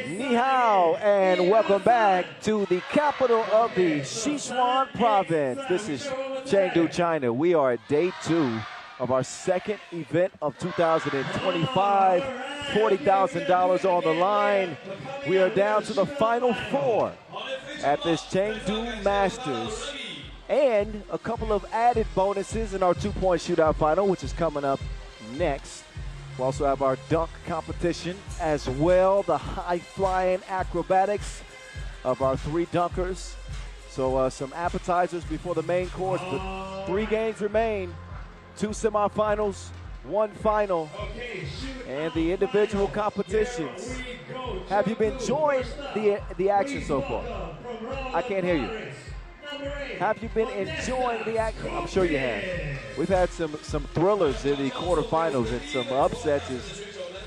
Ni hao, and welcome back to the capital of the Sichuan province. This is Chengdu, China. We are at day 2 of our second event of 2025. $40,000 on the line. We are down to the final 4 at this Chengdu Masters, and a couple of added bonuses in our 2-point shootout final, which is coming up next. We also have our dunk competition as well, the high-flying acrobatics of our 3 dunkers. So some appetizers before the main course, but 3 games remain, 2 semifinals, 1 final, and the individual competitions. Have you been enjoying the action so far? I can't hear you. Have you been enjoying the action? I'm sure you have. We've had some thrillers in the quarterfinals and some upsets as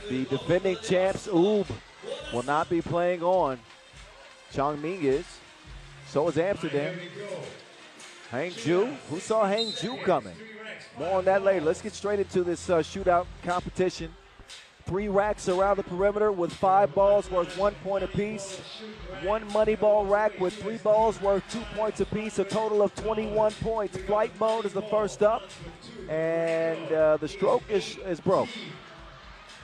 the defending champs, Oob, will not be playing on. Chongming is. So is Amsterdam. Hangzhou. Who saw Hangzhou coming? More on that later. Let's get straight into this shootout competition. 3 racks around the perimeter with 5 balls worth 1 point apiece. 1 money ball rack with 3 balls worth 2 points apiece, a total of 21 points. Flight mode is the first up, and the stroke is broke.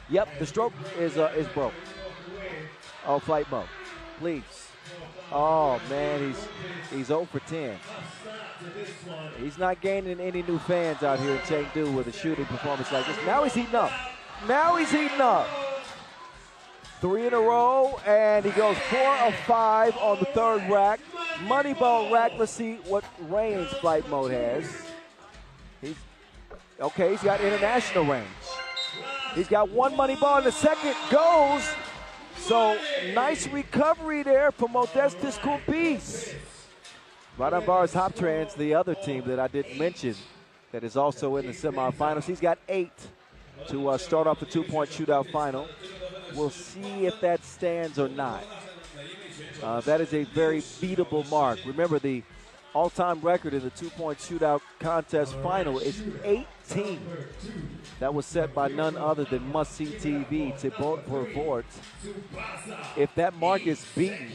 Yep, the stroke is broke. Oh, flight mode, please. Oh man, he's 0 for 10. He's not gaining any new fans out here in Chengdu with a shooting performance like this. Now he's heating up. Now he's heating up. 3 in a row, and he goes 4 of 5 on the 3rd rack. Money ball rack. Let's see what range flight mode has. He's got international range. He's got 1 money ball, and the second goes. So nice recovery there for Modestus Kulpis. RaudondvarisHoptrans, the other team that I didn't mention, that is also in the semifinals. He's got 8 to start off the 2-point shootout final. We'll see if that stands or not. That is a very beatable mark. Remember, the all-time record in the 2-point shootout contest final is 18. That was set by none other than Must-See TV, Thibaut Vervoort. If that mark is beaten,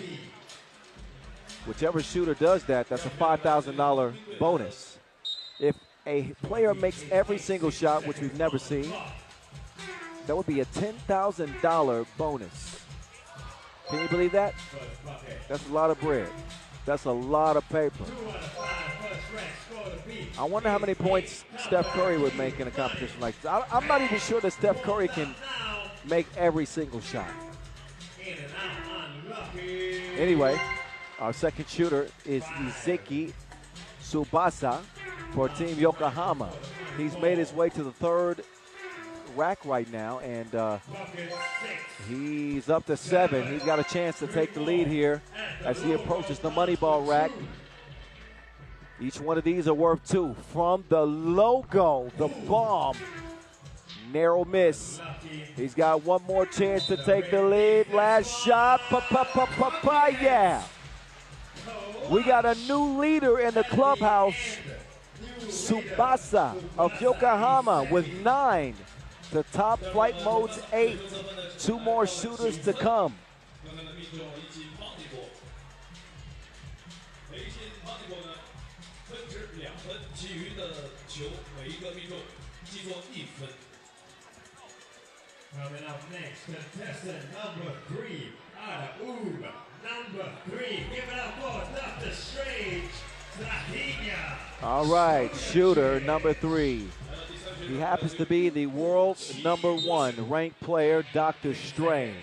whichever shooter does that, that's a $5,000 bonus. If a player makes every single shot, which we've never seen, that would be a $10,000 bonus. Can you believe that? That's a lot of bread. That's a lot of paper. I wonder how many points Steph Curry would make in a competition like this. I'm not even sure that Steph Curry can make every single shot. Anyway, our second shooter is Izeki Tsubasa for Team Yokohama. He's made his way to the 3rd rack right now, and he's up to 7. He's got a chance to take the lead here as he approaches the money ball rack. Each one of these are worth 2. From the logo, the bomb, narrow miss. He's got 1 more chance to take the lead. Last shot, yeah. We got a new leader in the clubhouse, Tsubasa of Yokohama with 9. The top flight mode's 8. 2 more shooters to come. Coming up next, contestant number 3, out of Oob. Number 3, give it up for Dr. Strange, Strahinia. All right, shooter number 3. He happens to be the world's #1 ranked player, Dr. Strange.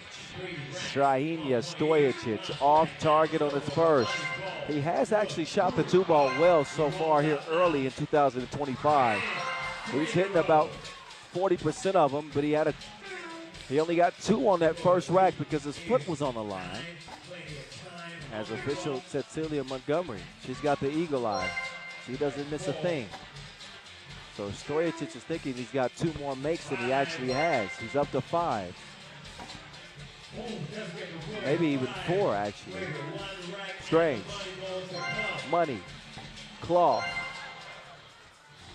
Strahinia Stojicic off target on his first. He has actually shot the 2-ball well so far here early in 2025. He's hitting about 40% of them, but he only got 2 on that first rack because his foot was on the line. As official Cecilia Montgomery, she's got the eagle eye. She doesn't miss a thing. So Stojicic is thinking he's got 2 more makes than he actually has. He's up to 5. Maybe even 4, actually. Strange. Money. Cloth.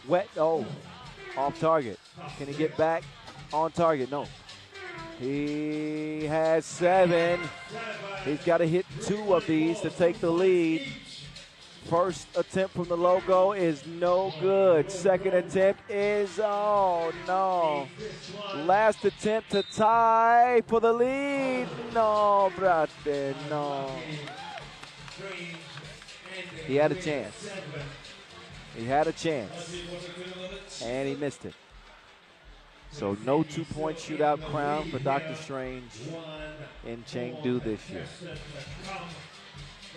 Wet. Oh. Off target. Can he get back? On target. No. He has 7. He's got to hit 2 of these to take the lead. First attempt from the logo is no good. Second attempt is, oh no. Last attempt to tie for the lead. No, brate, no. He had a chance. He had a chance. And he missed it. So no 2-point shootout crown for Dr. Strange in Chengdu this year.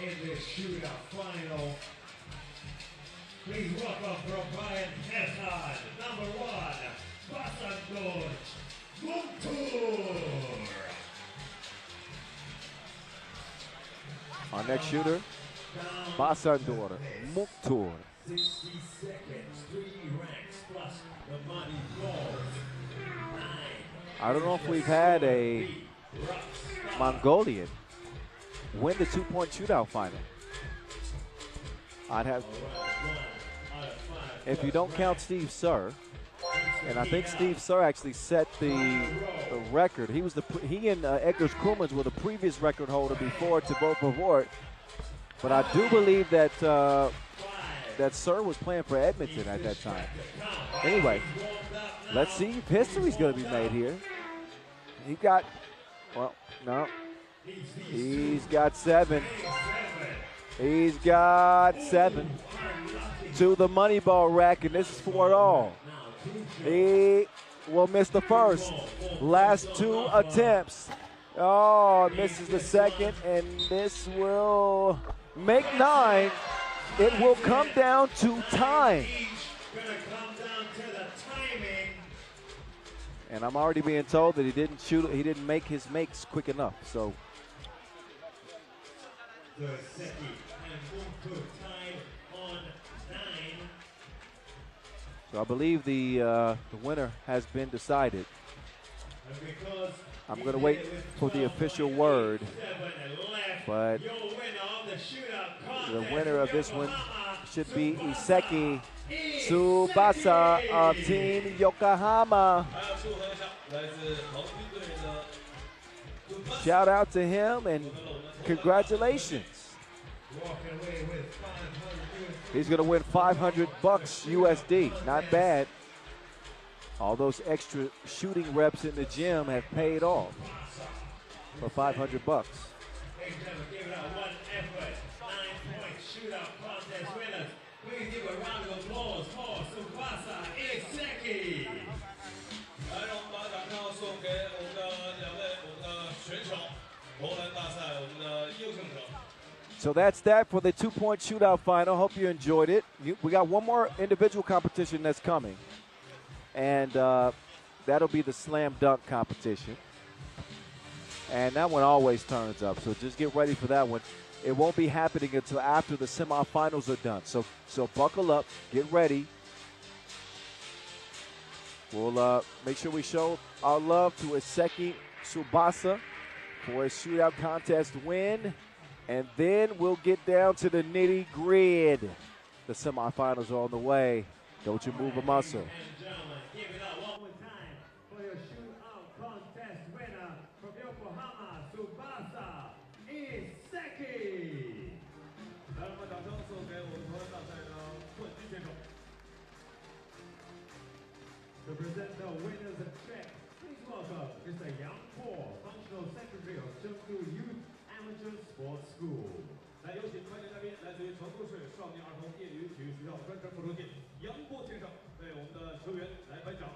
In the shootout final, please welcome from Brian Hesad, number 1, Basandoj Muktur. Our next shooter, Basandoj Muktur. 60 seconds, 3 ranks plus the money goals. 9. I don't know if we've had a Mongolian win the 2-point shootout final. I'd have, if you don't count Steve Sir, and I think Steve Sir actually set the record. He and Edgars Kumans were the previous record holder before Thibaut Pavort. But I do believe that that Sir was playing for Edmonton at that time. Anyway, let's see if history's going to be made here. He got, well, no. He's got 7. He's got 7 to the money ball rack, and this is for it all. He will miss the first. Last 2 attempts. Oh, misses the second, and this will make 9. It will come down to time. And I'm already being told that he didn't make his makes quick enough. So I believe the winner has been decided. I'm going to wait for the official word, but the winner of this one should be Iseki Tsubasa of Team Yokohama. Shout out to him and congratulations. He's going to win $500 USD. Not bad. All those extra shooting reps in the gym have paid off for $500. Please give a round of applause for Tsubasa Iseki. 来，让我们把掌声送给我们的2位我们的选手，投篮大赛我们的优胜者。 So that's that for the 2-point shootout final. Hope you enjoyed it. We got one more individual competition that's coming, and that'll be the slam dunk competition. And that one always turns up, so just get ready for that one. It won't be happening until after the semifinals are done. So buckle up, get ready. We'll make sure we show our love to Iseki Tsubasa for his shootout contest win. And then we'll get down to the nitty-gritty. The semifinals are on the way. Don't you move a muscle. Give it up one more time for your shootout contest winner from Yokohama, Tsubasa Iseki. 来，我们掌声送给我们投篮大赛的冠军选手。To present the winners of check, please welcome Mr. Yang Po, Functional Secretary of Chengdu Youth Amateur Sports School. 来，有请颁奖嘉宾，来自于成都市少年儿童业余体育学校专职副主席杨波先生，为我们的球员来颁奖。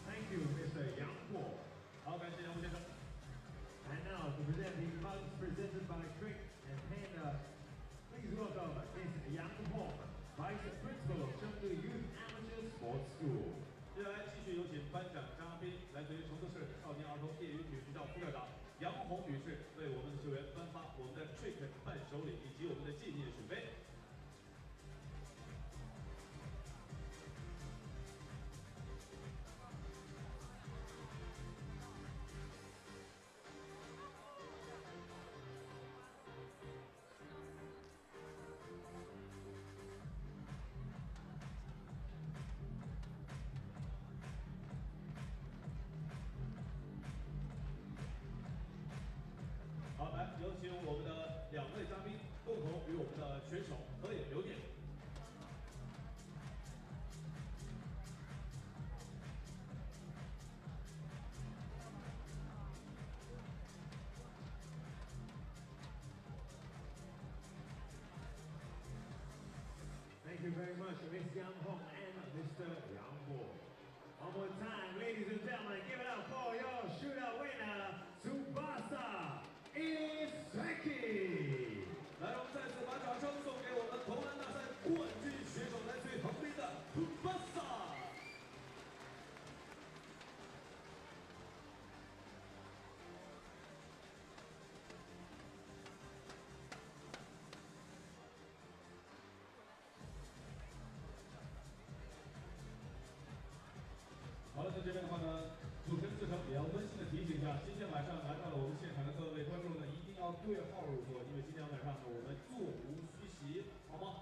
Thank you, Mr. Yang Po. 好，感谢杨波先生。And now to present the mugs presented by Trick and Panda, please welcome Ms. Yang Po, Vice Principal of Chengdu Youth Amateur Sports School. 接下来继续有请颁奖嘉宾，来自于成都市少年儿童业余体育学校副校长杨红女士，为我们的球员颁发我们的 Trick 伴手礼以及我们的纪念水杯。 好，来有请我们的2位嘉宾共同与我们的选手合影留念。Thank you very much, Miss Yang Hong and Mr. Yang Bo. One more time, ladies and gentlemen, give it up for your shootout winner, Tsubasa Iseki. 来，让我们再次把掌声送给我们投篮大赛冠军选手，来自于横滨的 Tsubasa。 好了，在这边的话呢，主持人自称也要温馨的提醒一下，今天晚上来到了我们现场的各位观众呢，一定要对号入座，因为今天晚上呢，我们座无虚席，好吗？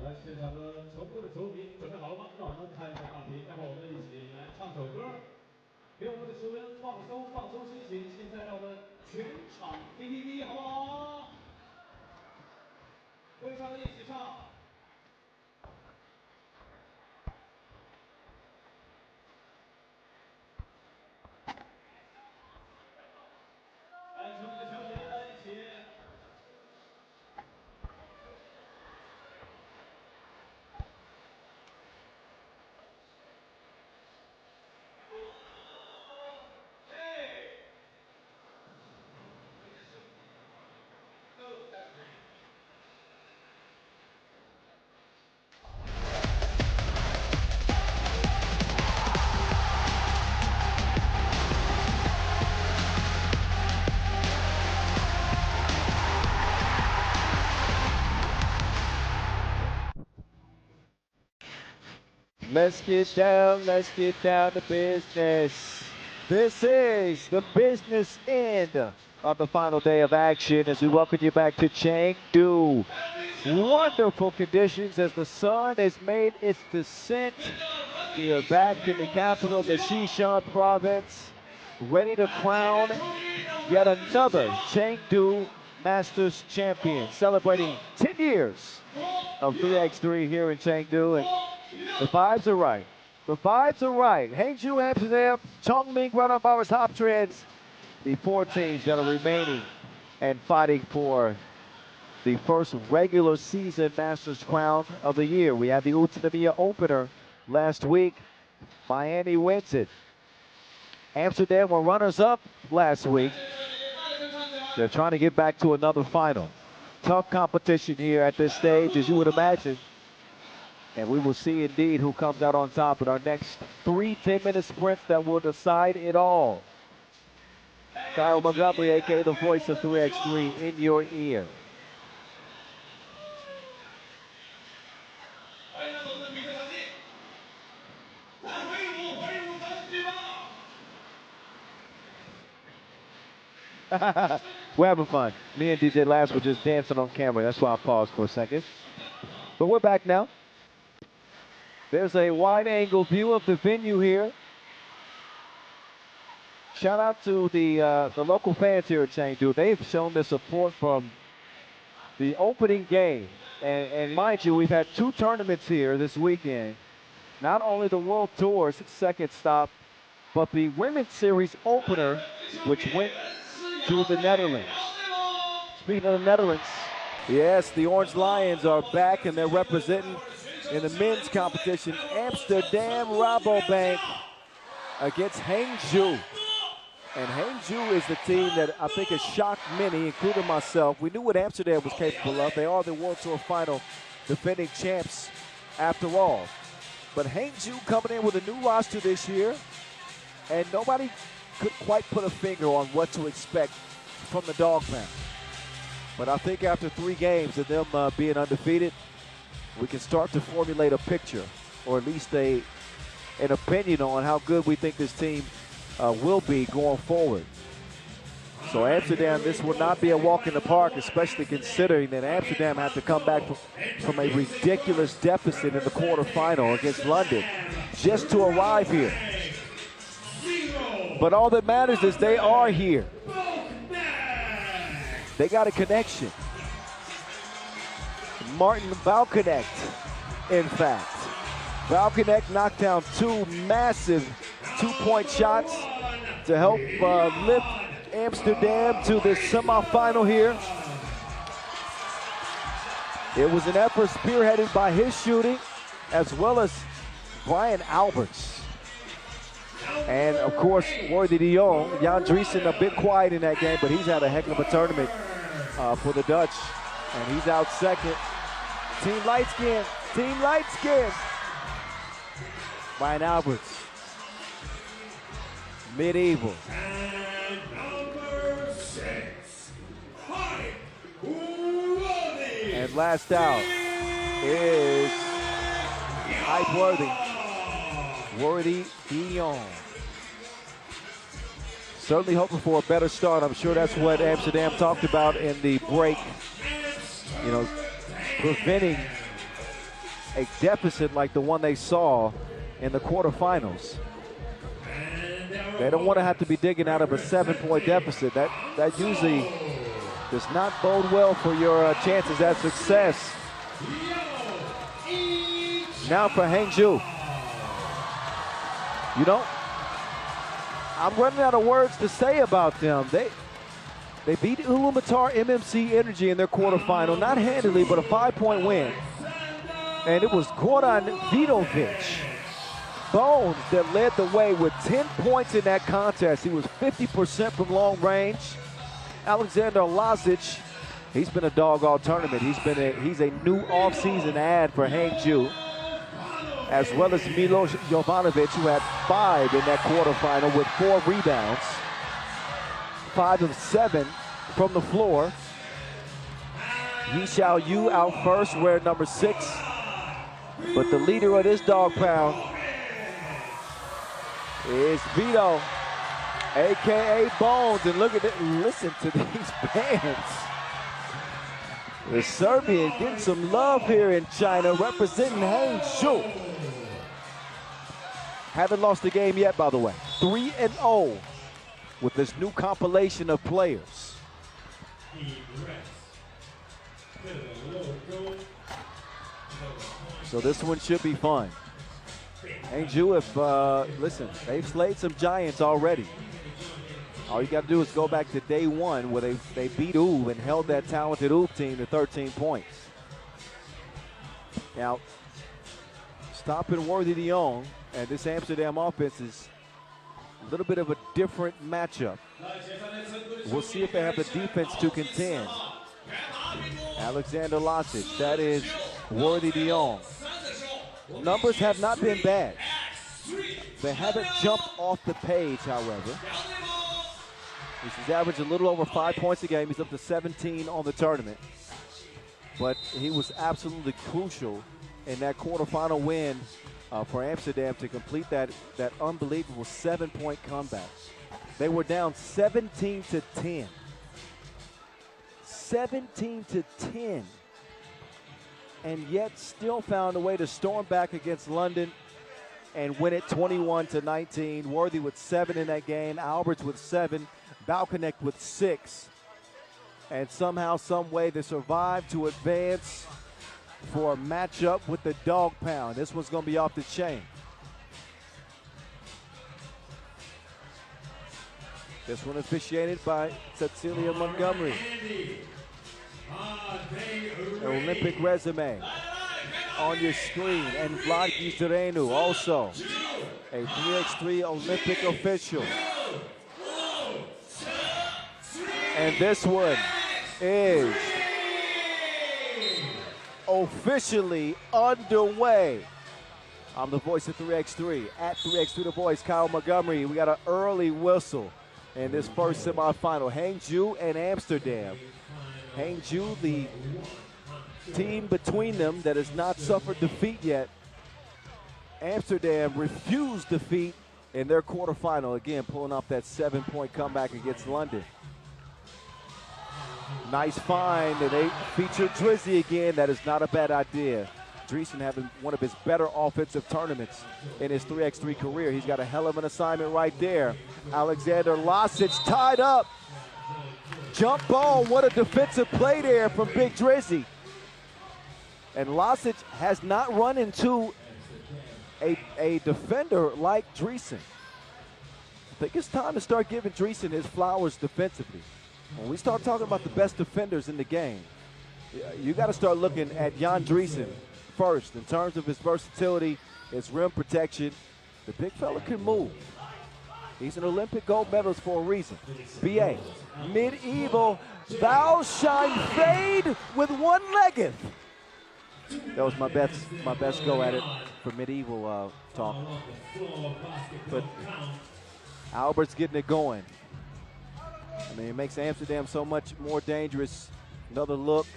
来，现场的全部的球迷准备好了吗？让我们看一下大屏，待会儿我们一起来唱首歌，给我们的球员放松心情。现在让我们全场 KTV 好不好？会唱的一起唱。手里的球鞋一起。Let's get down to business. This is the business end of the final day of action as we welcome you back to Chengdu. Wonderful conditions as the sun has made its descent. We are back in the capital of the Sichuan province, ready to crown yet another Chengdu Masters champion, celebrating 10 years of 3x3 here in Chengdu. And the vibes are right. The vibes are right. Hangzhou, Amsterdam, Chongming, RaudondvarisHoptrans, the 4 teams that are remaining and fighting for the first regular season Masters crown of the year. We had the WT Opener last week. Miami wins it. Amsterdam were runners-up last week. They're trying to get back to another final. Tough competition here at this stage, as you would imagine. And we will see indeed who comes out on top in our next 3 10-minute sprints that will decide it all. Kyle Montgomery, aka the voice of 3x3, in your ear. We're having fun. Me and DJ Labs were just dancing on camera. That's why I paused for a second. But we're back now. There's a wide-angle view of the venue here. Shout out to the local fans here at Chengdu. They've shown their support from the opening game. And mind you, we've had 2 tournaments here this weekend. Not only the World Tour's second stop, but the Women's Series opener, which went to the Netherlands. Speaking of the Netherlands, yes, the Orange Lions are back and they're representing in the men's competition AmsterdamRABOBANK against Hangzhou. And Hangzhou is the team that I think has shocked many, including myself. We knew what Amsterdam was capable of. They are the World Tour final defending champs after all. But Hangzhou coming in with a new roster this year, and nobody could quite put a finger on what to expect from the Dog Pound. But I think after 3 games of them being undefeated, we can start to formulate a picture, or at least an opinion on how good we think this team will be going forward. So Amsterdam, this will not be a walk in the park, especially considering that Amsterdam had to come back from a ridiculous deficit in the quarterfinal against London just to arrive here. But all that matters is they are here. They got a connection. Martin Valconnect, in fact. Valconnect knocked down 2 massive 2-point shots to help lift Amsterdam to the semifinal here. It was an effort spearheaded by his shooting, as well as Brian Alberts. And of course, Worthy de Jong. Jan Driessen a bit quiet in that game, but he's had a heck of a tournament for the Dutch. And he's out second. Team Light Skin, Team Light Skin. Brian Alberts. Medieval. And number 6, And last out is Hype Worthy de Jong. Certainly hoping for a better start. I'm sure that's what Amsterdam talked about in the break. You know, preventing a deficit like the one they saw in the quarterfinals. They don't want to have to be digging out of a 7-point deficit. That usually does not bode well for your chances at success. Now for Hangzhou. You know, I'm running out of words to say about them. They beat Ulumatar MMC Energy in their quarterfinal, not handily, but a 5-point win. And it was Goran Vidovic Bones that led the way with 10 points in that contest. He was 50% from long range. Alexander Lazic, he's been a dog all tournament. He's a new offseason ad for Hangzhou, as well as Milos Jovanovic, who had 5 in that quarterfinal with 4 rebounds, 5 of 7 from the floor. Yi Xiao Yu out first, wearing number 6. But the leader of this dog pound is Vito, AKA Bones. And look at it, listen to these bands. The Serbian getting some love here in China, representing Hangzhou. Haven't lost a game yet, by the way. 3-0 with this new compilation of players. So this one should be fun. Hangzhou, listen, they've slayed some giants already. All you got to do is go back to day 1 where they beat UB and held that talented UB team to 13 points. Now, stopping Worthy de Jong and this Amsterdam offense is a little bit of a different matchup. We'll see if they have the defense to contend. Alexander Lazic, that is Worthy de Jong. Numbers have not been bad. They haven't jumped off the page, however. He's averaged a little over 5 points a game. He's up to 17 on the tournament. But he was absolutely crucial in that quarterfinal win for Amsterdam to complete that unbelievable 7-point comeback. They were down 17-10. 17-10. And yet still found a way to storm back against London and win it 21-19. Worthy with 7 in that game, Alberts with 7, Balkanek with 6. And somehow, some way, they survived to advance for a matchup with the dog pound. This one's going to be off the chain. This one officiated by Cecilia Montgomery. An Olympic resume on your screen. And Vlad Gizerenu, also a 3x3 Olympic official. And this one is officially underway. I'm the voice of 3x3. At 3x3 The Voice, Kyle Montgomery. We got an early whistle in this first semifinal. Hangzhou and Amsterdam. Hangzhou, the team between them that has not suffered defeat yet. Amsterdam refused defeat in their quarterfinal. Again, pulling off that 7-point comeback against London. Nice find, and they feature Drizzy again. That is not a bad idea. Dreesen having one of his better offensive tournaments in his 3x3 career. He's got a hell of an assignment right there. Alexander Lazic tied up. Jump ball, what a defensive play there from Big Drizzy. And Lazic has not run into a defender like Dreesen. I think it's time to start giving Dreesen his flowers defensively. When we start talking about the best defenders in the game, you got to start looking at Jan Dreesen first in terms of his versatility, his rim protection. The big fella can move. He's an Olympic gold medalist for a reason. BA, medieval, thou shine fade with one-legged. That was my best go at it for medieval talk. But Albert's getting it going. I mean, it makes Amsterdam so much more dangerous. Another look,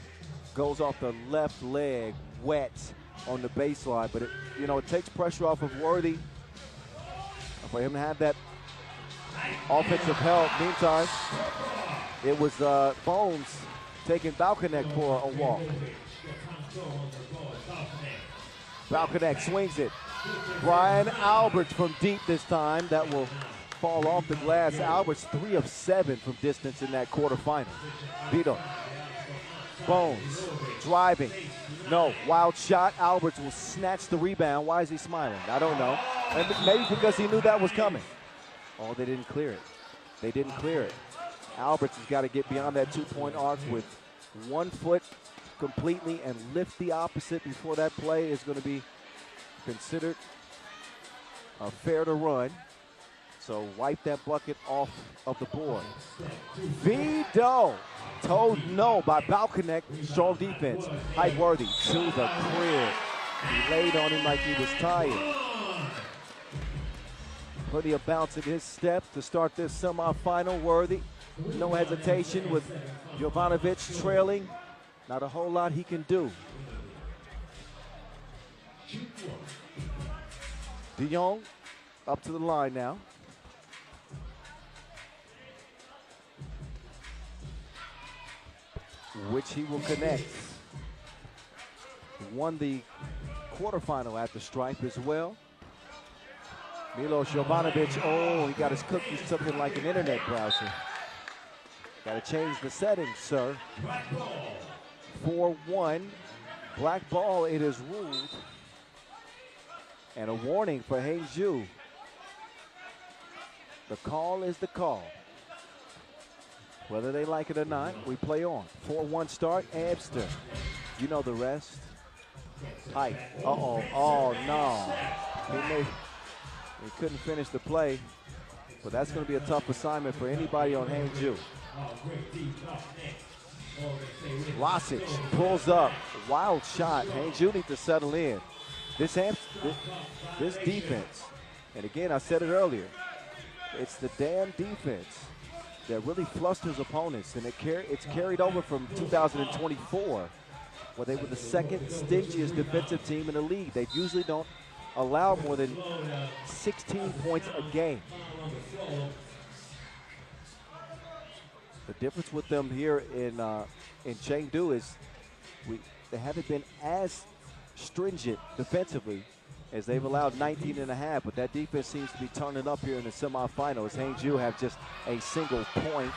goes off the left leg, wet on the baseline. But, it takes pressure off of Worthy for him to have that offensive help. Meantime, it was Bones taking Balkanek for a walk. Balkanek swings it. Brian Alberts from deep this time. That will fall off the glass. Alberts 3 of 7 from distance in that quarterfinal. Vito. Bones. Driving. No. Wild shot. Alberts will snatch the rebound. Why is he smiling? I don't know. Maybe because he knew that was coming. Oh, they didn't clear it. They didn't clear it. Alberts has got to get beyond that 2-point arc with 1 foot completely and lift the opposite before that play is going to be considered fair to run. So wipe that bucket off of the board. Vito told no by Balkanek. Strong defense. Height Worthy to the crib. He laid on him like he was tired. Plenty of bounce in his step to start this semifinal. Worthy, no hesitation with Jovanovic trailing. Not a whole lot he can do. De Jong up to the line now. Which he will connect. Won the quarterfinal at the stripe as well. Milos Jovanovic, oh, he got his cookies took it like an internet browser. Got to change the settings, sir. 4-1, black ball it is ruled. And a warning for Hangzhou. The call is the call. Whether they like it or not, we play on. 4-1 start, Amsterdam. You know the rest. Height, uh-oh, oh no. He couldn't finish the play, but that's going to be a tough assignment for anybody on Hangzhou. Lasic pulls up, wild shot. Hangzhou needs to settle in. This defense, and again, I said it earlier, it's the damn defense that really flusters opponents, and it's carried over from 2024, where they were the second stingiest defensive team in the league. They usually don't allow more than 16 points a game. The difference with them here in Chengdu is they haven't been as stringent defensively as they've allowed 19.5, but that defense seems to be turning up here in the semifinals. Hangzhou have just a single point.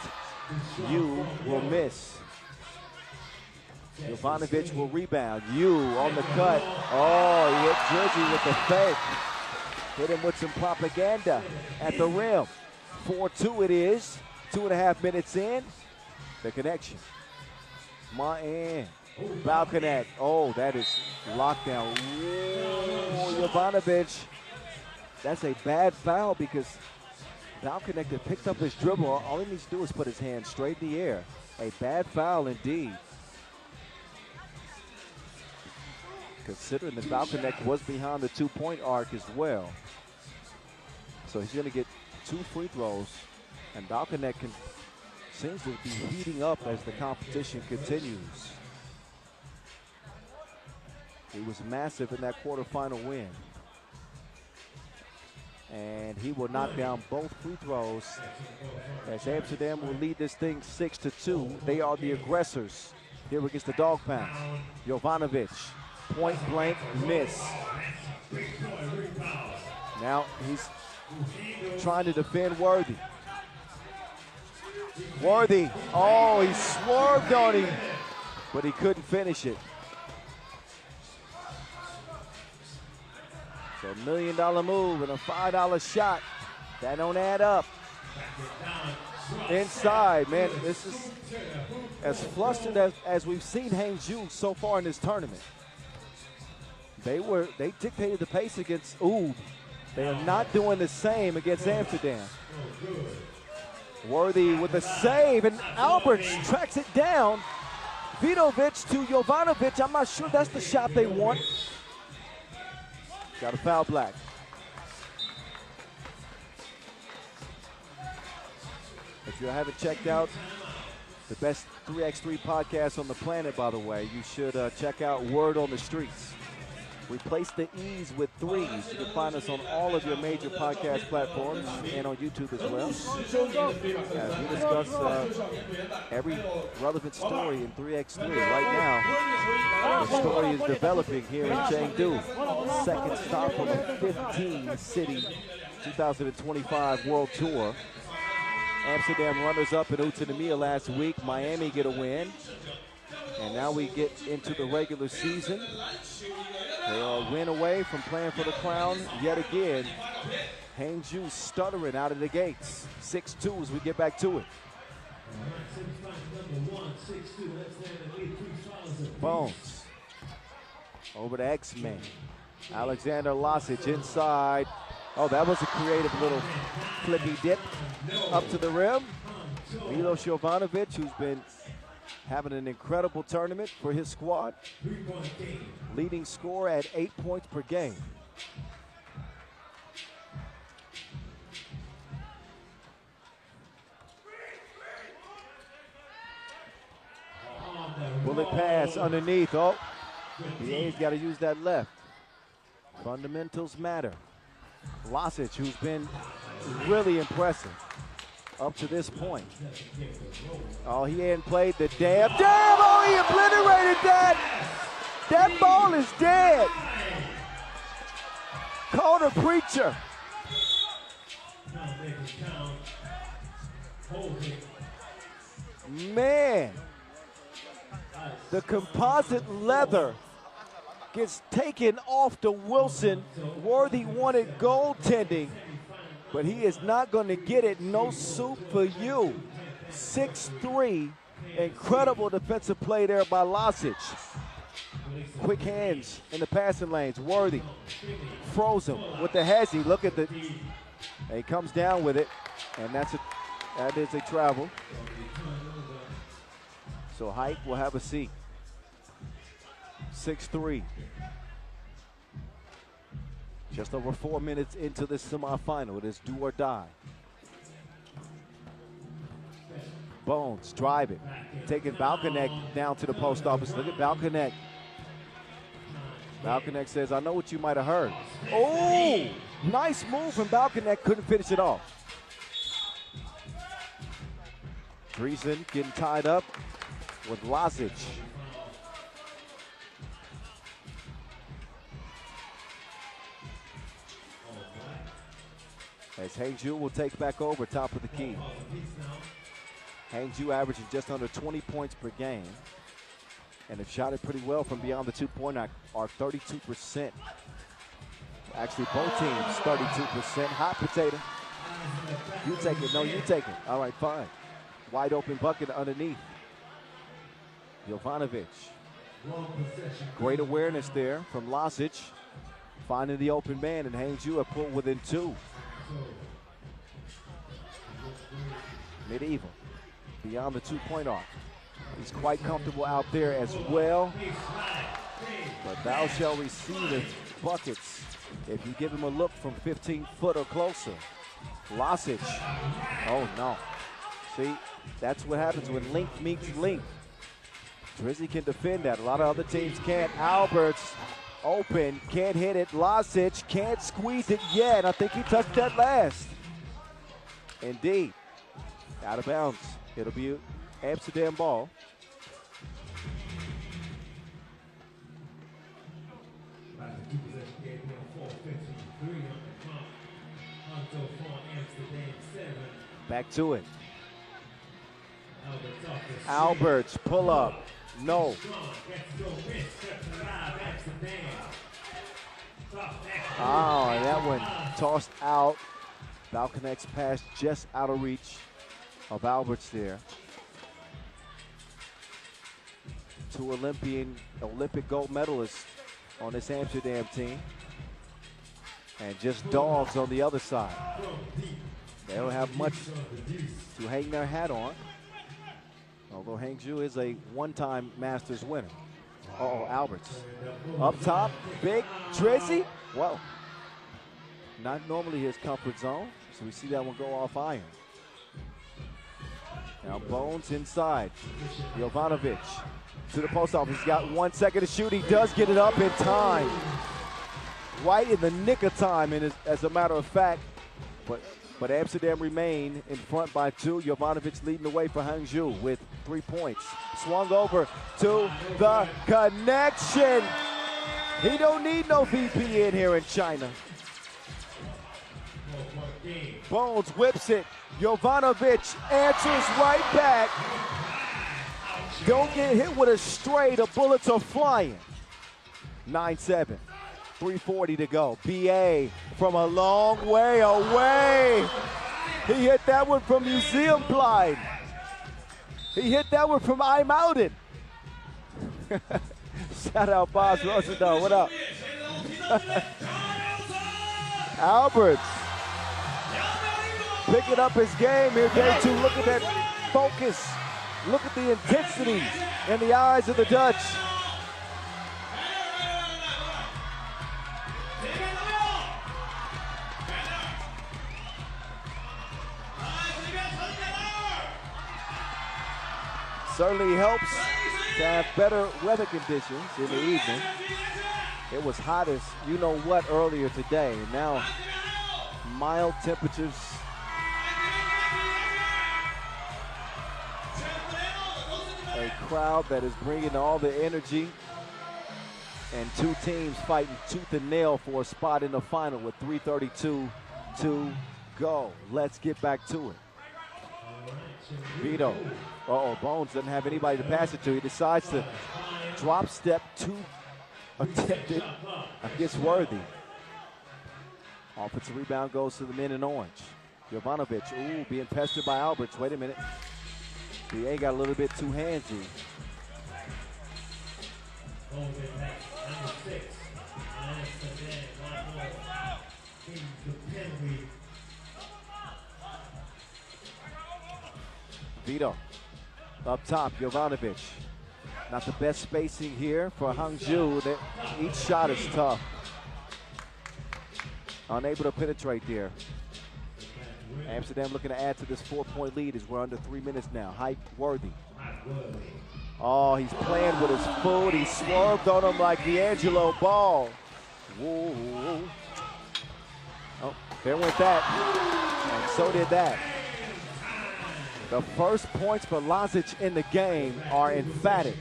You will miss. Jovanovic will rebound. You on the cut. Oh, he hit Jersey with the fake. Hit him with some propaganda at the rim. 4-2 it is. 2.5 minutes in. The connection. Mayan. Balkanek. Oh, that is lockdown. Ooh, Jovanovic. That's a bad foul because Balkanek that picked up his dribble. All he needs to do is put his hand straight in the air. A bad foul indeed. Considering that Balkanek was behind the 2-point arc as well. So he's going to get 2 free throws. And Balkanek seems to be heating up as the competition continues. He was massive in that quarterfinal win. And he will knock down both free throws as Amsterdam will lead this thing 6-2. They are the aggressors here against the Dog Pound. Jovanovic, point blank miss. Now he's trying to defend Worthy. Worthy, oh, he swerved on him, but he couldn't finish it. So $1 million move and a $5 shot. That don't add up. Inside, man, this is as flustered as we've seen Hangzhou so far in this tournament. They dictated the pace against Oud. They are not doing the same against Amsterdam. Worthy with a save, and Alberts tracks it down. Vidovic to Jovanovic. I'm not sure that's the shot they want. Got a foul black. If you haven't checked out the best 3x3 podcast on the planet, by the way, you should check out Word on the Streets. Replace the E's with threes. You can find us on all of your major podcast platforms and on YouTube as well. As we discuss every relevant story in 3x3. Right now, the story is developing here in Chengdu. Second stop from a 15-city 2025 World Tour. Amsterdam runners-up in Utsunomiya last week. Miami get a win. And now we get into the regular season. They are a win away from playing for the crown yet again. Hangzhou stuttering out of the gates. 6-2 as we get back to it. Bones over to X-Men. Alexander Lasic inside. Oh, that was a creative little flippy dip up to the rim. Milos Jovanovic, who's been having an incredible tournament for his squad. Leading scorer at 8 points per game. Bullet pass underneath. Oh, BA's got to use that left. Fundamentals matter. Lasic, who's been really impressive up to this point. Oh, he hadn't played the damn. Oh, he obliterated that. That ball is dead. Corner preacher. Man, the composite leather gets taken off to Wilson. Worthy wanted goaltending, but he is not going to get it. No soup for you. 6'3", incredible defensive play there by Lasic. Quick hands in the passing lanes. Worthy froze him with the hezzy. Look at the, he comes down with it, and that is a travel. So Hike will have a seat. 6'3". Just over 4 minutes into this semifinal. It is do or die. Bones driving, taking Balkanek down to the post office. Look at Balkanek. Balkanek says, I know what you might have heard. Oh, nice move from Balkanek, couldn't finish it off. Driesen getting tied up with Lasic. As Hangzhou will take back over top of the key. Hangzhou averaging just under 20 points per game. And have shot it pretty well from beyond the 2-point arc, are 32%. Actually, both teams 32%. Hot potato. You take it. No, you take it. All right, fine. Wide open bucket underneath. Jovanovic. Great awareness there from Lasic. Finding the open man, and Hangzhou have pulled within 2. Medieval. Beyond the 2-point arc. He's quite comfortable out there as well. But thou shalt receive the buckets if you give him a look from 15 foot or closer. Lasic. Oh, no. See, that's what happens when length meets length. Drizzy can defend that. A lot of other teams can't. Alberts open, can't hit it. Lasic can't squeeze it yet. I think he touched that last. Indeed. Out of bounds. It'll be Amsterdam ball. Back to it. Alberts, pull up. No. Oh, and that one tossed out. Balkanek's pass just out of reach of Alberts there. 2 Olympic gold medalists on this Amsterdam team. And just dogs on the other side. They don't have much to hang their hat on. Although Hangzhou is a one-time Masters winner. Uh-oh, Alberts. Up top, big, Drizzy. Whoa. Not normally his comfort zone, so we see that one go off iron. Now Bones inside. Jovanovic to the post office. He's got 1 second to shoot. He does get it up in time. Right in the nick of time, and as a matter of fact. But Amsterdam remain in front by 2. Jovanovic leading the way for Hangzhou with 3 points. Swung over to the connection. He don't need no VP in here in China. Bones whips it. Jovanovic answers right back. Don't get hit with a stray. The bullets are flying. 9-7. 3:40 to go. BA from a long way away. He hit that one from Museum Blind. He hit that one from I'm Outed. Shout out Boss Rosendahl. What up? Alberts picking up his game here, day 2. Look at that focus. Look at the intensity in the eyes of the Dutch. Certainly helps to have better weather conditions in the evening. It was hot as you know what earlier today. Now mild temperatures. A crowd that is bringing all the energy, and 2 teams fighting tooth and nail for a spot in the final with 3:32 to go. Let's get back to it. Vito. Bones doesn't have anybody to pass it to. He decides to drop step 2 attempted against Worthy. Offensive rebound goes to the men in orange. Jovanovic, being pestered by Alberts. Wait a minute. BA got a little bit too handsy. Vito up top, Jovanovic. Not the best spacing here for Hangzhou. Each shot is tough. Unable to penetrate there. Amsterdam looking to add to this 4-point lead as we're under 3 minutes now. Height Worthy. Oh, he's playing with his foot. He swerved on him like D'Angelo Ball. Whoa. Oh, there went that. And so did that. The first points for Lazic in the game are emphatic.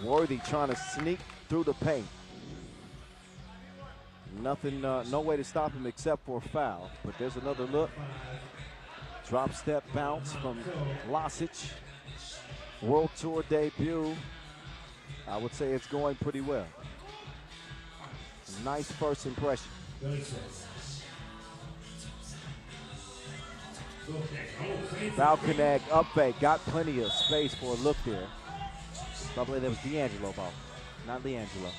Worthy trying to sneak through the paint. Nothing, no way to stop him except for a foul. But there's another look. Drop step bounce from Lazic. World Tour debut. I would say it's going pretty well. Nice first impression. Balconnect, up fake, got plenty of space for a look there. Probably that was D'Angelo ball, not Leangelo.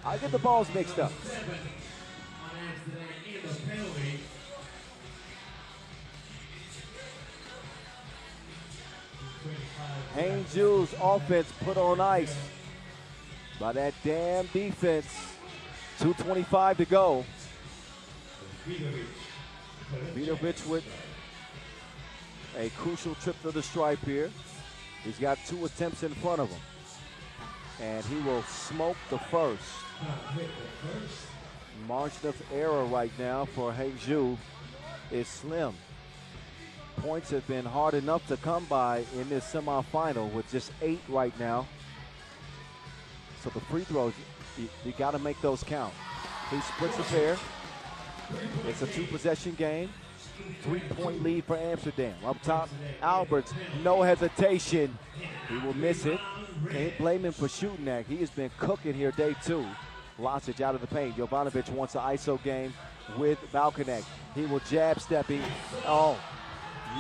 I get the balls mixed up. Hangzhou's offense put on ice by that damn defense. 2:25 to go. Vidovic with a crucial trip to the stripe here. He's got 2 attempts in front of him. And he will smoke the first. Margin of error right now for Hangzhou is slim. Points have been hard enough to come by in this semifinal with just 8 right now. So the free throws, you got to make those count. He splits a pair. It's a 2-possession game. 3-point lead for Amsterdam. Up top, Alberts, no hesitation. He will miss it. Can't blame him for shooting that. He has been cooking here day 2. Lazic out of the paint. Jovanovic wants an ISO game with Balconnect. He will jab stepping.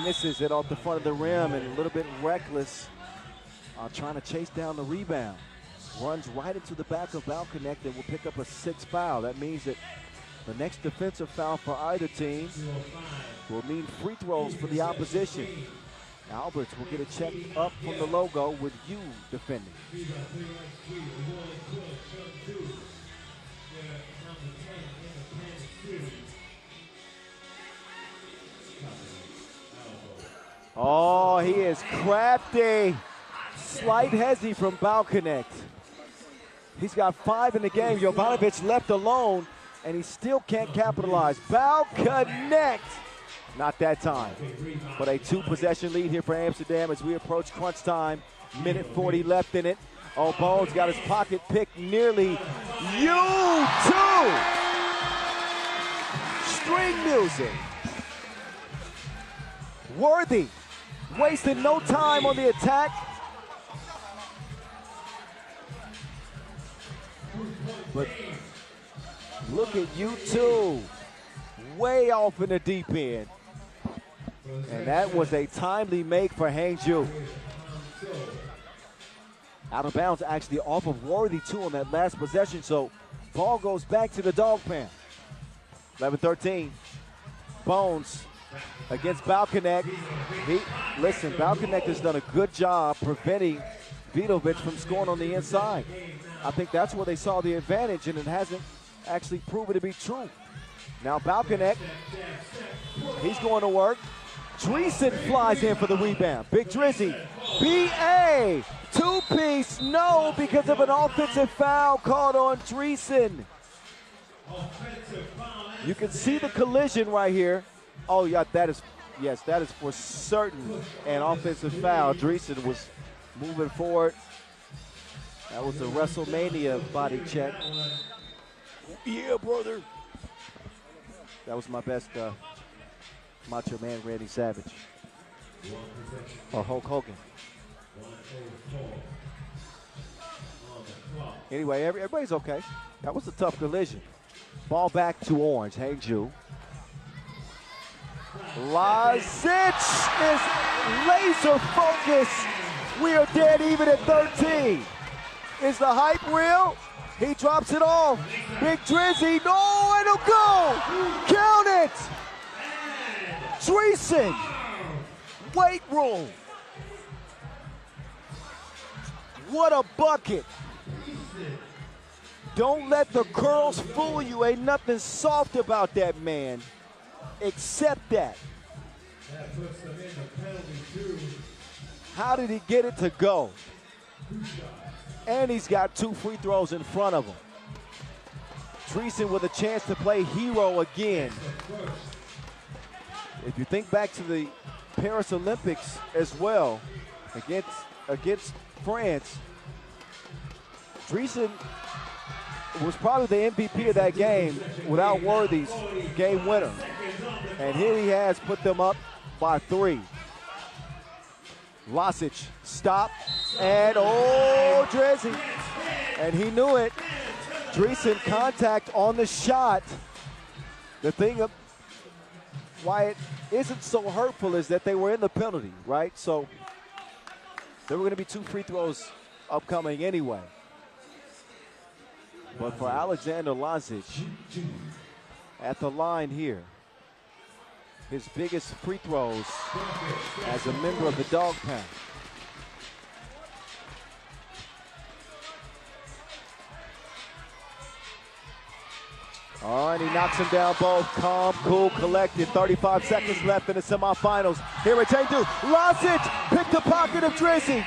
Misses it off the front of the rim and a little bit reckless trying to chase down the rebound. Runs right into the back of Balconnect and will pick up a 6th foul. That means that the next defensive foul for either team will mean free throws for the opposition. Alberts will get a check up from the logo with you defending. Oh, he is crafty. Slight hezzy from Balconnect. He's got 5 in the game. Jovanovic left alone, and he still can't capitalize. Balconnect. Not that time. But a 2-possession lead here for Amsterdam as we approach crunch time. Minute 40 left in it. Oh, Bones got his pocket picked nearly. U2 swing music. Worthy, wasting no time on the attack. But look at you two, way off in the deep end. And that was a timely make for Hangzhou. Out of bounds actually off of Worthy too on that last possession, so ball goes back to the dog pan. 11-13, Bones against Balkanek. Listen, Balkanek has done a good job preventing Vidovic from scoring on the inside. I think that's where they saw the advantage, and it hasn't actually proven to be true. Now Balkanek, he's going to work. Dreesen flies in for the rebound. Big Drizzy, BA, two-piece, no, because of an offensive foul called on Dreesen. You can see the collision right here. Oh yeah, that is for certain an offensive foul. Dreesen was moving forward. That was a WrestleMania body check. Yeah, brother. That was my best Macho Man Randy Savage. Or Hulk Hogan. Anyway, everybody's okay. That was a tough collision. Ball back to Orange, Hangzhou. Lazic is laser focused. We are dead even at 13. Is the hype real? He drops it off. Big Drizzy, no, it'll go. Count it. Dreesen, weight room. What a bucket. Don't let the curls fool you. Ain't nothing soft about that man. Accept that. How did he get it to go? And he's got 2 free throws in front of him. Dreesen with a chance to play hero again. If you think back to the Paris Olympics as well, against France, Dreesen was probably the MVP of that game without Worthy's game winner. And here he has put them up by 3. Lazic, stop, and oh, Drizzy. And he knew it. Dreesen contact on the shot. The thing of why it isn't so hurtful is that they were in the penalty, right? So there were going to be 2 free throws upcoming anyway. But for Alexander Lazic, at the line here, his biggest free throws as a member of the dog pound. All right, he knocks him down both. Calm, cool, collected. 35 seconds left in the semifinals. Here at Chengdu, Lazic picked the pocket of Drizzy.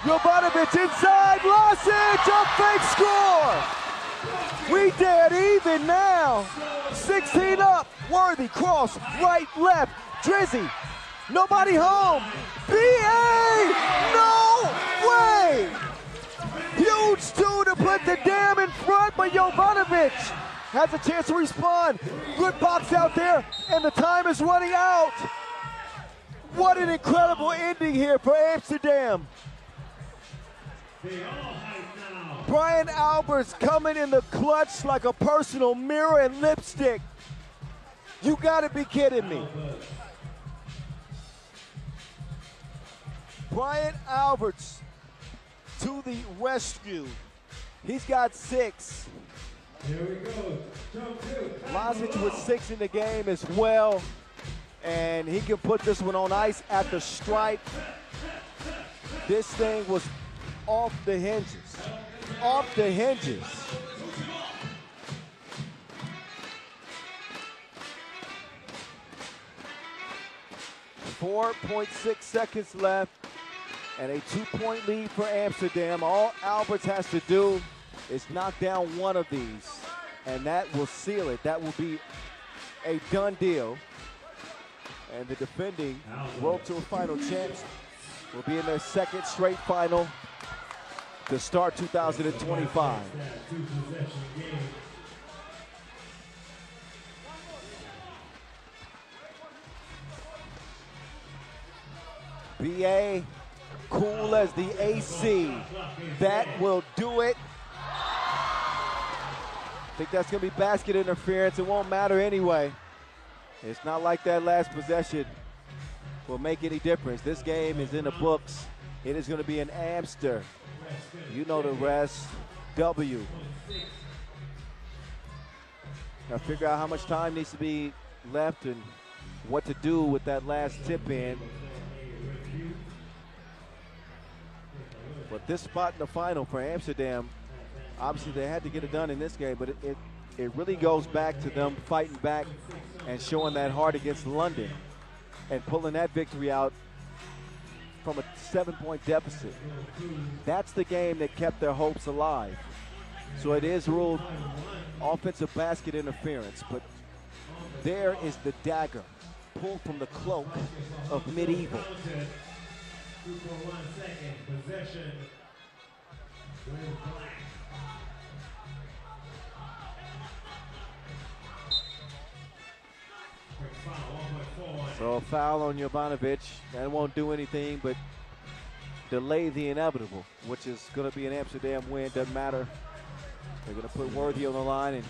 Raudondvaris inside, Lazic, a fake score. We dead even now. 16 up, Worthy, cross, right, left, Drizzy, nobody home. BA, no way. Huge 2 to put the dam in front, but Jovanovic has a chance to respond. Good box out there, and the time is running out. What an incredible ending here for Amsterdam. Brian Alberts coming in the clutch like a personal mirror and lipstick. You gotta be kidding me. Brian Alberts to the rescue. He's got 6. Here we go. Lazic with 6 in the game as well. And he can put this one on ice at the stripe. This thing was off the hinges. Off the hinges. .6 seconds left and a 2-point lead for Amsterdam. All Alberts has to do is knock down one of these, and that will seal it. That will be a done deal. And the defending World Tour Final champs will be in their 2nd straight final to start 2025. BA, cool as the AC. That will do it. I think that's going to be basket interference. It won't matter anyway. It's not like that last possession will make any difference. This game is in the books. It is going to be an Amster. You know the rest. W. Now figure out how much time needs to be left and what to do with that last tip in. But this spot in the final for Amsterdam, obviously they had to get it done in this game, but it really goes back to them fighting back and showing that heart against London and pulling that victory out from a 7-point deficit. That's the game that kept their hopes alive. So it is ruled offensive basket interference, but there is the dagger pulled from the cloak of medieval. 2.1 seconds, possession with black. So a foul on Jovanovic. That won't do anything but delay the inevitable, which is going to be an Amsterdam win. Doesn't matter. They're going to put Worthy on the line and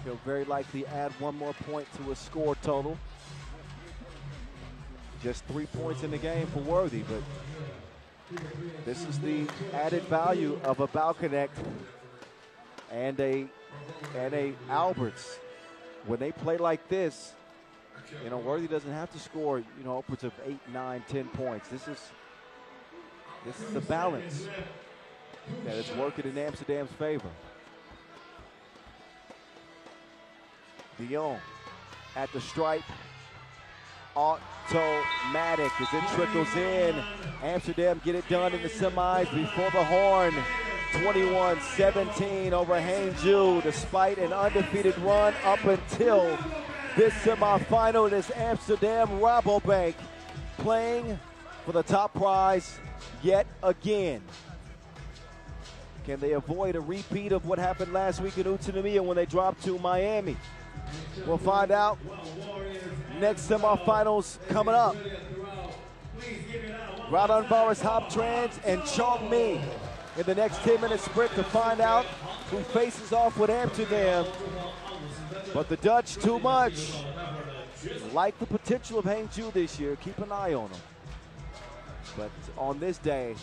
he'll very likely add one more point to his score total. Just 3 points in the game for Worthy, but this is the added value of a Balconnect and a Alberts. When they play like this, you know, Worthy doesn't have to score, you know, upwards of 8, 9, 10 points. This is the balance that is working in Amsterdam's favor. Dion at the stripe. Automatic as it trickles in. Amsterdam get it done in the semis before the horn. 21-17 over Hangzhou, despite an undefeated run up until this semifinal. It is AmsterdamRABOBANK playing for the top prize yet again. Can they avoid a repeat of what happened last week in Utsunomiya when they dropped to Miami? We'll find out. Next semifinals coming up. RaudondvarisHoptrans and Chongming in the next 10-minute sprint to find out who faces off with Amsterdam. But the Dutch too much. Like the potential of Hangzhou this year, keep an eye on them. But on this day,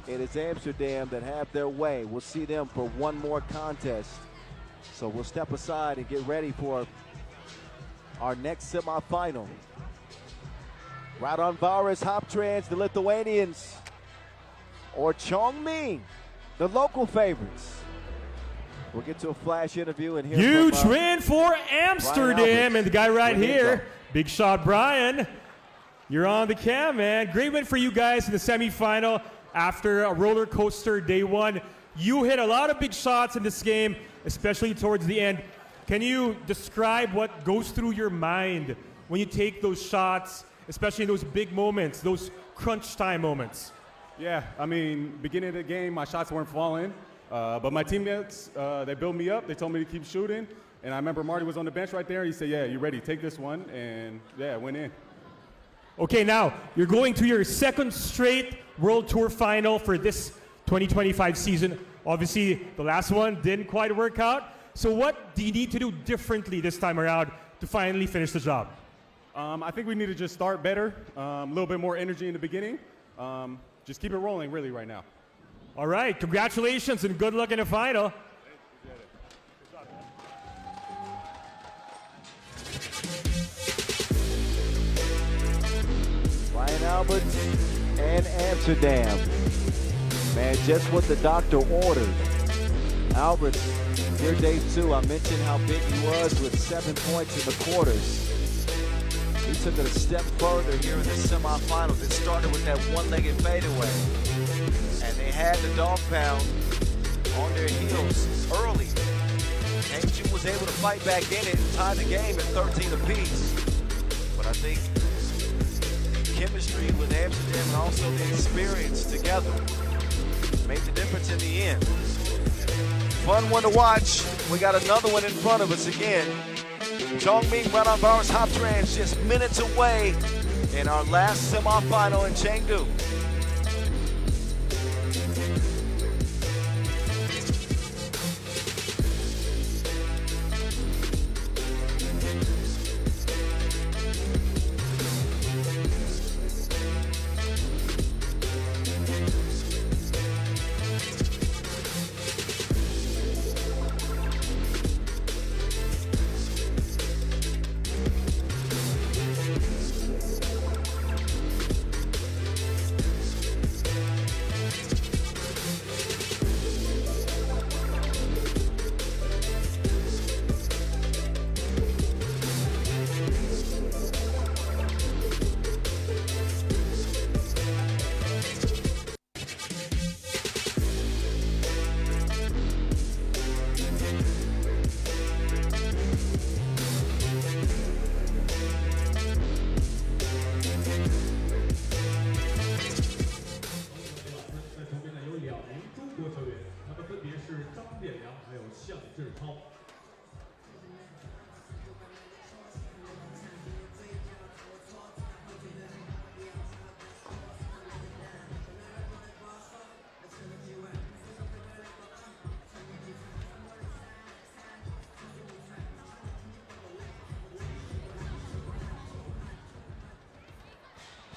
it is Amsterdam that have their way. We'll see them for one more contest. So we'll step aside and get ready for our next semifinal. RaudondvarisHoptrans, the Lithuanians, or Chongming, the local favorites. We'll get to a flash interview and hear Huge from, win for Amsterdam, and the guy right here, Big Shot Brian. You're on the cam, man. Great win for you guys in the semifinal after a roller coaster day one. You hit a lot of big shots in this game, especially towards the end. Can you describe what goes through your mind when you take those shots, especially in those big moments, those crunch time moments? Yeah, I mean, beginning of the game, my shots weren't falling, but my teammates, they built me up. They told me to keep shooting, and I remember Marty was on the bench right there. He said, yeah, you ready? Take this one, and yeah, it went in. Okay, now you're going to your second straight World Tour final for this 2025 season. Obviously, the last one didn't quite work out. So what do you need to do differently this time around to finally finish the job? I think we need to just start better, a little bit more energy in the beginning. Just keep it rolling, really, right now. All right, congratulations and good luck in the final. Ryan Alberts and Amsterdam. Man, just what the doctor ordered. Alberts, here day two, I mentioned how big he was with 7 points in the quarters. He took it a step further here in the semifinals. It started with that one-legged fadeaway. And they had the dog pound on their heels early. Hangzhou was able to fight back in it and tie the game at 13 apiece. But I think chemistry with Amsterdam and also the experience together made the difference in the end. Fun one to watch. We got another one in front of us again. Chongming, RaudondvarisHoptrans just minutes away in our last semifinal in Chengdu.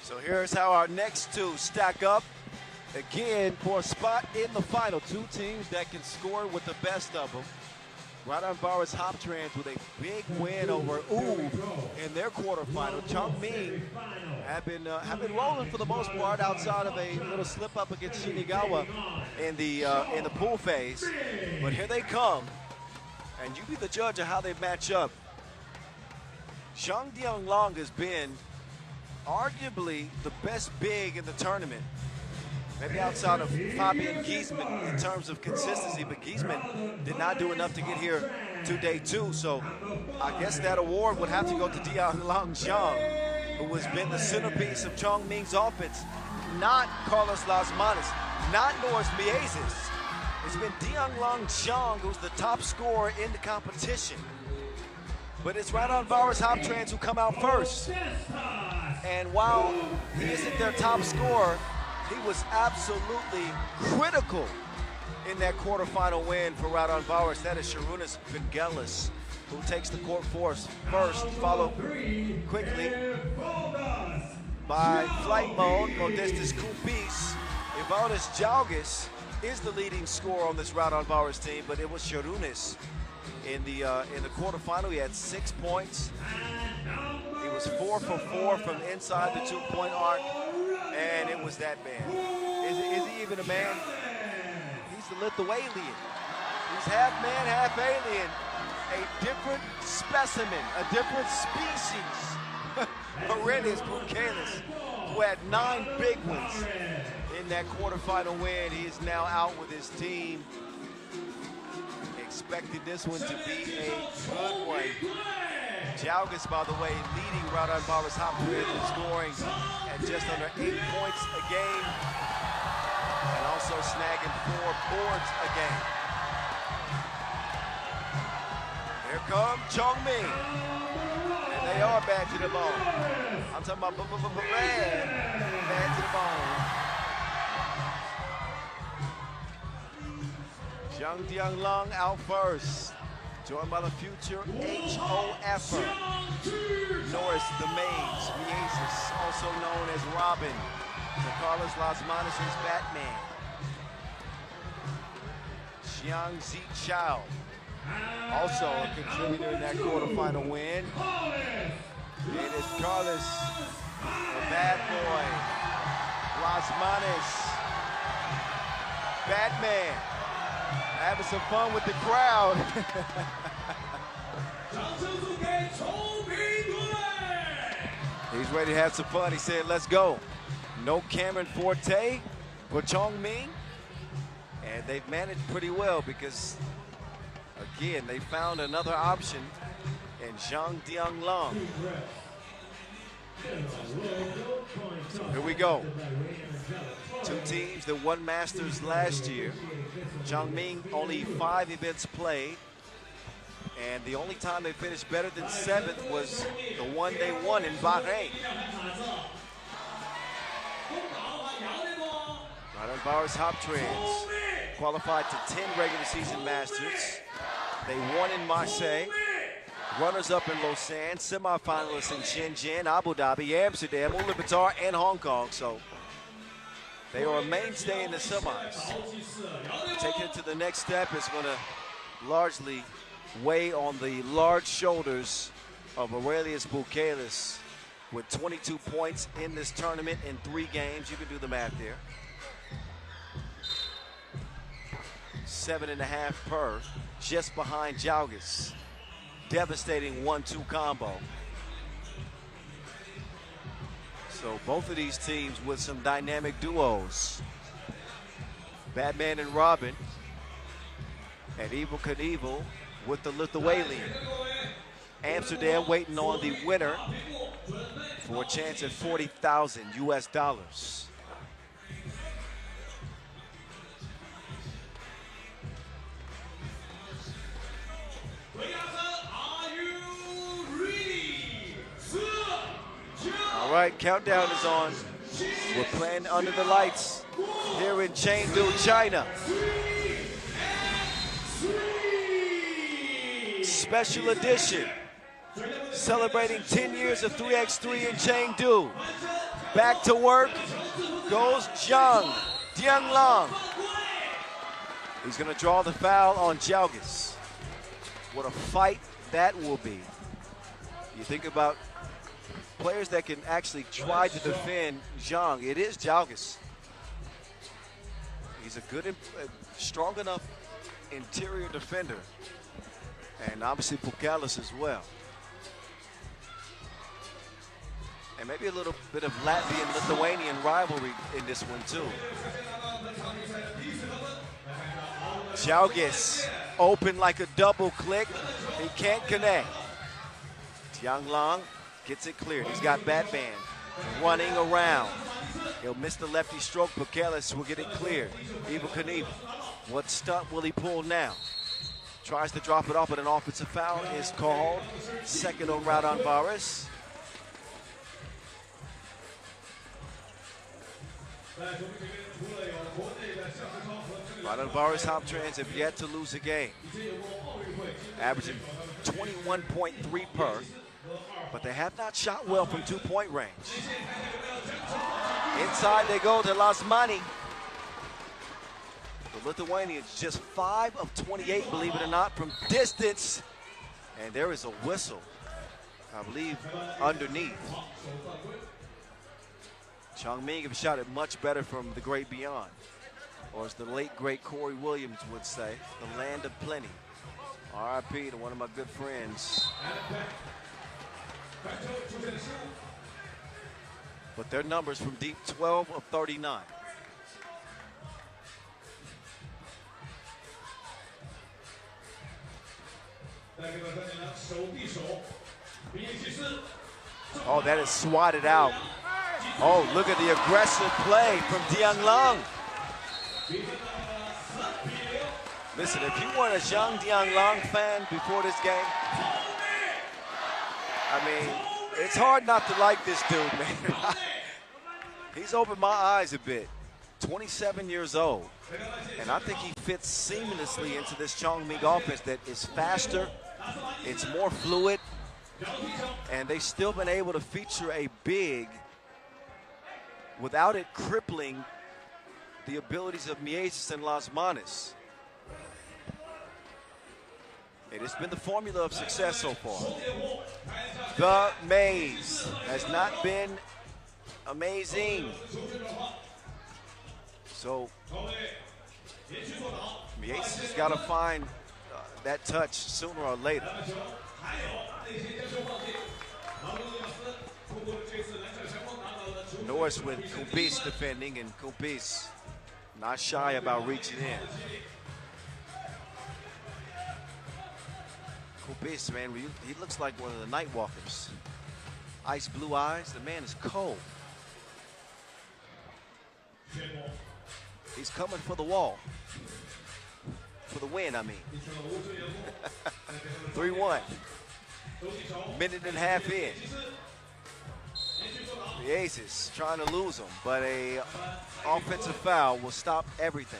So here's how our next two stack up. Again, for a spot in the final, two teams that can score with the best of them. RaudondvarisHoptrans with a big win over in their quarterfinal. Chongming have been rolling for the most part outside of a little slip up against Shinagawa in the pool phase. But here they come, and you be the judge of how they match up. Zhang Dianglong has been arguably the best big in the tournament. Maybe outside of Fabian Giesman in terms of consistency, but Giesman did not do enough to get here to day two. So I guess that award would have to go to Dianglong Zhang, who has been the centerpiece of Chongming's offense. Not Carlos Lasmanis, not Norris Miezes. It's been Dianglong Zhang who's the top scorer in the competition. But it's RaudondvarisHoptrans who come out first. And while he isn't their top scorer, he was absolutely critical in that quarterfinal win for Raudondvaris. That is Sharunas Vangelis, who takes the court first, followed quickly by Flight Mode, Modestus Kumpis. Evaldas Jalgis is the leading scorer on this Raudondvaris team, but it was Sharunas in the quarterfinal. He had 6 points. He was 4 for 4 from inside the 2-point arc, and it was that man. Is he even a man? He's the Lithuanian. He's half man, half alien. A different specimen, a different species. Aurelius Bukalis, who had 9 big ones in that quarterfinal win. He is now out with his team. Expected this one to be a good one. Jalgis, by the way, leading RaudondvarisHoptrans in scoring at just under 8 points a game, and also snagging 4 boards a game. Here comes Chongming, and they are bad to the bone. I'm talking about bad to the bone. Zhang Dianglong out first, joined by the future HOFer, Norris the Maze, Miezes, also known as Robin, to Carlos Lasmanis' Batman, Xiang Zichao, also a contributor in that quarterfinal win. It is Carlos, the bad boy, Lasmanis, Batman. Having some fun with the crowd. He's ready to have some fun. He said, let's go. No Cameron Forte for Chongming. And they've managed pretty well because, again, they found another option in Zhang Dianglong. So here we go. Two teams that won Masters last year. Chongming only 5 events played. And the only time they finished better than 7th was the one they won in Bahrain. RaudondvarisHoptrans qualified to 10 regular season Masters. They won in Marseille, runners-up in Lausanne, semifinalists in Shenzhen, Abu Dhabi, Amsterdam, Ulaanbaatar, and Hong Kong. So they are a mainstay in the semis. Taking it to the next step is going to largely weigh on the large shoulders of Aurelius Bukelis with 22 points in this tournament in 3 games. You can do the math there. 7.5 per, just behind Jalgis. Devastating 1-2 combo. So both of these teams with some dynamic duos. Batman and Robin, and Evil Knievel with the Lithuanian. Amsterdam waiting on the winner for a chance at $40,000 US. All right, countdown is on. We're playing under the lights here in Chengdu, China. Special edition, celebrating 10 years of 3x3 in Chengdu. Back to work goes Zhang Dianglong. He's gonna draw the foul on Jalgis. What a fight that will be. You think about players that can actually try to defend Zhang. It is Jalgis. He's a good, strong enough interior defender. And obviously Bukelis as well. And maybe a little bit of Latvian-Lithuanian rivalry in this one too. Jalgis open like a double click. He can't connect. Dianglong gets it cleared. He's got Batman running around. He'll miss the lefty stroke. Bukelis will get it cleared. Evil Knievel. What stunt will he pull now? Tries to drop it off, but an offensive foul is called. Second on Raudondvaris. RaudondvarisHoptrans have yet to lose a game. Averaging 21.3 per, but they have not shot well from 2-point range. Inside they go to Lasmani. The Lithuanians just 5 of 28, believe it or not, from distance. And there is a whistle, I believe, underneath. Chongming have shot it much better from the great beyond. Or as the late, great Corey Williams would say, the land of plenty. RIP to one of my good friends. But their numbers from deep, 12 of 39. Oh, that is swatted out. Oh, look at the aggressive play from Dianglong. Listen, if you weren't a Zhang Dianglong fan before this game, I mean, it's hard not to like this dude, man. He's opened my eyes a bit. 27 years old. And I think he fits seamlessly into this Chongming offense that is faster, it's more fluid, and they've still been able to feature a big without it crippling the abilities of Miesis and Lasmanis. It has been the formula of success so far. The maze has not been amazing. So Miesis has got to find that touch sooner or later. Norris with Kumpis defending, and Kumpis not shy about reaching in. Kumpis, man, he looks like one of the night walkers. Ice blue eyes, the man is cold. He's coming for the wall. For the win, I mean. 3-1. Minute and a half in. The Aces trying to lose them, but a offensive foul will stop everything.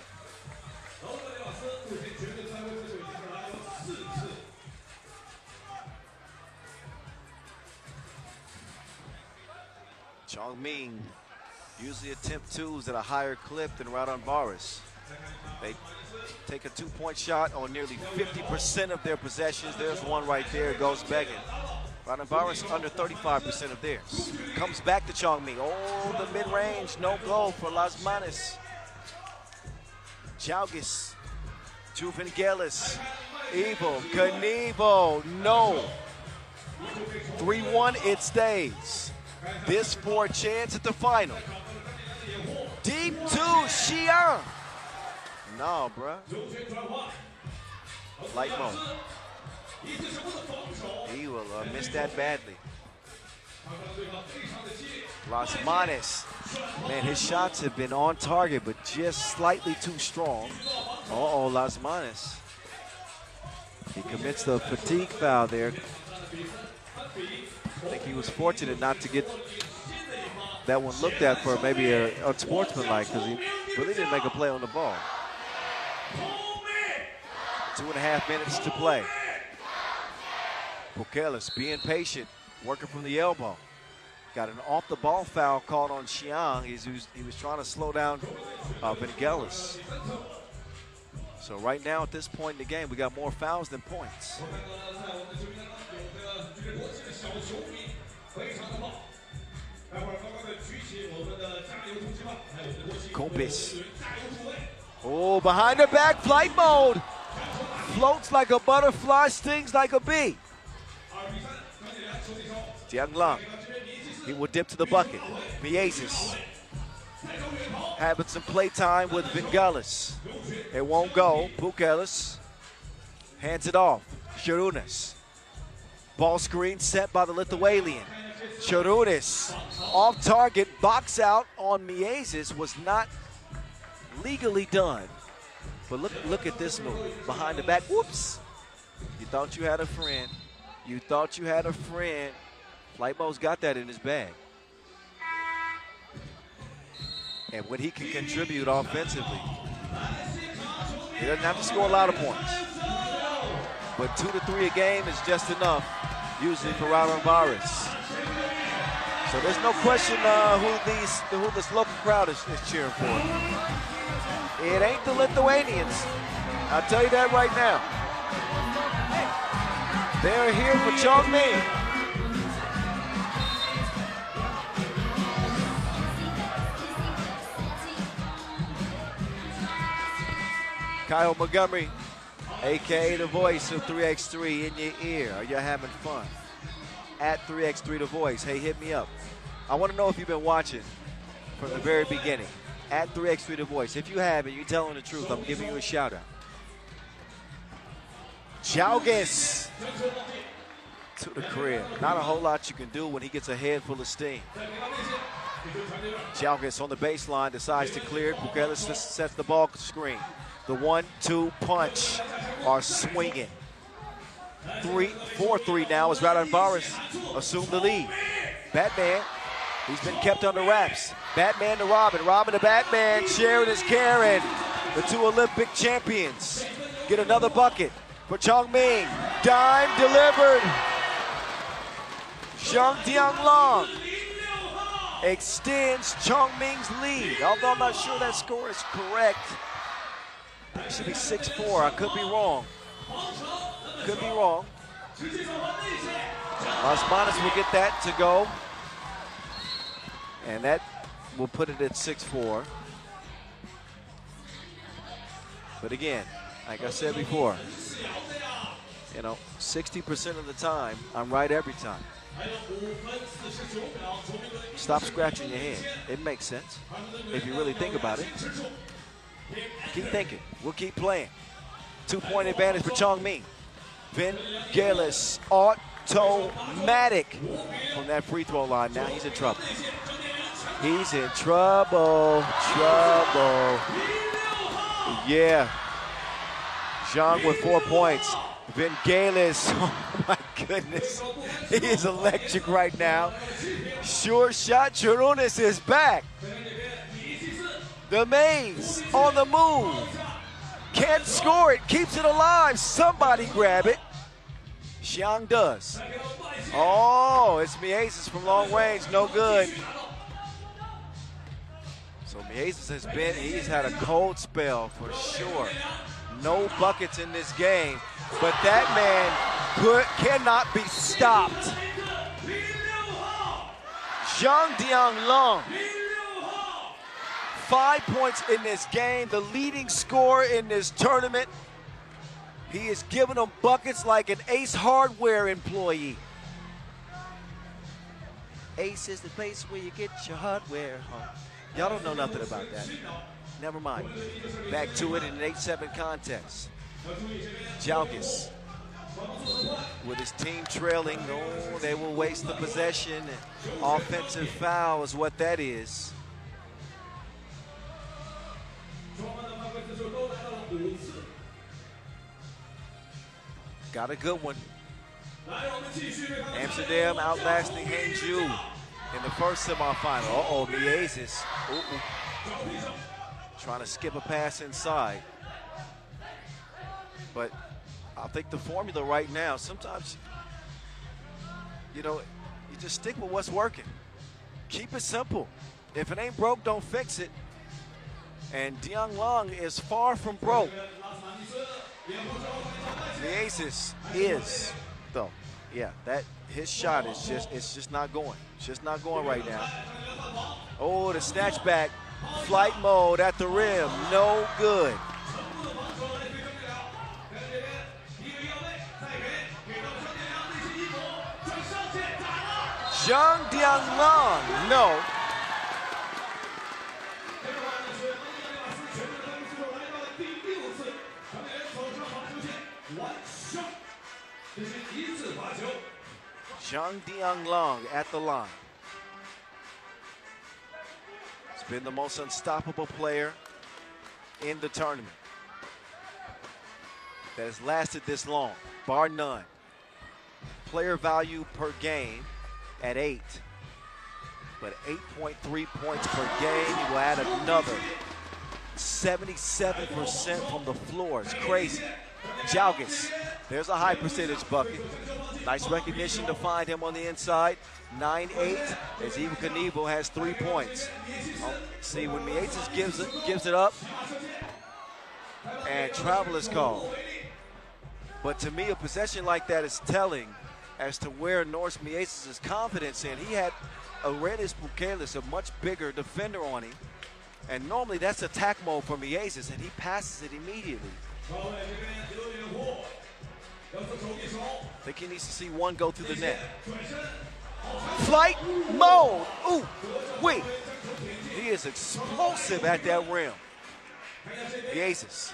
Chongming usually attempt twos at a higher clip than Raudondvaris. They take a two-point shot on nearly 50% of their possessions. There's one right there, it goes begging. Raudondvaris under 35% of theirs. Comes back to Chongming. Oh, the mid-range, no goal for Las Manos. Jalgis, Juvengelis, Evil, Knievel, no. 3-1, it stays. This for a chance at the final. Deep to Xi'an. No, bruh. Light mode. He will miss that badly. Las Manos. Man, his shots have been on target, but just slightly too strong. Uh-oh, Las Manos. He commits the fatigue foul there. I think he was fortunate not to get that one looked at for maybe a unsportsmanlike, because he really didn't make a play on the ball. 2.5 minutes to play. Bukelis being patient, working from the elbow. Got an off-the-ball foul called on Xi'an. He was trying to slow down Vangelis. So right now at this point in the game, we got more fouls than points. Kompis. Oh, behind the back, flight mode. Floats like a butterfly, stings like a bee. Jiang Lang. He will dip to the bucket. Miezis having some play time with Vangelis. It won't go. Bukelis hands it off. Sharunas. Ball screen set by the Lithuanian. Sharunas off target, box out on Miezis was not legally done. But look at this move. Behind the back, whoops. You thought you had a friend. You thought you had a friend. Flightbo's got that in his bag. And when he can contribute offensively, he doesn't have to score a lot of points. But 2 to 3 a game is just enough, usually for Raudondvaris. So there's no question who this local crowd is cheering for. It ain't the Lithuanians. I'll tell you that right now. They're here for Chongming. Kyle Montgomery, a.k.a. the voice of 3x3 in your ear. Are you having fun? At 3x3 the voice. Hey, hit me up. I want to know if you've been watching from the very beginning. At 3x3 the voice. If you haven't, you're telling the truth. I'm giving you a shout out. Jalgis to the crib. Not a whole lot you can do when he gets a head full of steam. Jalgis on the baseline decides to clear it. Bukelis just sets the ball screen. The 1-2 punch are swinging. 4-3 now as Raudondvaris assumed the lead. Batman, he's been kept under wraps. Batman to Robin, Robin to Batman, sharing is caring. The two Olympic champions get another bucket for Chongming. Dime delivered. Zhang Tianglong extends Chongming's lead. Although I'm not sure that score is correct. It should be 6-4. I could be wrong. Could be wrong. Las Manos will get that to go. And that will put it at 6-4. But again, like I said before, 60% of the time, I'm right every time. Stop scratching your head. It makes sense if you really think about it. Keep thinking. We'll keep playing. 2-point advantage for Chongming. Vangelis automatic from that free throw line. Now he's in trouble. He's in trouble. Yeah. Zhang with 4 points. Vingalis, oh my goodness, he is electric right now. Sure shot, Chirunis is back. The Maze on the move. Can't score it, keeps it alive. Somebody grab it. Xiang does. Oh, it's Miezes from long range, no good. So Miezes he's had a cold spell for sure. No buckets in this game, but that man cannot be stopped. Zhang Dianglong, 5 points in this game, the leading scorer in this tournament. He is giving them buckets like an Ace Hardware employee. Ace is the place where you get your hardware. Y'all don't know nothing about that. Never mind. Back to it in an 8-7 contest. Jalkis with his team trailing. Oh, they will waste the possession. Offensive foul is what that is. Got a good one. Amsterdam outlasting Hangzhou in the first semifinal. Uh-oh, Miezes. Trying to skip a pass inside. But I think the formula right now, sometimes, you just stick with what's working. Keep it simple. If it ain't broke, don't fix it. And Dianglong is far from broke. Miezes is, though. Yeah, his shot is just not going. It's just not going right now. Oh, the snatch back. Flight mode at the rim, no good. Zhang Dianglong, no. Zhang Dianglong at the line. He's been the most unstoppable player in the tournament that has lasted this long, bar none. Player value per game at 8, but 8.3 points per game. He will add another 77% from the floor. It's crazy. Jalkis, there's a high percentage bucket. Nice recognition to find him on the inside. 9-8 as Evo Knievel has 3 points. See, when Miezes gives it up, and travel is called. But to me, a possession like that is telling as to where Norris Miezes' confidence in. He had Aurelius Pukelis, a much bigger defender on him. And normally that's attack mode for Miezes, and he passes it immediately. I think he needs to see one go through the net. Flight mode. Ooh, wait. He is explosive at that rim. Miezes.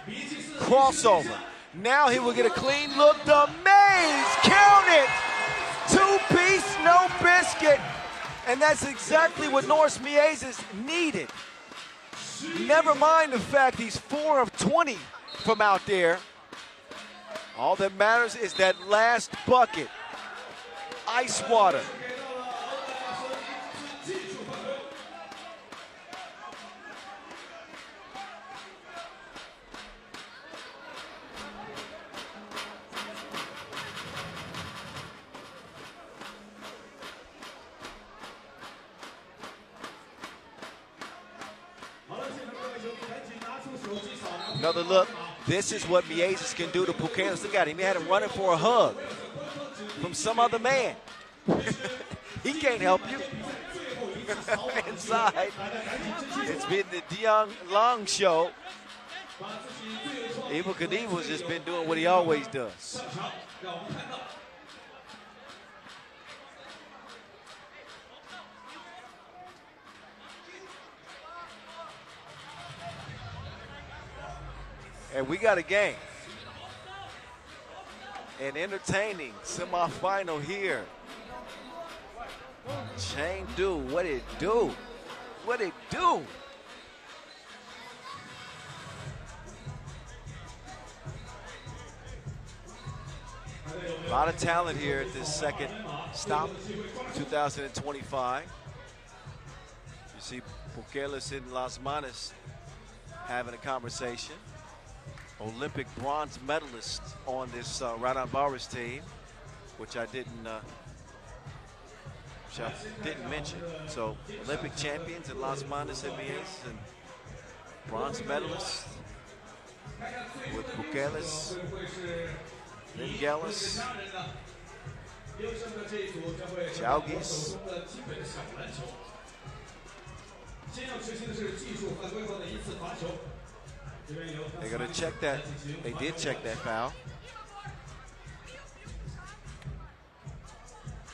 Crossover. Now he will get a clean look. The Maze. Count it. 2-piece, no biscuit. And that's exactly what Norris Miezes needed. Never mind the fact he's 4 of 20 from out there. All that matters is that last bucket. Ice water. Another look. This is what Miezes can do to Pukelis. Look at him. He had him running for a hug from some other man. He can't help you. Inside. It's been the Dianglong show. Evo Knievel's just been doing what he always does. And we got a game. An entertaining semifinal here. Chengdu, what it do? What it do? A lot of talent here at this second stop, 2025. You see Pukelis and Las Manas having a conversation. Olympic bronze medalist on this Raudondvaris team, which I didn't mention. So Olympic champions in Las Manas and bronze medalists with Pukelis, Vingelis, Chaugis. They're going to check that. They did check that foul.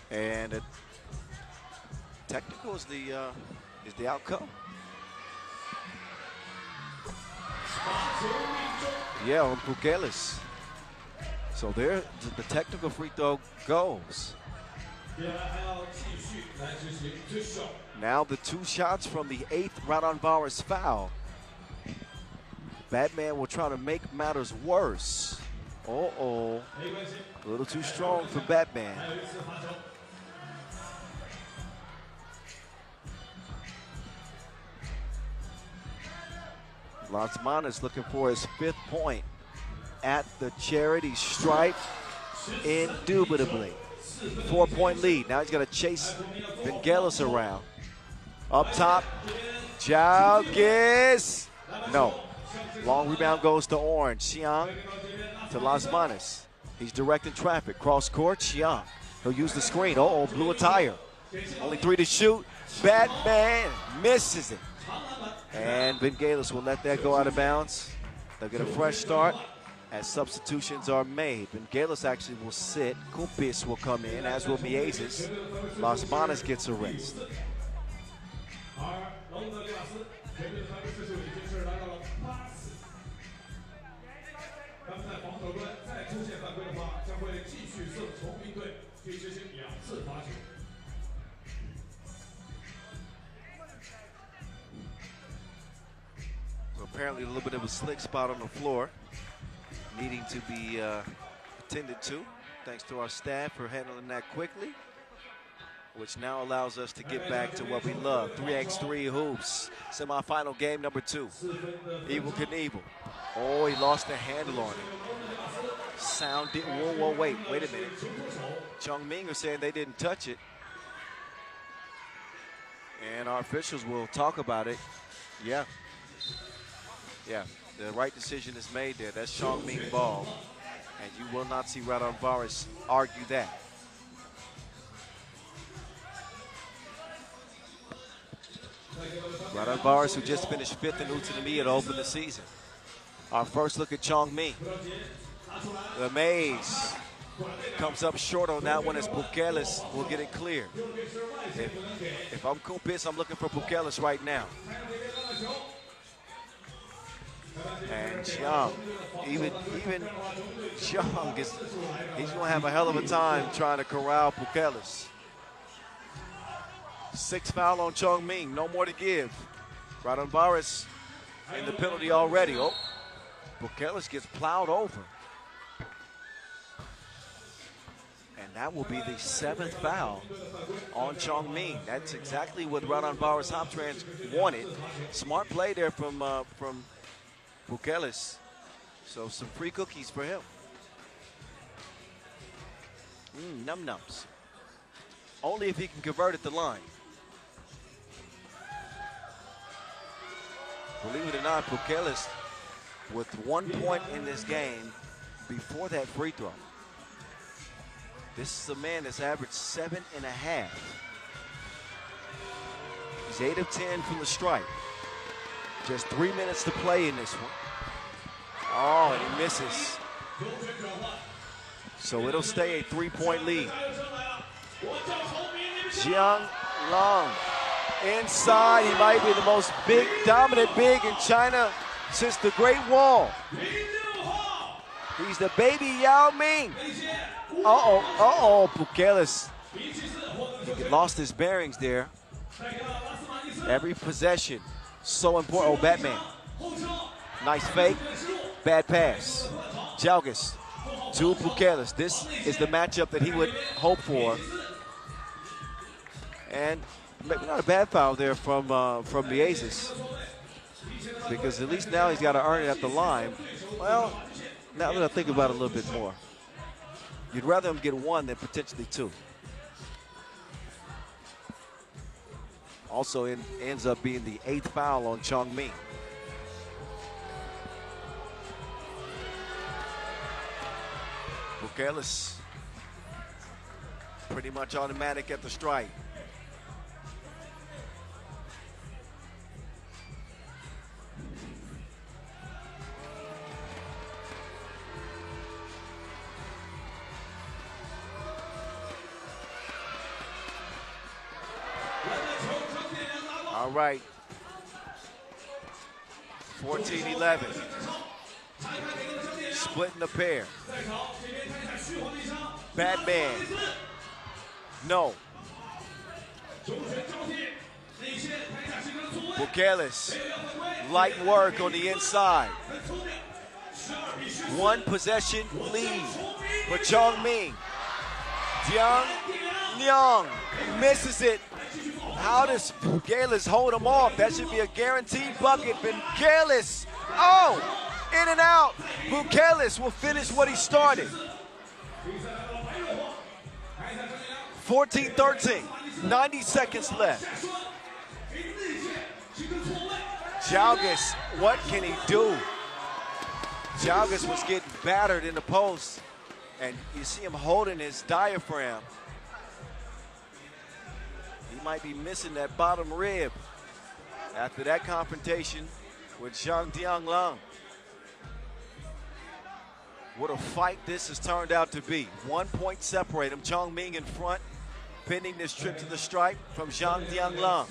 And a technical is the outcome. Yeah, on Pukelis. So there, the technical free throw goes. Now the 2 shots from the 8th Raudondvaris foul. Batman will try to make matters worse. Uh-oh. A little too strong for Batman. Las Manas looking for his 5th point at the charity stripe, indubitably. 4-point lead. Now he's going to chase Vingelis around. Up top, Chaugis. No. Long rebound goes to Orange. Xiang to Las Manas. He's directing traffic. Cross court, Xiang. He'll use the screen. Uh-oh, blew a tire. Only 3 to shoot. Batman misses it. And Vingelis will let that go out of bounds. They'll get a fresh start as substitutions are made. Vingelis actually will sit. Kumpis will come in, as will Miezes. Las Manas gets a rest. So apparently a little bit of a slick spot on the floor, needing to be attended to, thanks to our staff for handling that quickly, which now allows us to get back to what we love, 3x3 hoops, semifinal game number 2. Evel Knievel. Oh, he lost the handle on it. Sound didn't, whoa, wait a minute. Chongming are saying they didn't touch it. And our officials will talk about it. Yeah, the right decision is made there. That's Chongming ball. And you will not see Raudondvaris argue that. Raudondvaris, who just finished 5th in Utsunomiya to open the season. Our first look at Chongming. The maze comes up short on that one as Pukelis will get it clear. If I'm Kumpis, I'm looking for Pukelis right now. And Xiang, even Xiang, he's going to have a hell of a time trying to corral Pukelis. 6th foul on Chongming, no more to give. Raudondvaris in the penalty already. Oh, Pukelis gets plowed over. And that will be the 7th foul on Chongming. That's exactly what RaudondvarisHoptrans wanted. Smart play there from Pukelis. So some free cookies for him. Num-nums. Only if he can convert at the line. Believe it or not, Pukelis with 1 point in this game before that free throw. This is a man that's averaged 7.5. He's 8 of 10 from the stripe. Just 3 minutes to play in this one. Oh, and he misses. So it'll stay a 3-point lead. Jiang Long inside. He might be the most dominant big in China since the Great Wall. He's the baby Yao Ming. Pukelis. He lost his bearings there. Every possession, so important. Oh, Batman. Nice fake, bad pass. Chaugis to Bukelis. This is the matchup that he would hope for. And maybe not a bad foul there from Miezes, because at least now he's got to earn it at the line. Well, now that I think about it a little bit more, you'd rather him get one than potentially two. Also ends up being the 8th foul on Chongming. Bukelis pretty much automatic at the stripe. All right, 14-11, splitting the pair. Batman, no. Bukelis, light work on the inside. One possession lead for Chongming. Jiang Liang misses it. How does Bukelis hold him off? That should be a guaranteed bucket. Bukelis, oh, in and out. Bukelis will finish what he started. 14-13, 90 seconds left. Jalgis, what can he do? Jalgis was getting battered in the post, and you see him holding his diaphragm. He might be missing that bottom rib after that confrontation with Zhang Dianglong. What a fight this has turned out to be. 1 point separate him. Chongming in front, pending this trip to the stripe from Zhang Dianglong.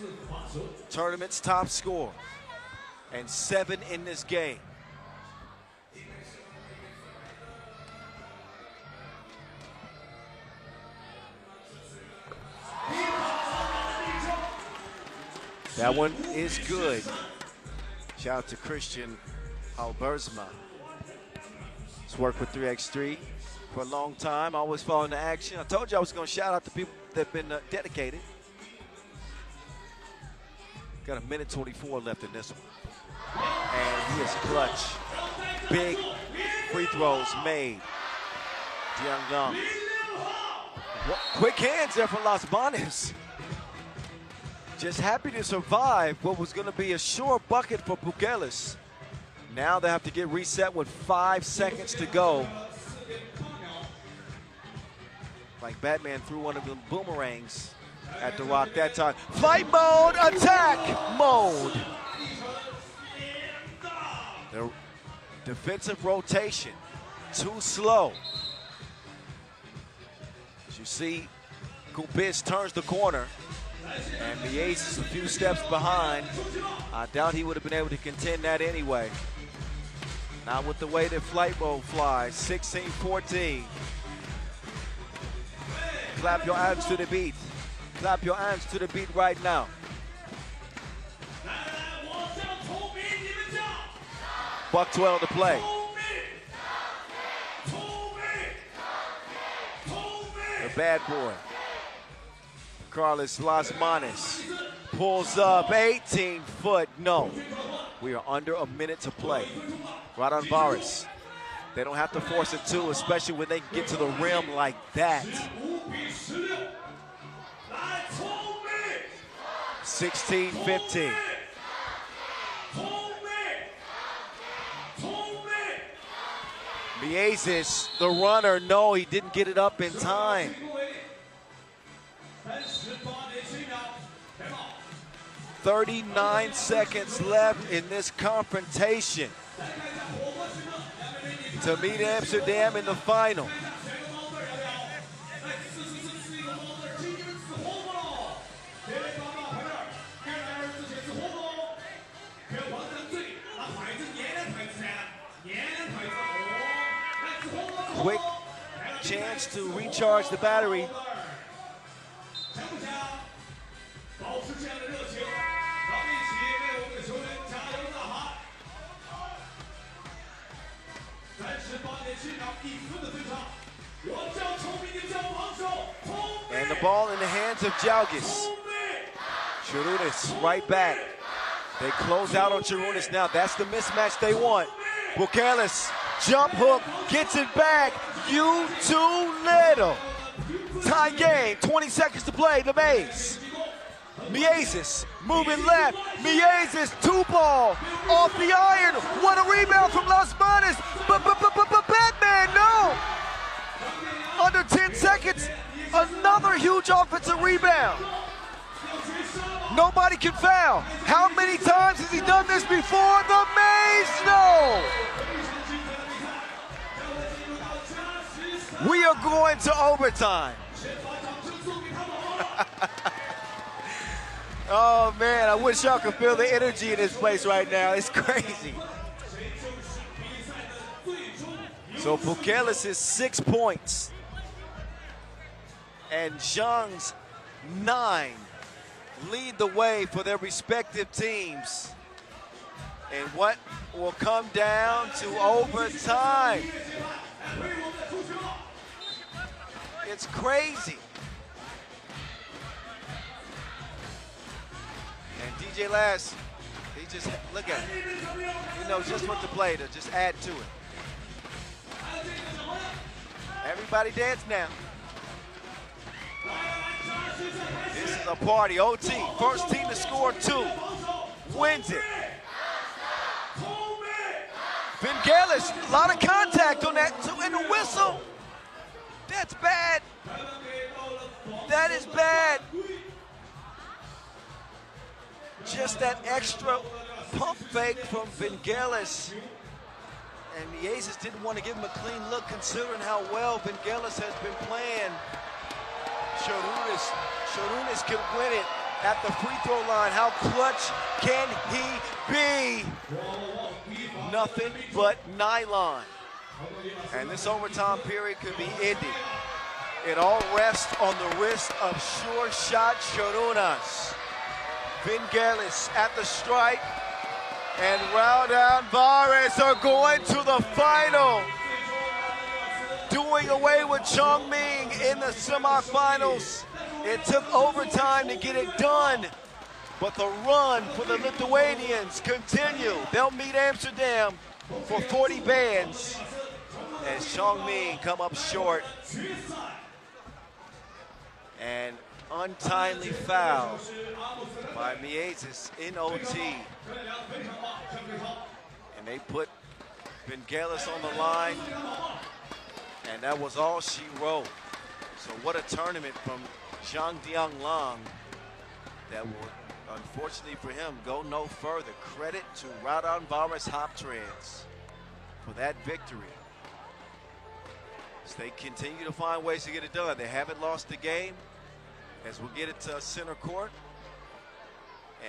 Tournament's top scorer, and 7 in this game. That one is good. Shout out to Christian Albersma. He's worked with 3x3 for a long time, always following the action. I told you I was going to shout out the people that have been dedicated. Got a minute 24 left in this one. And he is clutch. Big free throws made. Dianglong. Quick hands there for Los Banes. Just happy to survive what was going to be a sure bucket for Bukelis. Now they have to get reset with 5 seconds to go. Like Batman threw one of them boomerangs at the rock that time. Fight mode, attack mode. The defensive rotation, too slow. As you see, Kubiz turns the corner. And Miezes is a few steps behind. I doubt he would have been able to contend that anyway. Not with the way that flight mode flies. 16-14. Clap your hands to the beat. Clap your hands to the beat right now. Buck 12 to play. The bad boy. Carlos Las Manes pulls up, 18-foot, no. We are under a minute to play. Raudondvaris, they don't have to force it too, especially when they can get to the rim like that. 16-15. Miezes, the runner, no, he didn't get it up in time. 39 seconds left in this confrontation to meet Amsterdam in the final. Quick chance to recharge the battery. And the ball in the hands of Jalgis. Chirunis right back. They close out on Chirunis now. That's the mismatch they want. Bukelis, jump hook, gets it back. You too little. Tie game, 20 seconds to play, the Maze. Miezis moving left. Miezis, 2-ball off the iron. What a rebound from Las Manos. Batman, no. Under 10 seconds, another huge offensive rebound. Nobody can foul. How many times has he done this before? The Maze, no. We are going to overtime. Oh man, I wish y'all could feel the energy in this place right now. It's crazy. So Bukelis is 6 points. And Zhang's 9 lead the way for their respective teams. And what will come down to overtime. It's crazy. And DJ Lass, he just, look at him. He knows just what to play to just add to it. Everybody dance now. This is a party, OT. First team to score 2 wins it. Vingelis, a lot of contact on that, and the whistle. That's bad. That is bad. Just that extra pump fake from Vingelis. And Miezis didn't want to give him a clean look considering how well Vingelis has been playing. Chirunis can win it at the free throw line. How clutch can he be? Nothing but nylon. And this overtime period could be ending. It all rests on the wrist of sure shot Chirunis. Vingelis at the strike, and Raudondvaris are going to the final. Doing away with Chongming in the semifinals. It took overtime to get it done, but the run for the Lithuanians continue. They'll meet Amsterdam for 40 bands as Chongming come up short. And untimely foul by Miezis in OT. And they put Vingelis on the line, and that was all she wrote. So what a tournament from Zhang Dianglong that will, unfortunately for him, go no further. Credit to RaudondvarisHoptrans for that victory. So they continue to find ways to get it done. They haven't lost the game. As we'll get it to center court.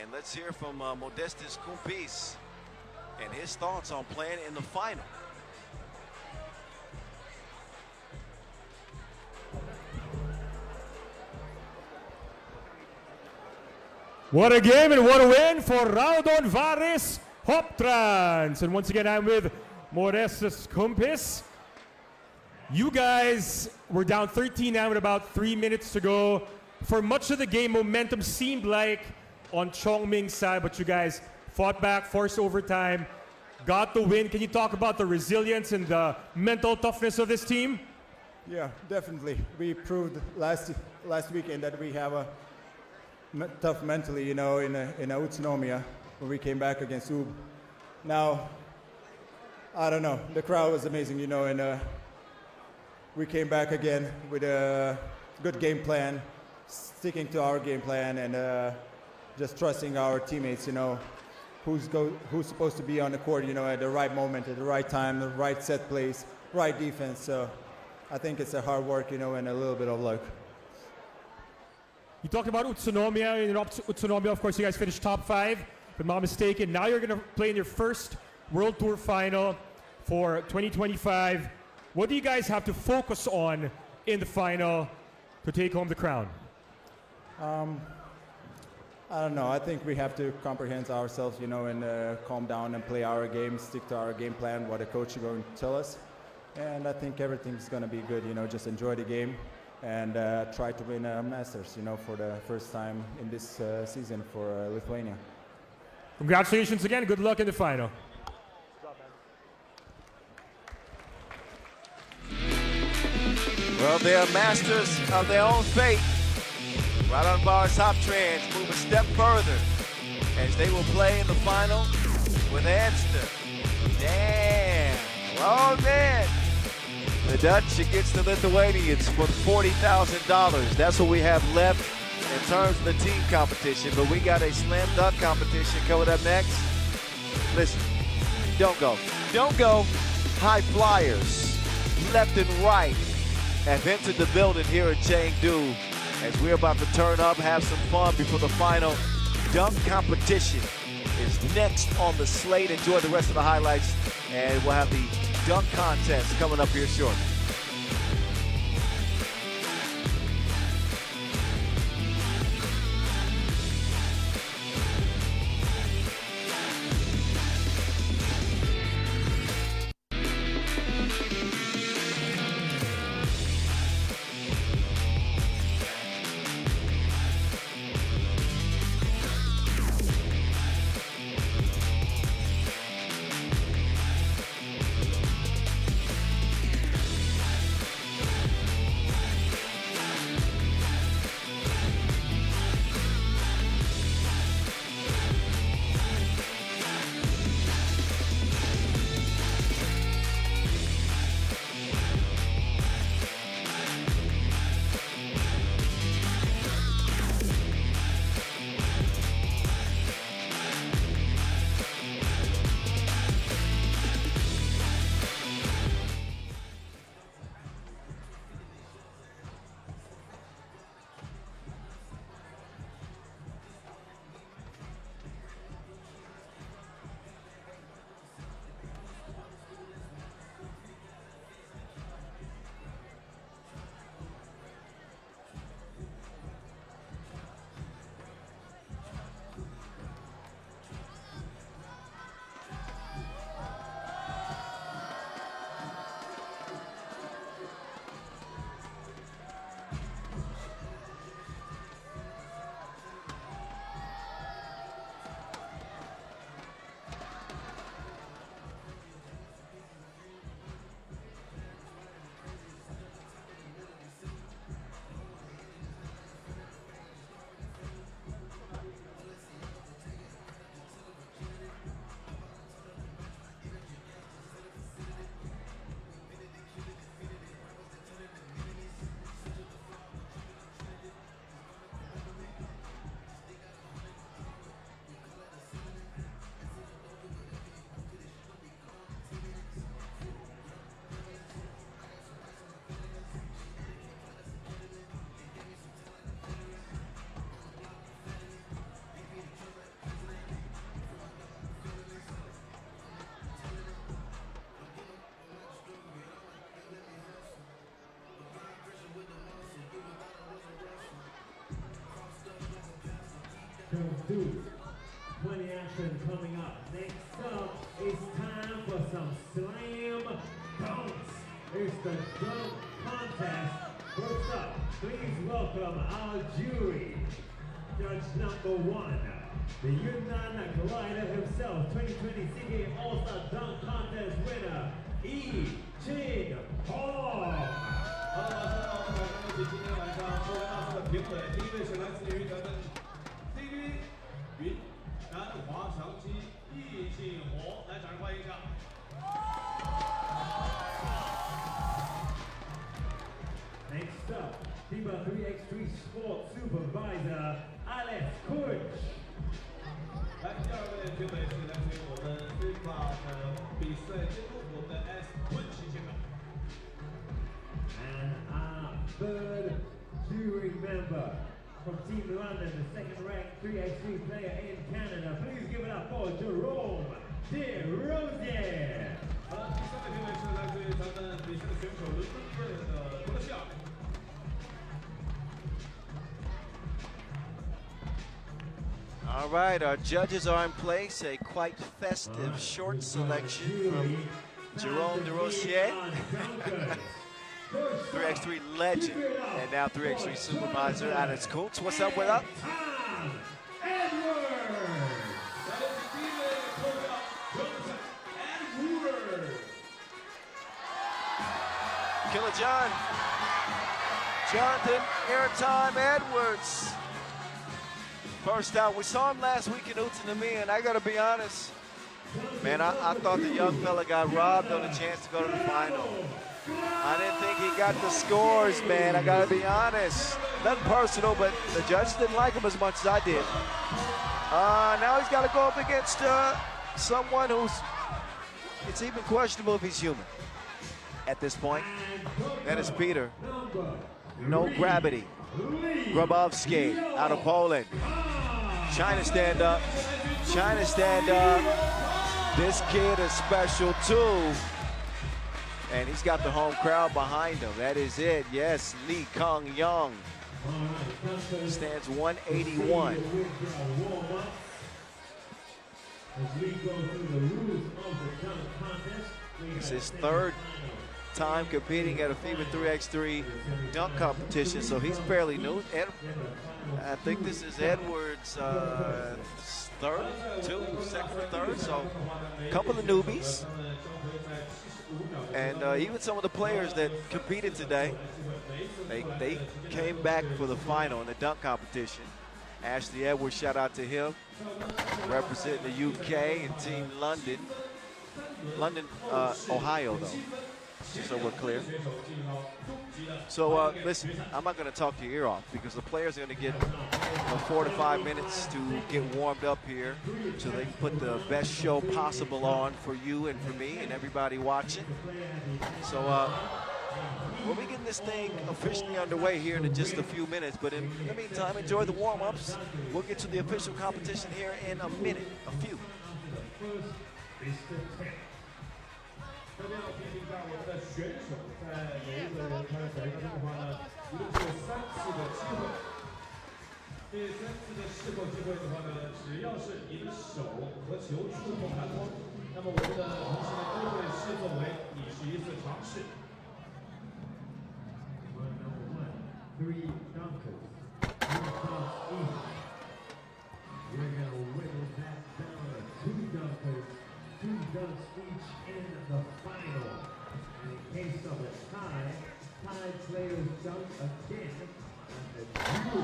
And let's hear from Modestus Kumpis and his thoughts on playing in the final. What a game and what a win for RaudondvarisHoptrans. And once again, I'm with Modestus Kumpis. You guys were down 13 now with about 3 minutes to go. For much of the game, momentum seemed like on Chongming's side, but you guys fought back, forced overtime, got the win. Can you talk about the resilience and the mental toughness of this team? Yeah, definitely. We proved last weekend that we have a tough mentally, you know, in Utsunomiya when we came back against UB. Now, I don't know. The crowd was amazing, you know, and we came back again with a good game plan, sticking to our game plan, and just trusting our teammates, you know, who's supposed to be on the court, you know, at the right moment, at the right time, the right set plays, right defense. So I think it's a hard work, you know, and a little bit of luck. You talked about Utsunomiya. In Utsunomiya, of course, you guys finished top 5, if I'm not mistaken. Now you're going to play in your first World Tour final for 2025. What do you guys have to focus on in the final to take home the crown? I don't know. I think we have to comprehend ourselves, you know, and calm down and play our game, stick to our game plan, what the coach is going to tell us. And I think everything's going to be good, you know, just enjoy the game and try to win a Masters, you know, for the first time in this season for Lithuania. Congratulations again. Good luck in the final. Well, they are masters of their own fate. RaudondvarisHoptrans move a step further as they will play in the final with Amsterdam. Damn. Oh, man. The Dutch against the Lithuanians for $40,000. That's what we have left in terms of the team competition. But we got a slam dunk competition coming up next. Listen, don't go. Don't go. High flyers, left and right, have entered the building here in Chengdu as we're about to turn up, have some fun before the final dunk competition is next on the slate. Enjoy the rest of the highlights, and we'll have the dunk contest coming up here shortly. Chengdu, 20 action coming up. Next up, it's time for some slam dunks. It's the dunk contest. First up, please welcome our jury. Judge number 1, the Yunnan Glider himself, 2020 CK All-Star Dunk Contest winner, Chengdu. 晚上好，我们今天晚上作为大师的评委，第一位是来自于咱们 CK 云南滑翔机易信火，来掌声欢迎一下。Next up, FIBA 3x3 Sport Supervisor Alex Kunch. 来，第二位评委是来自于我们 FIBA 的比赛监督，我们的 S 昆奇先生。 And our third jury member from Team London, the second-ranked 3x3 player in Canada. Please give it up for Jerome De Rosier. 好了，第三位评委是来自于咱们比赛的选手伦敦队的多西亚。 All right, our judges are in place. A quite festive short selection from Jerome De Rosier. 3x3 legend, and now 3x3 supervisor, Alex Kuntz. What's up, what up? Killer John. Jonathan Airtime Edwards. First out. We saw him last week in Utsunomiya, and I got to be honest, man, I thought the young fella got robbed on a chance to go to the final. I didn't think he got the scores, man. I got to be honest. Nothing personal, but the judge didn't like him as much as I did. Now he's got to go up against someone who's, it's even questionable if he's human at this point. That is Peter. No gravity. Grabowski out of Poland. China stand up. China stand up. This kid is special too. And he's got the home crowd behind him. That is it. Yes, Lee Kong Young stands 181. It's his third time competing at a FIBA 3x3 dunk competition, so he's fairly new. And I think this is Edwards' second or third, so a couple of newbies. And even some of the players that competed today, they came back for the final in the dunk competition. Ashley Edwards, shout out to him, representing the UK and Team London, Ohio though, just so we're clear. So listen, I'm not going to talk your ear off because the players are going to get 4 to 5 minutes to get warmed up here so they can put the best show possible on for you and for me and everybody watching. So we'll be getting this thing officially underway here in just a few minutes, but in the meantime, enjoy the warm-ups. We'll get to the official competition here in a minute, a few. 大家要提醒一下我们的选手，在每一个人他的比赛中的话呢，一共是有3次的机会。这3次的试扣机会的话呢，只要是你的手和球触碰篮筐，那么我们的同学们都会视作为你是一次尝试。Three dunkers. We're going to whittle that down to 2 dunkers, 2 dunks each in the final. And in case of a tie, players dunk again, and the jury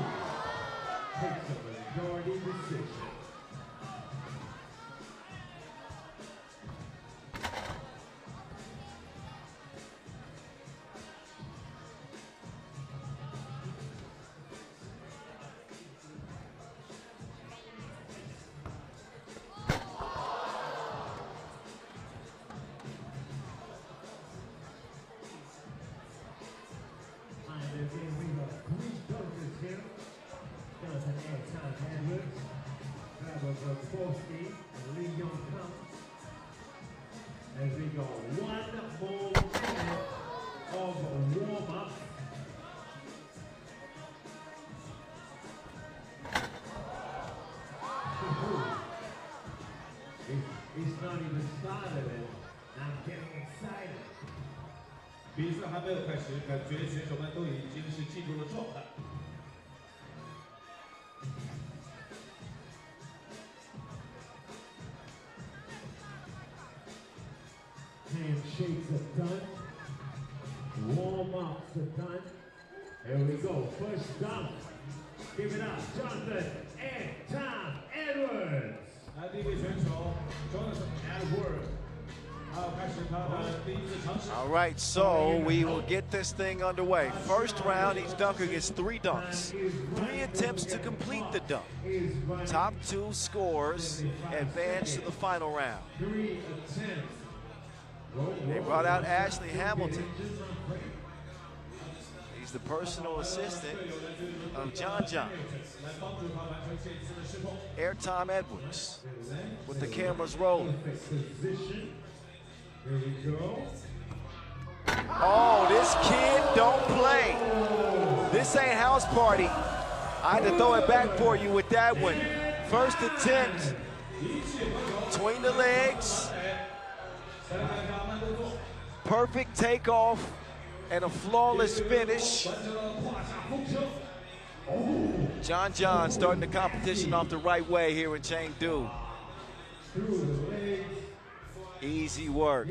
takes a majority decision. As we go 1 more minute of warm-up. It's not even started and I'm getting excited. 比赛还没有开始，感觉选手们都已经是进入了状态。 Handshakes are done. Warm-ups are done. Here we go. First dunk. Give it up, Jonathan and Tom Edwards. 来，第一位选手 Jonathan Edwards，他要开始他的第一次尝试。 All right, so we will get this thing underway. First round, each dunker gets 3 dunks. 3 attempts to complete the dunk. Top 2 scores advance to the final round. 3 attempts. They brought out Ashley Hamilton. He's the personal assistant of John. Airtime Edwards with the cameras rolling. Oh, this kid don't play. This ain't house party. I had to throw it back for you with that one. First attempt, between the legs. Perfect takeoff and a flawless finish. John starting the competition off the right way here in Chengdu. Easy work.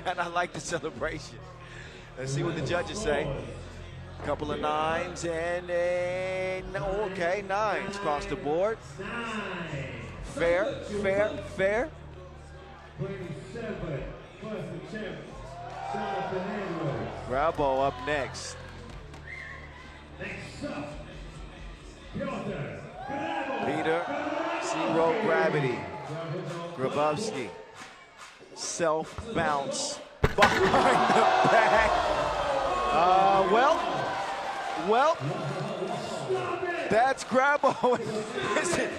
And I like the celebration. Let's see what the judges say. A couple of nines and okay, nines across the board. Fair. 27, Grabo up next. Next up, Piotr Peter, zero gravity. Grabowski, self bounce behind the back. Well, that's Grabo. Listen,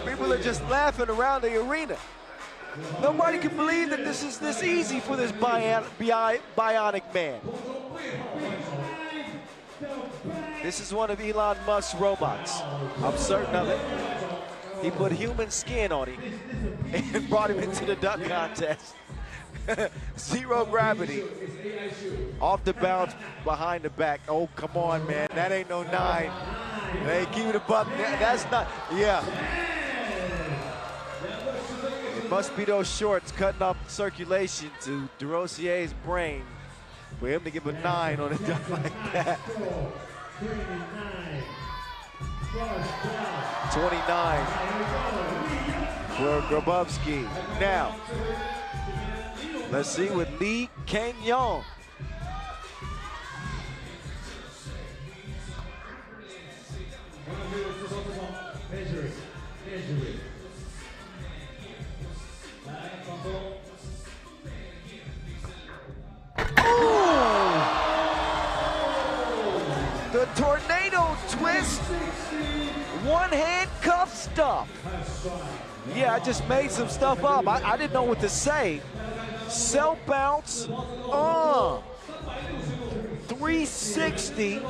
people are just laughing around the arena. Nobody can believe that this is this easy for this bionic man. This is one of Elon Musk's robots. I'm certain of it. He put human skin on him and brought him into the dunk contest. Zero gravity. Off the bounce, behind the back. Oh, come on, man. That ain't no 9. Hey, keep it above. That's not, yeah. It must be those shorts cutting off circulation to DeRosier's brain for him to give a 9 on a dunk like that. 29 for Grabowski. Now, let's see with Lee Kang-yong. The tornado twist, one hand cuff stuff. Yeah, I just made some stuff up. I didn't know what to say. Self bounce, 360,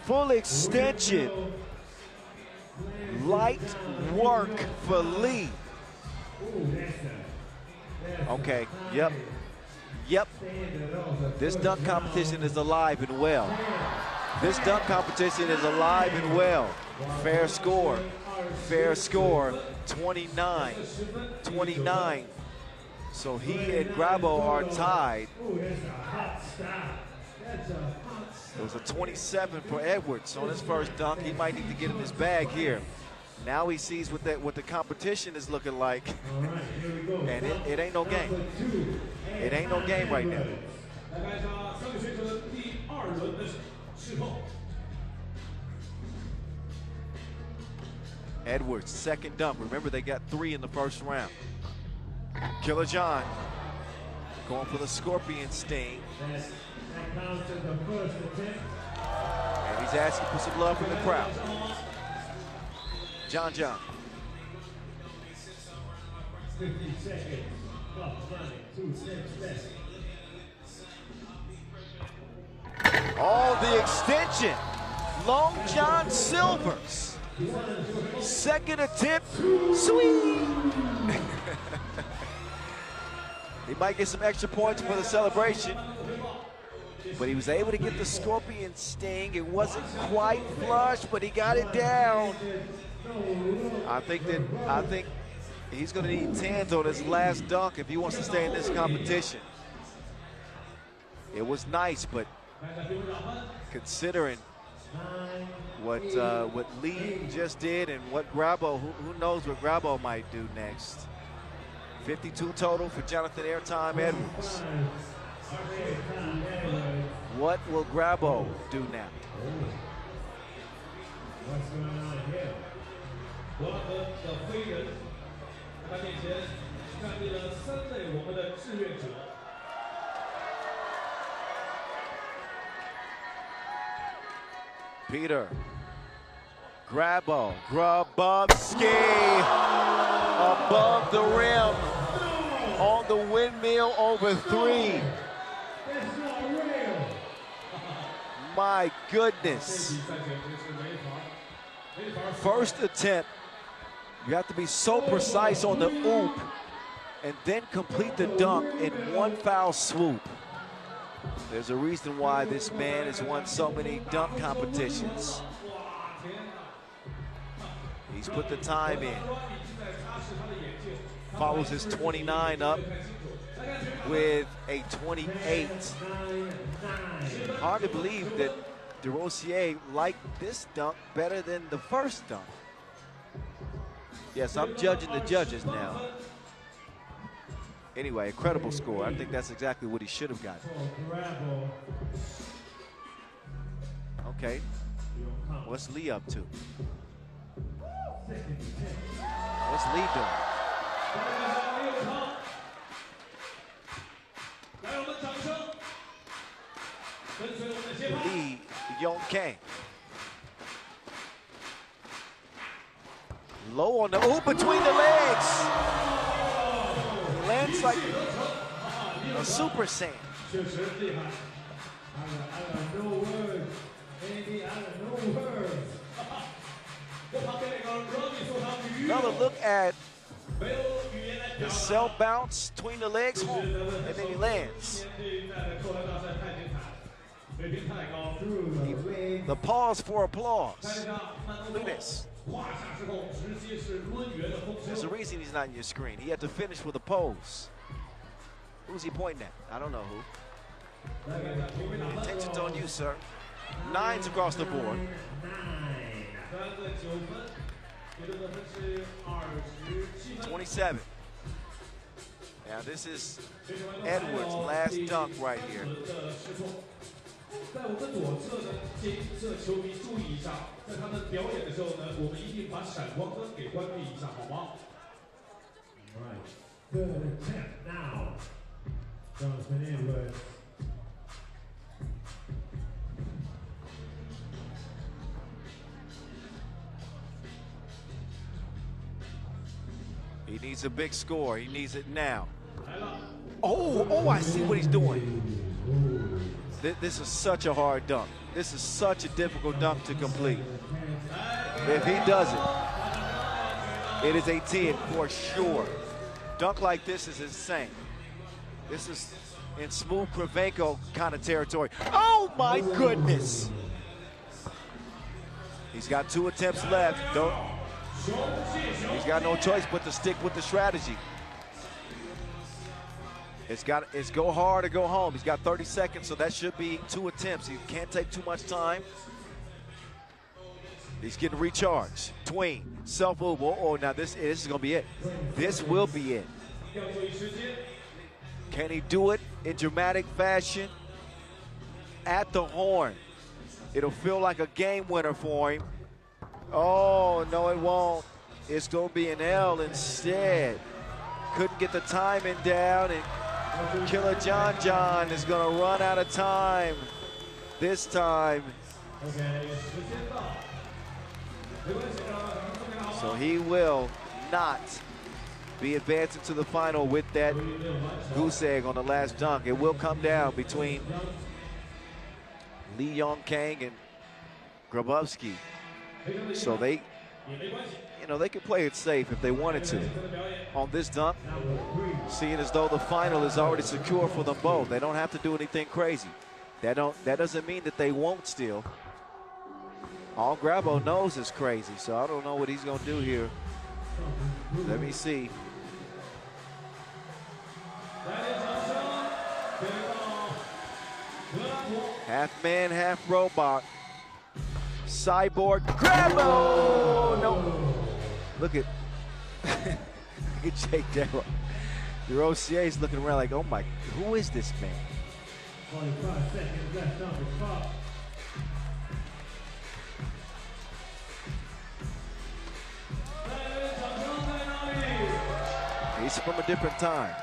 full extension, light work for Lee. Okay, yep. This dunk competition is alive and well. This dunk competition is alive and well. Fair score, 29. So he and Grabo are tied. It was a 27 for Edwards on his first dunk. He might need to get in his bag here. Now he sees what the competition is looking like. And it ain't no game. It ain't no game right now. Edwards, second dunk. Remember, they got 3 in the first round. Killer John going for the scorpion sting. And he's asking for some love from the crowd. John. 50 seconds. Clock running. 2 steps left. Oh, the extension. Long John Silver's second attempt. Sweet. He might get some extra points for the celebration, but he was able to get the scorpion sting. It wasn't quite flush, but he got it down. I think he's going to need 10s on his last dunk if he wants to stay in this competition. It was nice, but considering what Lee just did and what Grabo, who knows what Grabo might do next. 52 total for Jonathan Airtime Edwards. What will Grabo do now? What's going on here? 我和的飞人，在他面前干立了3类我们的志愿者。 Peter, Grabowski above the rim on the windmill over 3. My goodness. First attempt, you have to be so precise on the oop and then complete the dunk in one foul swoop. There's a reason why this man has won so many dunk competitions. He's put the time in. Follows his 29 up with a 28. Hard to believe that DeRosier liked this dunk better than the first dunk. Yes, I'm judging the judges now. Anyway, incredible score. I think that's exactly what he should have gotten. Okay, what's Lee up to? What's Lee doing? Lee Yongkang. Low on the, oh, between the legs. He lands like a super saiyan. Another look at the cell bounce between the legs, and then he lands. The pause for applause. Look at this. There's a reason he's not in your screen. He had to finish with a pose. Who's he pointing at? I don't know who. Attention's on you, sir. 9s across the board. 27. Now this is Edwards' last dunk right here. 在我们左侧的这球迷注意一下，在他们表演的时候呢，我们一定把闪光灯给关闭一下，好吗？ Right. Third attempt now. Jonathan Edwards. He needs a big score. He needs it now. Oh, I see what he's doing. This is such a hard dunk. This is such a difficult dunk to complete. If he does it, it is a 10 for sure. Dunk like this is insane. This is in smooth Kravenko kind of territory. Oh my goodness. He's got 2 attempts left. He's got no choice but to stick with the strategy. It's go hard or go home. He's got 30 seconds, so that should be 2 attempts. He can't take too much time. He's getting recharged. Tween, self-move. Oh, now this is gonna be it. This will be it. Can he do it in dramatic fashion? At the horn. It'll feel like a game winner for him. Oh, no, it won't. It's gonna be an L instead. Couldn't get the timing down, and Killer John is gonna run out of time this time. So he will not be advancing to the final with that goose egg on the last dunk. It will come down between Lee Yongkang and Grabowski. So they could play it safe if they wanted to. On this dunk, seeing as though the final is already secure for them both. They don't have to do anything crazy. That doesn't mean that they won't steal. All Grabo knows is crazy, so I don't know what he's gonna do here. Let me see. Half man, half robot. Cyborg Grabo! No. Look at Jake Darrow. DeRosier's looking around like, oh my, who is this man? 45 seconds left on the clock. He's from a different time.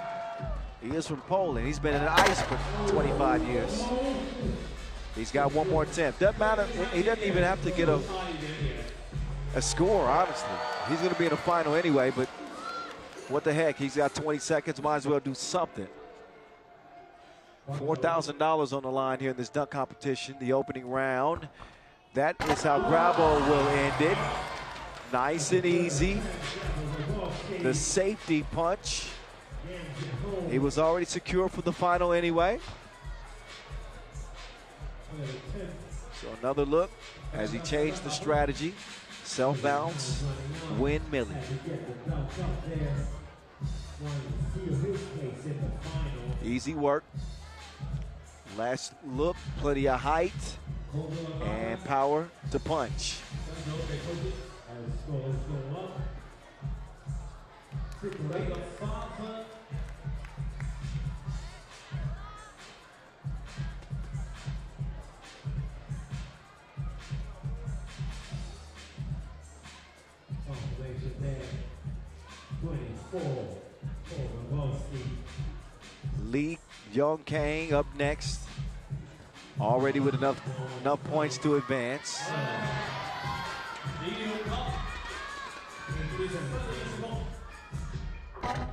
He is from Poland. He's been in the ice for 25 years. He's got one more attempt. Doesn't matter. He doesn't even have to get a score, honestly. He's going to be in the final anyway, but what the heck? He's got 20 seconds. Might as well do something. $4,000 on the line here in this dunk competition, the opening round. That is how Grabo will end it. Nice and easy. The safety punch He was already secure for the final anyway. So another look as he changed the strategy. Self-bounce, windmilling. Easy work. Last look, plenty of height and power to punch. Lee Yong-Kang up next, already with enough points to advance.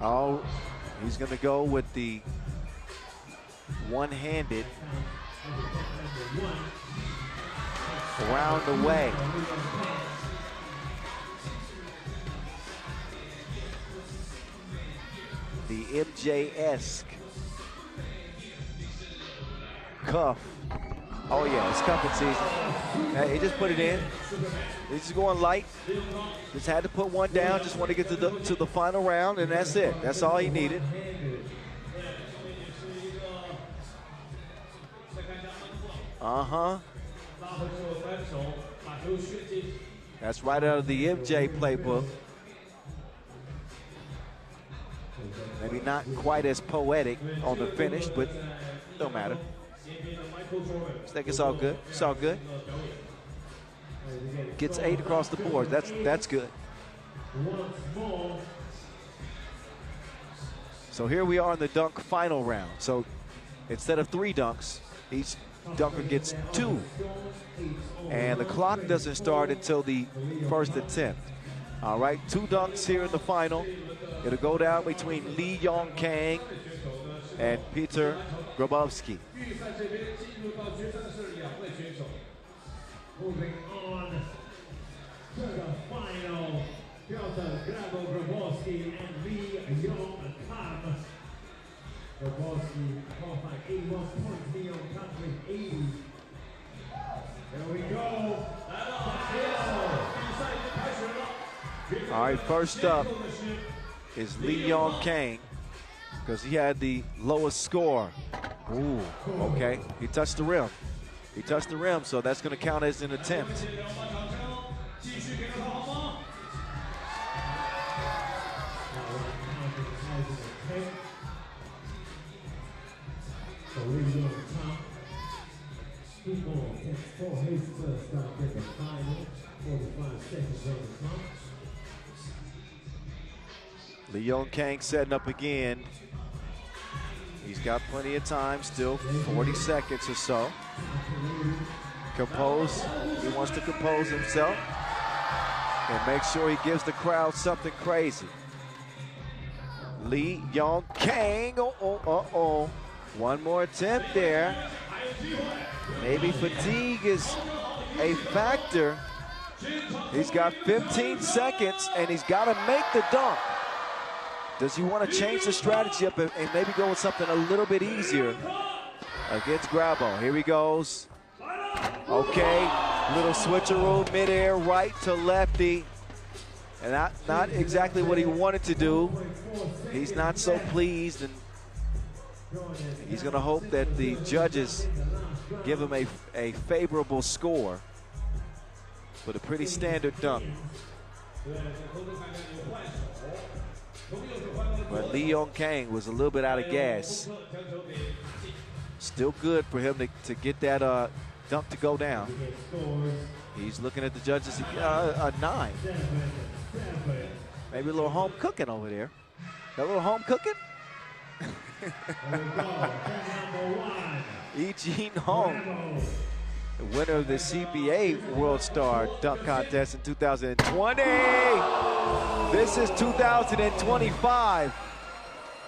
Oh, he's going to go with the one-handed around the way. The MJ-esque cuff. Oh yeah, it's cuffing season. Hey, he just put it in. He's just going light. Just had to put one down. Just want to get to the final round, and that's it. That's all he needed. That's right out of the MJ playbook. Maybe not quite as poetic on the finish, but don't matter. I think it's all good. It's all good. Gets 8 across the board. That's good. So here we are in the dunk final round. So instead of 3 dunks, each dunker gets 2. And the clock doesn't start until the first attempt. All right, 2 dunks here in the final. It'll go down between Lee Yong-Kang and Peter Grabowski. Moving on to the final, Grabowski and Lee Yong-Kang. Grabowski qualified 81 points, Lee Yong-Kang with 80. There we go. All right, first up is Lee Yong-Kang because he had the lowest score. Ooh, okay. He touched the rim. He touched the rim, so that's going to count as an attempt. So Lee Yong-Kang, for his first start at the final, 45 seconds on the clock. Lee Yong-Kang setting up again. He's got plenty of time, still 40 seconds or so. Compose, he wants to compose himself and make sure he gives the crowd something crazy. Lee Yong-Kang, one more attempt there. Maybe fatigue is a factor. He's got 15 seconds and he's got to make the dunk. Does he want to change the strategy up and maybe go with something a little bit easier against Grabo? Here he goes. Okay, little switcheroo, midair, right to lefty. And not exactly what he wanted to do. He's not so pleased, and he's going to hope that the judges give him a favorable score. But a pretty standard dunk. But Lee Yong-Kang was a little bit out of gas. Still good for him to get that dunk to go down. He's looking at the judges, a 9. Maybe a little home cooking over there. Got a little home cooking? E. Jean Hong, the winner of the CBA World Star Dunk Contest in 2020. This is 2025.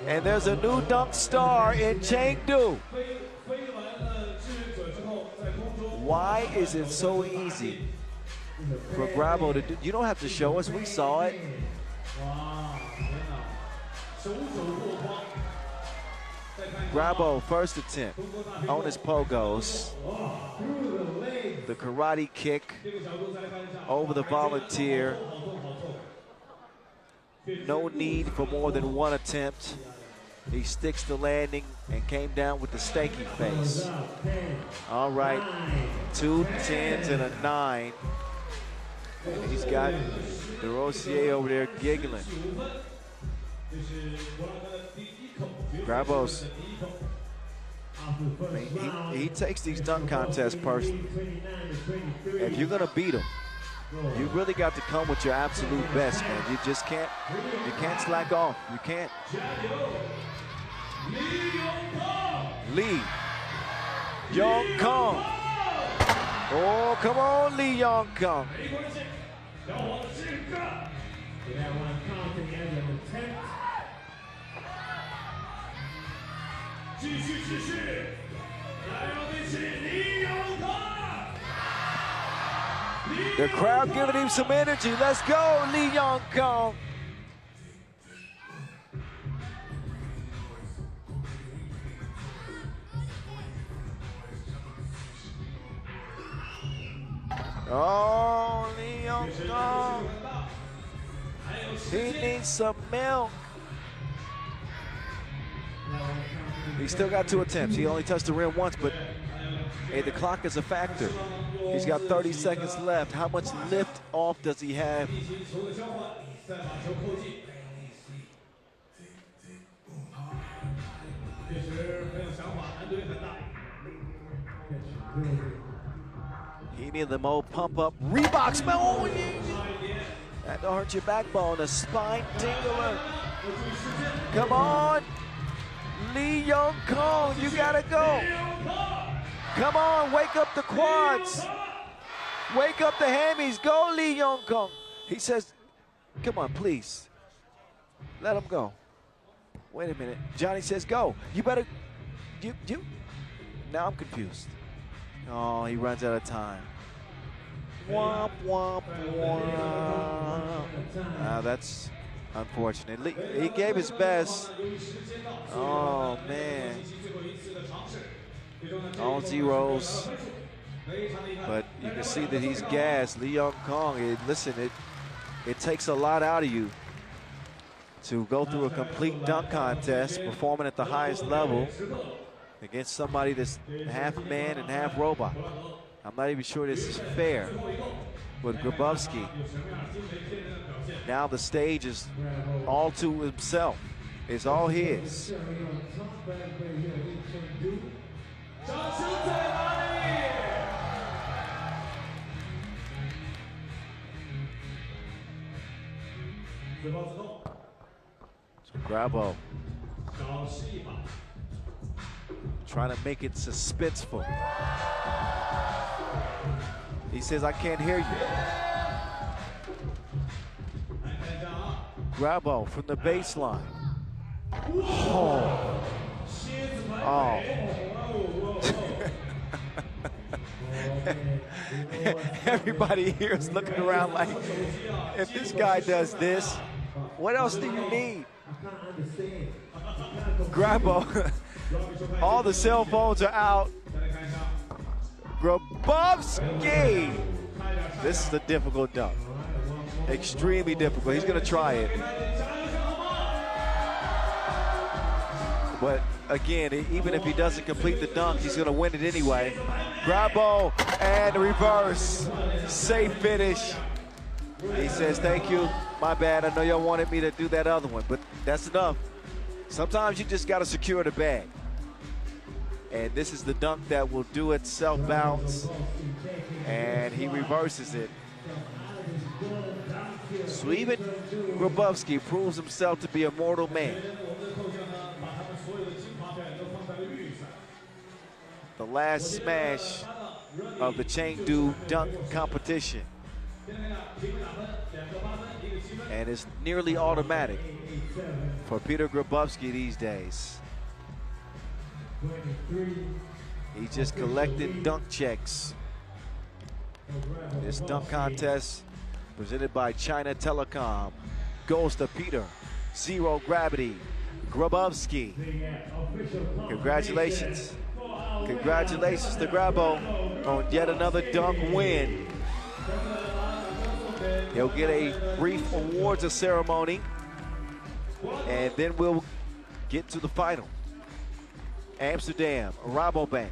And there's a new dunk star in Chengdu. Why is it so easy for Grabo to do? You don't have to show us, we saw it. Grabo, first attempt on his pogos. The karate kick over the volunteer. No need for more than one attempt. He sticks the landing and came down with the stanky face. All right, 2 10s and a 9. And he's got the Rossier over there giggling. Grabos, he takes these dunk contests personally. If you're gonna beat him, you really got to come with your absolute best, man. You just can't slack off. You can't. Lee Yong-kong. Oh, come on, Lee Yong-kong. The crowd giving him some energy. Let's go, Lee Yong-kong. Oh, Lee Yong-kong. He needs some milk. He still got 2 attempts. He only touched the rim once, but hey, the clock is a factor. He's got 30 seconds left. How much lift off does he have? He needed the old pump up. Reebok smell. Oh, yeah. That don't hurt your backbone. A spine tingler. Come on. Lee Yong-kong, you gotta go. Come on, wake up the quads. Wake up the hammies. Go, Lee Yong-kong. He says, come on, please. Let him go. Wait a minute. Johnny says, go. You better, you. Now I'm confused. Oh, he runs out of time. Womp, womp, womp. That's unfortunate. He gave his best. Oh, man. All zeros. But you can see that he's gassed. Lee Yong-kong, listen, it takes a lot out of you to go through a complete dunk contest, performing at the highest level against somebody that's half man and half robot. I'm not even sure this is fair with Grabowski. Now the stage is all to himself. It's all his. So Grabo trying to make it suspenseful. He says, I can't hear you. Grabo from the baseline. Oh. Oh. Everybody here is looking around like, if this guy does this, what else do you need? Grabo, all the cell phones are out. Grabowski! This is a difficult dunk. Extremely difficult. He's going to try it. But again, even if he doesn't complete the dunk, he's going to win it anyway. Grabo and reverse. Safe finish. He says, thank you. My bad. I know y'all wanted me to do that other one, but that's enough. Sometimes you just got to secure the bag. And this is the dunk that will do it, self-bounce. And he reverses it. So even Grabowski proves himself to be a mortal man. The last smash of the Chengdu dunk competition. And it's nearly automatic for Peter Grabowski these days. He just collected dunk checks. This dunk contest presented by China Telecom goes to Peter. Zero gravity. Grabowski. Congratulations. Congratulations to Grabo on yet another dunk win. He'll get a brief awards ceremony, and then we'll get to the final. Amsterdam, Rabobank,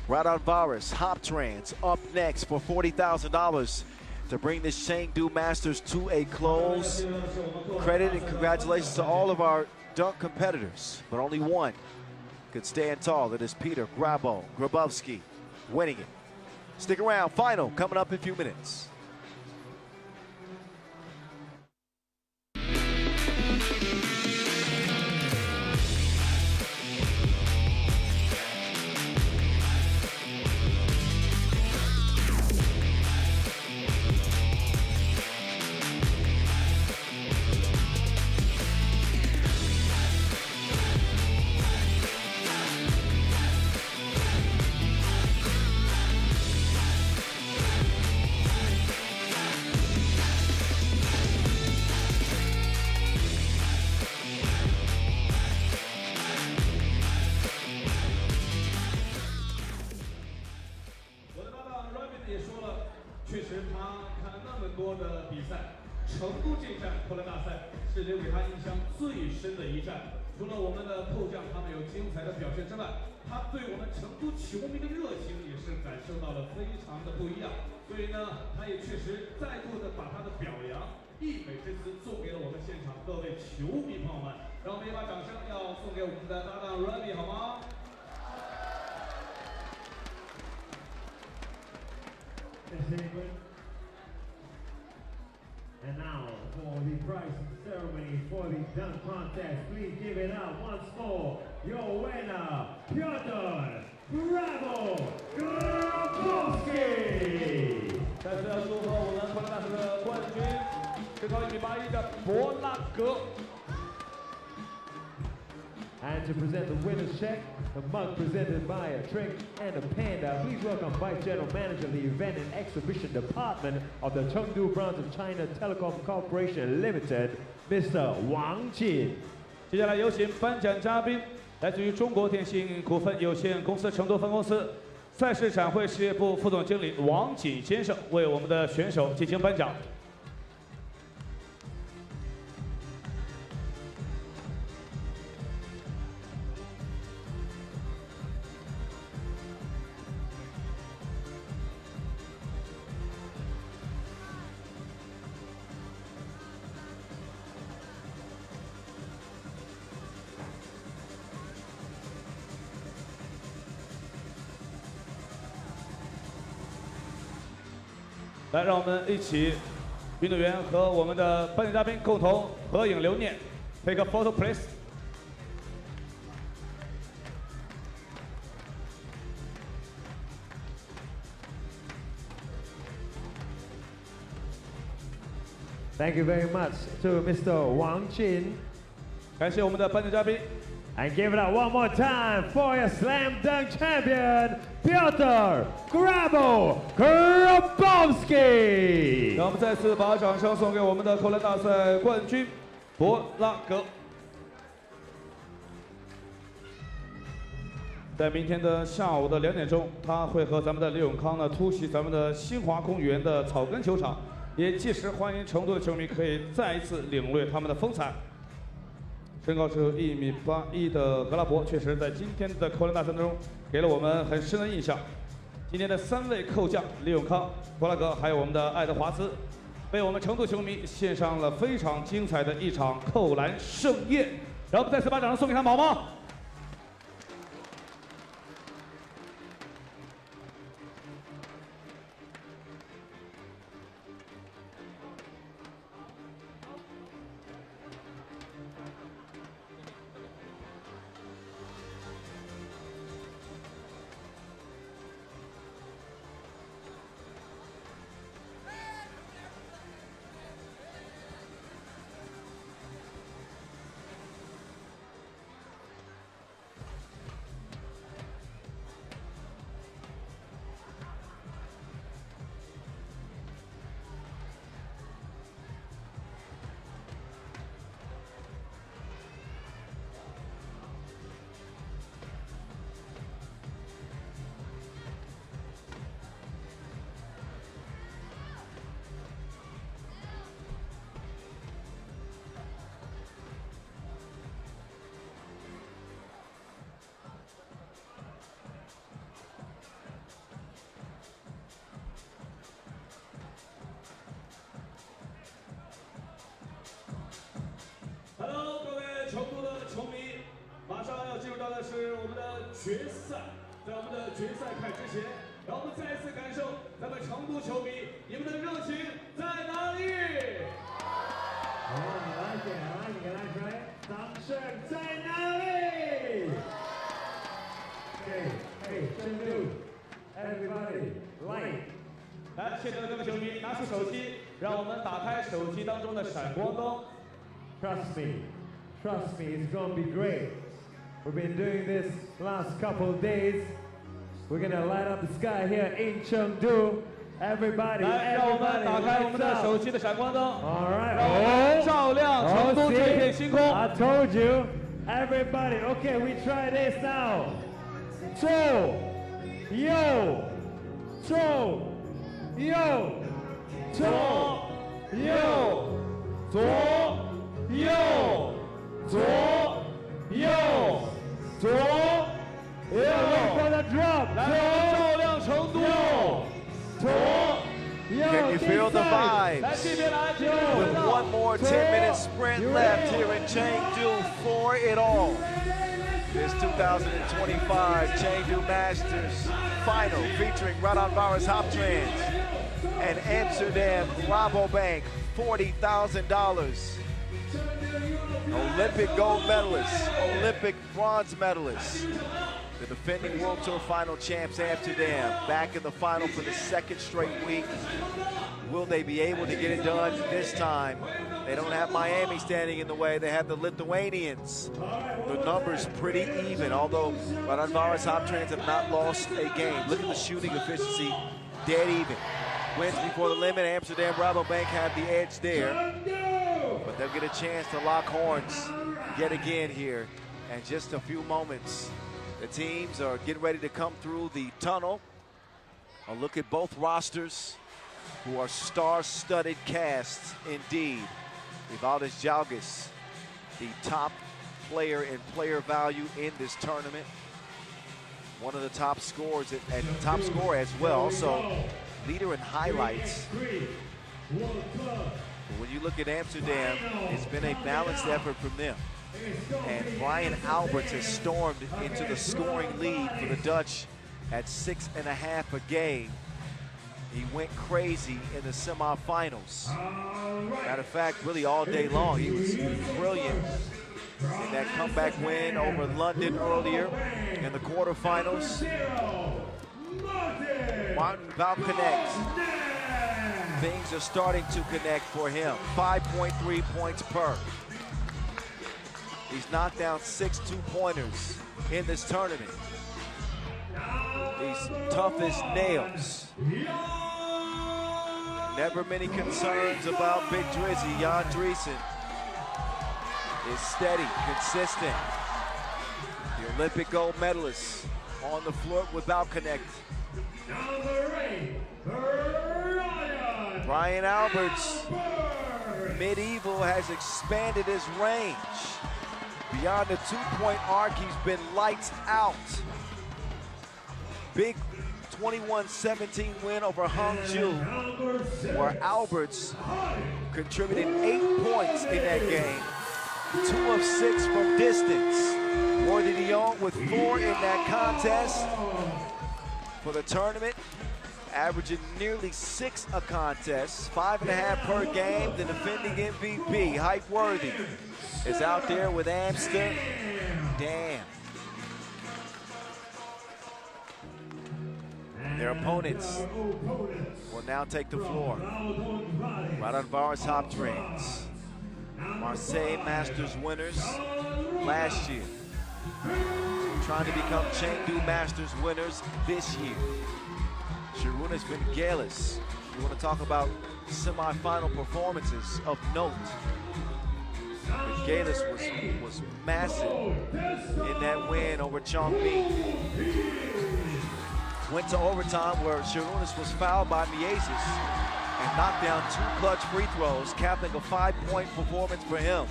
RaudondvarisHoptrans up next for $40,000 to bring this Chengdu Masters to a close. Credit and congratulations to all of our dunk competitors, but only one could stand tall. That is Peter Grabowski winning it. Stick around, final coming up in a few minutes.成都这站扣篮大赛是留给他印象最深的一站。除了我们的扣将他们有精彩的表现之外，他对我们成都球迷的热情也是感受到了非常的不一样。所以呢，他也确实再度的把他的表扬溢美之词送给了我们现场各位球迷朋友们。让我们也把掌声要送给我们的搭档 Rabi 好吗？ And now for the prize ceremony for the dunk contest, please give it up once more. Your winner, Piotr Grabowski. 再次要祝贺我们扣篮大赛的冠军，身高1.81米的博拉格。 And to present the winner's check, the mug presented by a drink and a panda. Please welcome Vice General Manager of the Event and Exhibition Department of the Chengdu branch of China Telecom Corporation Limited, Mr. Wang Jin. 接下来有请颁奖嘉宾，来自于中国电信股份有限公司成都分公司赛事展会事业部副总经理王锦先生，为我们的选手进行颁奖。 来，让我们一起，运动员和我们的颁奖嘉宾共同合影留念。Take a photo, please. Thank you very much to Mr. Wang Jin. 感谢我们的颁奖嘉宾。 And give it up one more time for your slam dunk champion, Piotr Grabowski. 让我们再次把掌声送给我们的扣篮大赛冠军博拉格。在明天的下午的2点钟，他会和咱们的李永康呢突袭咱们的新华公园的草根球场，也届时欢迎成都的球迷可以再一次领略他们的风采。 身高只有1.81米的格拉伯，确实在今天的扣篮大赛当中给了我们很深的印象。今天的3位扣将李永康、博拉格，还有我们的爱德华兹，为我们成都球迷献上了非常精彩的一场扣篮盛宴。让我们再次把掌声送给他们好吗？是我们的决赛。在我们的决赛开之前，让我们再次感受咱们成都球迷，你们的热情在哪里？ I like it, right? 掌声在哪里 Hey, Chengdu, everybody, light. 来，现场的各位球迷，拿出手机，让我们打开手机当中的闪光灯。 Trust me, it's gonna be great. We've been doing this last couple of days. We're gonna light up the sky here in Chengdu. Everybody, 来，让我们打开我们的 lights 手 up. 机的闪光灯， All right. 让我们照亮成都这片星空。 I told you, everybody. Okay, we try this now. 左右，左右，左右，左右，左右，左右。Wait for the drop. 来，照亮成都。 Can you feel the vibe? 来，这边来，这边 With 来。 one more 10-minute sprint left here in Chengdu for it all. This 2025 Chengdu Masters final featuring RaudondvarisHoptrans and AmsterdamRABOBANK, $40,000. Olympic gold medalists, Olympic bronze medalists. The defending World Tour final champs Amsterdam back in the final for the second straight week. Will they be able to get it done this time? They don't have Miami standing in the way. They have the Lithuanians. The numbers pretty even, although RaudondvarisHoptrans have not lost a game. Look at the shooting efficiency, dead even. Wins before the limit. AmsterdamRABOBANK have the edge there. But they'll get a chance to lock horns yet again here in just a few moments. The teams are getting ready to come through the tunnel. A look at both rosters, who are star-studded casts indeed. Vivaldis Jalgis, the top player in player value in this tournament. One of the top scorers and top scorer as well. Also, leader in highlights. But when you look at Amsterdam, it's been a balanced effort from them. And Brian Alberts has stormed into the scoring lead for the Dutch at 6.5 a game. He went crazy in the semifinals. Matter of fact, really all day long, he was brilliant in that comeback win over London earlier in the quarterfinals. Martin Valconnect. Things are starting to connect for him. 5.3 points per. He's knocked down 6 two-pointers in this tournament. He's tough as nails. Never many concerns about Big Drizzy. Jan Driesen is steady, consistent. The Olympic gold medalist on the floor without connect. Brian Alberts, Medieval, has expanded his range. Beyond the two-point arc, he's been lights out. Big 21-17 win over Hangzhou, where Alberts contributed 8 points in that game. 2 of 6 from distance. Worthy Dion with 4 in that contest for the tournament, averaging nearly 6 a contest, 5.5 per game. The defending MVP, Hype Worthy, is out there with Amsterdam. Their opponents will now take the floor. RaudondvarisHoptrans, Marseille Masters winners last year, trying to become Chengdu Masters winners this year. Sharunas Vingelis, you want to talk about semi-final performances of note. Vingelis was massive in that win over Chongming. Went to overtime where Sharunas was fouled by Miesis and knocked down 2 clutch free throws, capping a 5-point performance for him.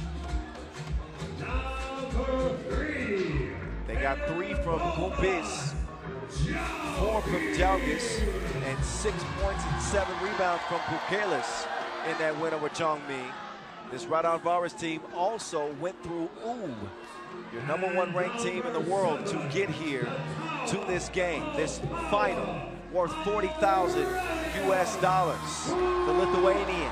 They got 3 from Kumbis, 4 from Jalgis, and 6 points and 7 rebounds from Bukelis in that win over Chongming. This Raudondvaris team also went through your #1 ranked team in the world to get here to this game, this final, worth $40,000 US. The Lithuanian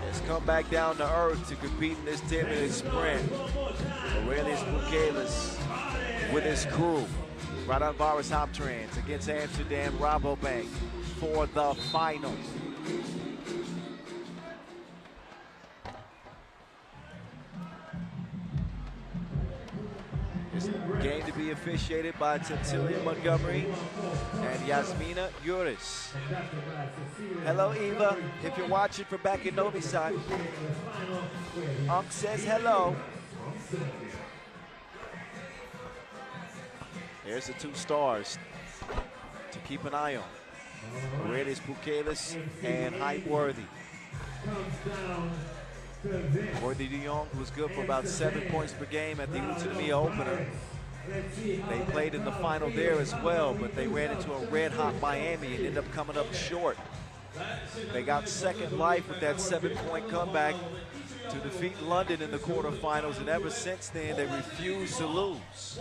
has come back down to earth to compete in this 10-minute sprint. Aurelius Bukelis with his crew. RaudondvarisHoptrans against AmsterdamRABOBANK for the final. This game to be officiated by Cecilia Montgomery and Yasmina Yuris. Hello, Eva, if you're watching from back in Novi Sad. Says hello. There's the two stars to keep an eye on. Aurelius Bukelis and Hype Worthy. Worthy de Jong was good for about 7 points per game at the WT Opener. They played in the final there as well, but they ran into a red-hot Miami and ended up coming up short. They got second life with that 7-point comeback to defeat London in the quarterfinals, and ever since then, they refused to lose.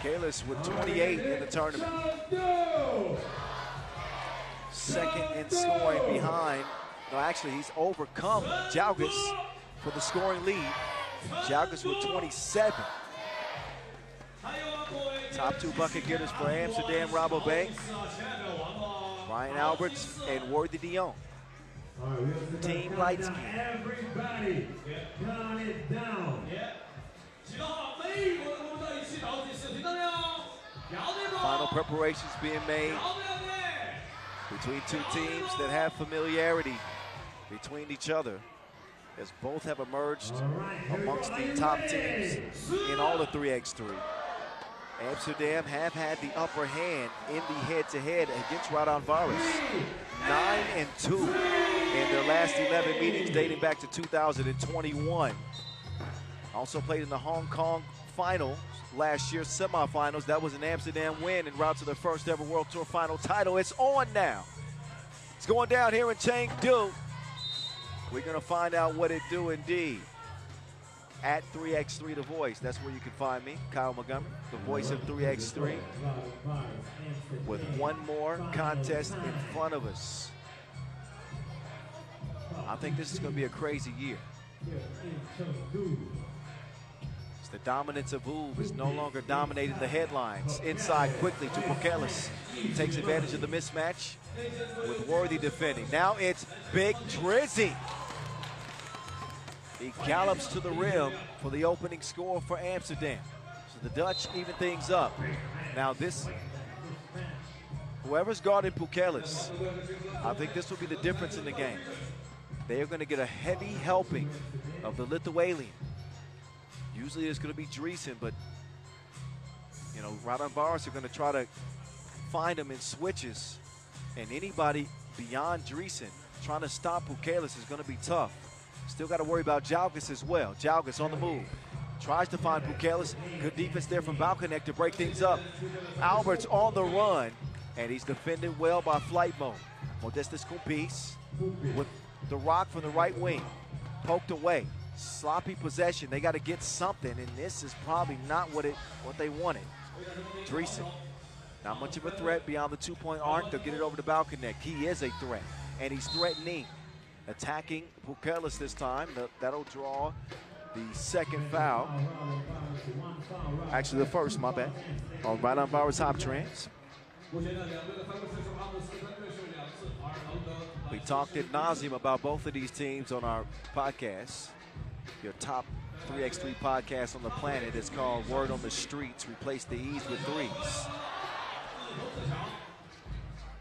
Kalis with 28 in the tournament. Second in scoring behind. No, actually, he's overcome Jalgis for the scoring lead. Jalgis with 27. Top two bucket getters for AmsterdamRABOBANK. Ryan Alberts and Worthy de Jong. Team light skin. Everybody, count it down. Final preparations being made between two teams that have familiarity between each other, as both have emerged amongst the top teams in all the 3x3. Amsterdam have had the upper hand in the head-to-head against Raudondvaris. 9-2 in their last 11 meetings dating back to 2021. Also played in the Hong Kong finals last year's semifinals. That was an Amsterdam win en route to their first ever World Tour final title. It's on now. It's going down here in Chengdu. We're going to find out what it do indeed. At 3x3 The Voice, that's where you can find me, Kyle Montgomery, the voice of 3x3, with one more contest in front of us. I think this is going to be a crazy year. The dominance of Oob is no longer dominating the headlines. Inside quickly to Bukelis. He takes advantage of the mismatch with Worthy defending. Now it's Big Drizzy. He gallops to the rim for the opening score for Amsterdam. So the Dutch even things up. Now whoever's guarding Bukelis, I think this will be the difference in the game. They are going to get a heavy helping of the Lithuanian. Usually it's going to be Dreesen, but, you know, Raudondvaris are going to try to find him in switches. And anybody beyond Dreesen trying to stop Bukelis is going to be tough. Still got to worry about Jalgis as well. Jalgis on the move. Tries to find Bukelis. Good defense there from Balkanek to break things up. Albert's on the run, and he's defended well by Flight Mode. Modestus Kumpis with the rock from the right wing. Poked away. Sloppy possession. They got to get something, and this is probably not what they wanted. Dreesen, not much of a threat beyond the 2-point arc. They'll get it over to Balkanek. He is a threat, and he's threatening. Attacking Bukelis this time. That'll draw the second foul. Actually, the first, my bad. On RaudondvarisHoptrans. We talked ad nauseum about both of these teams on our podcast. Your top 3x3 podcast on the planet is called Word on the Streets. Replace the E's with threes.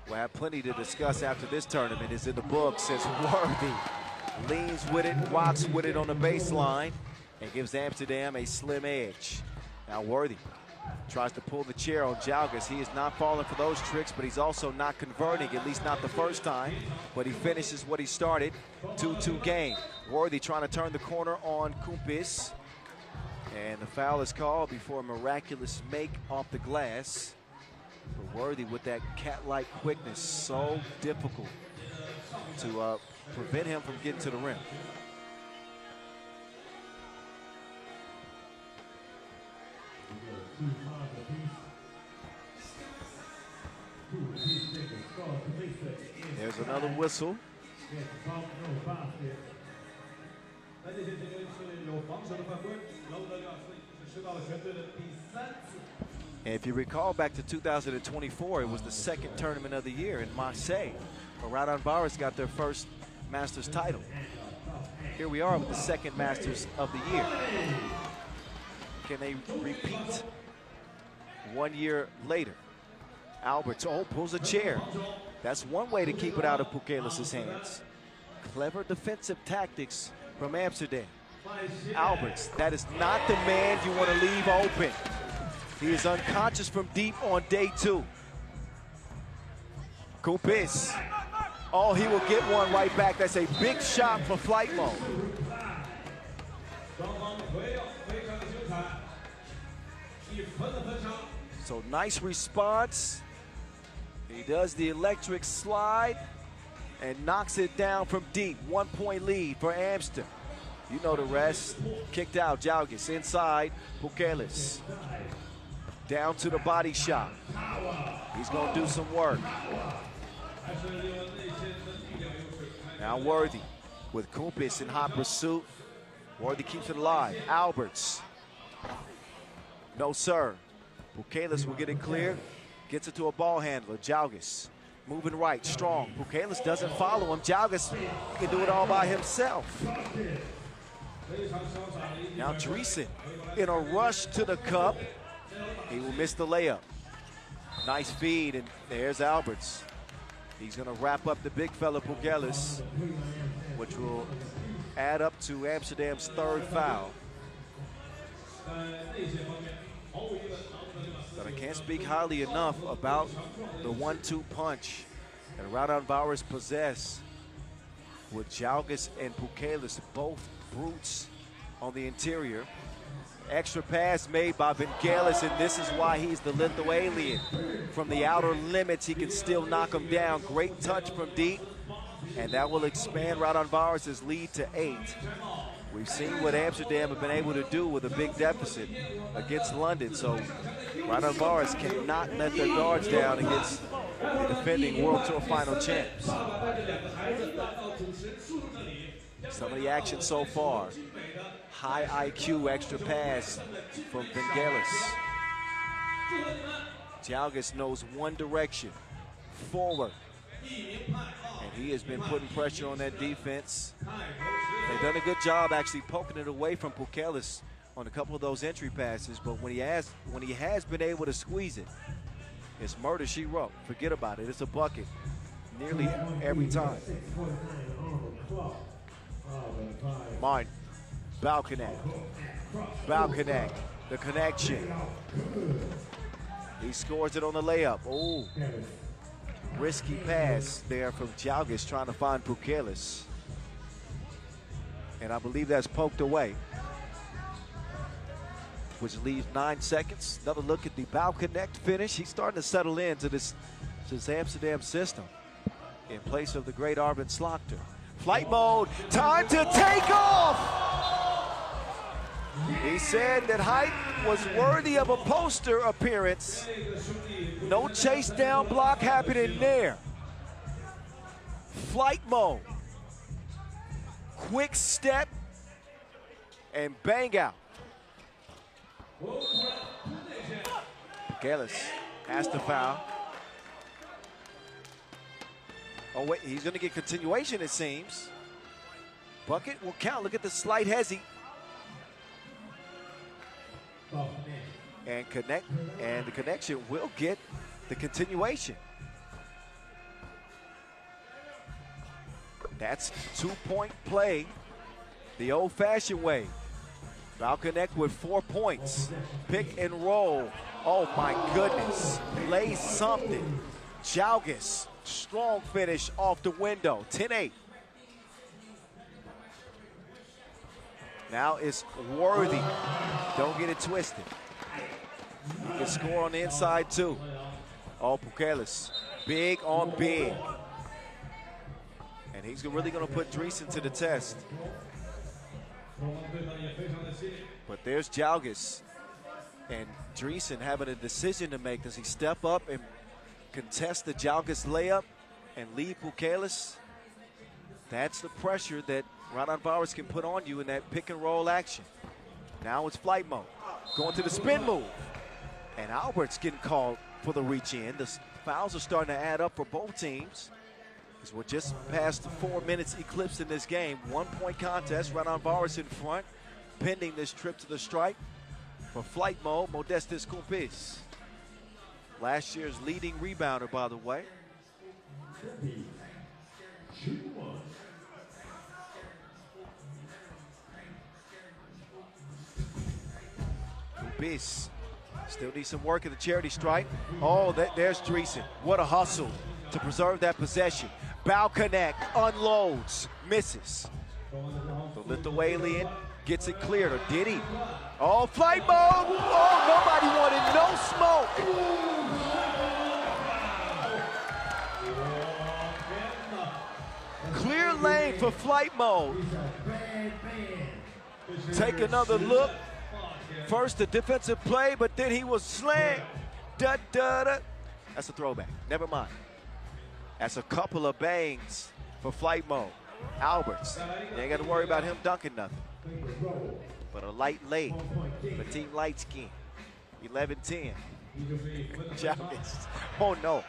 We'll have plenty to discuss after this tournament. Is in the books as Worthy leans with it, rocks with it on the baseline, and gives Amsterdam a slim edge. Now Worthy tries to pull the chair on Jalgis. He is not falling for those tricks, but he's also not converting, at least not the first time. But he finishes what he started. 2-2 game. Worthy trying to turn the corner on Kumpis. And the foul is called before a miraculous make off the glass. Worthy with that cat-like quickness, so difficult to prevent him from getting to the rim. There's another whistle. And if you recall back to 2024, it was the second tournament of the year in Marseille, where Raudondvaris got their first Masters title. Here we are with the second Masters of the year. Can they repeat 1 year later? Alberts, pulls a chair. That's one way to keep it out of Pukelis' hands. Clever defensive tactics from Amsterdam. Alberts, that is not the man you want to leave open. He is unconscious from deep on day 2. Kupis. Oh, he will get one right back. That's a big shot for flight mode. So nice response. He does the electric slide and knocks it down from deep. 1 point lead for Amsterdam. You know the rest. Kicked out, Jalgis inside, Pukelis. Down to the body shot. He's gonna do some work. Now Worthy with Kupis in hot pursuit. Worthy keeps it alive. Alberts. No, sir. Pukelis will get it clear. Gets it to a ball handler, Jalgis. Moving right, strong. Pukelis doesn't follow him. Jalgis can do it all by himself. Now Dreesen in a rush to the cup. He will miss the layup. Nice feed, and there's Alberts. He's gonna wrap up the big fella Pukelis, which will add up to Amsterdam's 3rd foul. But I can't speak highly enough about the 1-2 punch that Raudondvaris possess with Jalgis and Pukelis, both brutes on the interior. Extra pass made by Vangelis, and this is why he's the Lithuanian. From the outer limits, he can still knock him down. Great touch from deep, and that will expand Raudondvaris' lead to 8. We've seen what Amsterdam have been able to do with a big deficit against London, so Raudondvaris cannot let their guards down against the defending World Tour final champs. Some of the action so far. High IQ extra pass from Vangelis. Jalgis knows one direction, forward. And he has been putting pressure on that defense. They've done a good job actually poking it away from Pukelis on a couple of those entry passes, but when he has been able to squeeze it, it's murder she wrote. Forget about it. It's a bucket nearly every time. Martin. Balconnect, the connection. He scores it on the layup. Oh, risky pass there from Jalgis trying to find Pukelis. And I believe that's poked away, which leaves 9 seconds. Another look at the Balconnect finish. He's starting to settle into this Amsterdam system in place of the great Arvin Slaughter. Flight mode, time to take off! He said that height was worthy of a poster appearance. No chase down block happening there. Flight mode. Quick step and bang out. Pukelis has to foul. Oh wait, he's gonna get continuation it seems. Bucket will count, look at the slight hezzy. And the connection will get the continuation. That's 2-point play the old-fashioned way. Balconnect with 4 points. Pick and roll. Oh my goodness. Lay something. Jalgis, strong finish off the window. 10-8. Now it's Worthy. Don't get it twisted. He can score on the inside too. Oh, Pukelis, big on big. And he's really going to put Dreesen to the test. But there's Jalgis. And Dreesen having a decision to make. Does he step up and contest the Jalgis layup and leave Pukelis? That's the pressure that Raudondvaris can put on you in that pick and roll action. Now it's flight mode. Going to the spin move. And Albert's getting called for the reach in. The fouls are starting to add up for both teams. Because we're just past the 4 minutes eclipse in this game. 1 point contest, Raudondvaris in front, pending this trip to the stripe. For flight mode, Modestus Kumpis. Last year's leading rebounder, by the way. Kumpis still needs some work at the charity stripe. Oh, there's Dreesen. What a hustle to preserve that possession. Bow connect, unloads, misses. The Lithuanian gets it cleared, or did he? Oh, flight mode! Oh, nobody wanted no smoke. Clear lane for flight mode. Take another look. First the defensive play, but then he was slammed. That's a throwback. Never mind. That's a couple of bangs for flight mode. Alberts, you ain't got to worry about him dunking nothing. But a light late for Team Light Skin. 11-10. Jalgis. Oh no.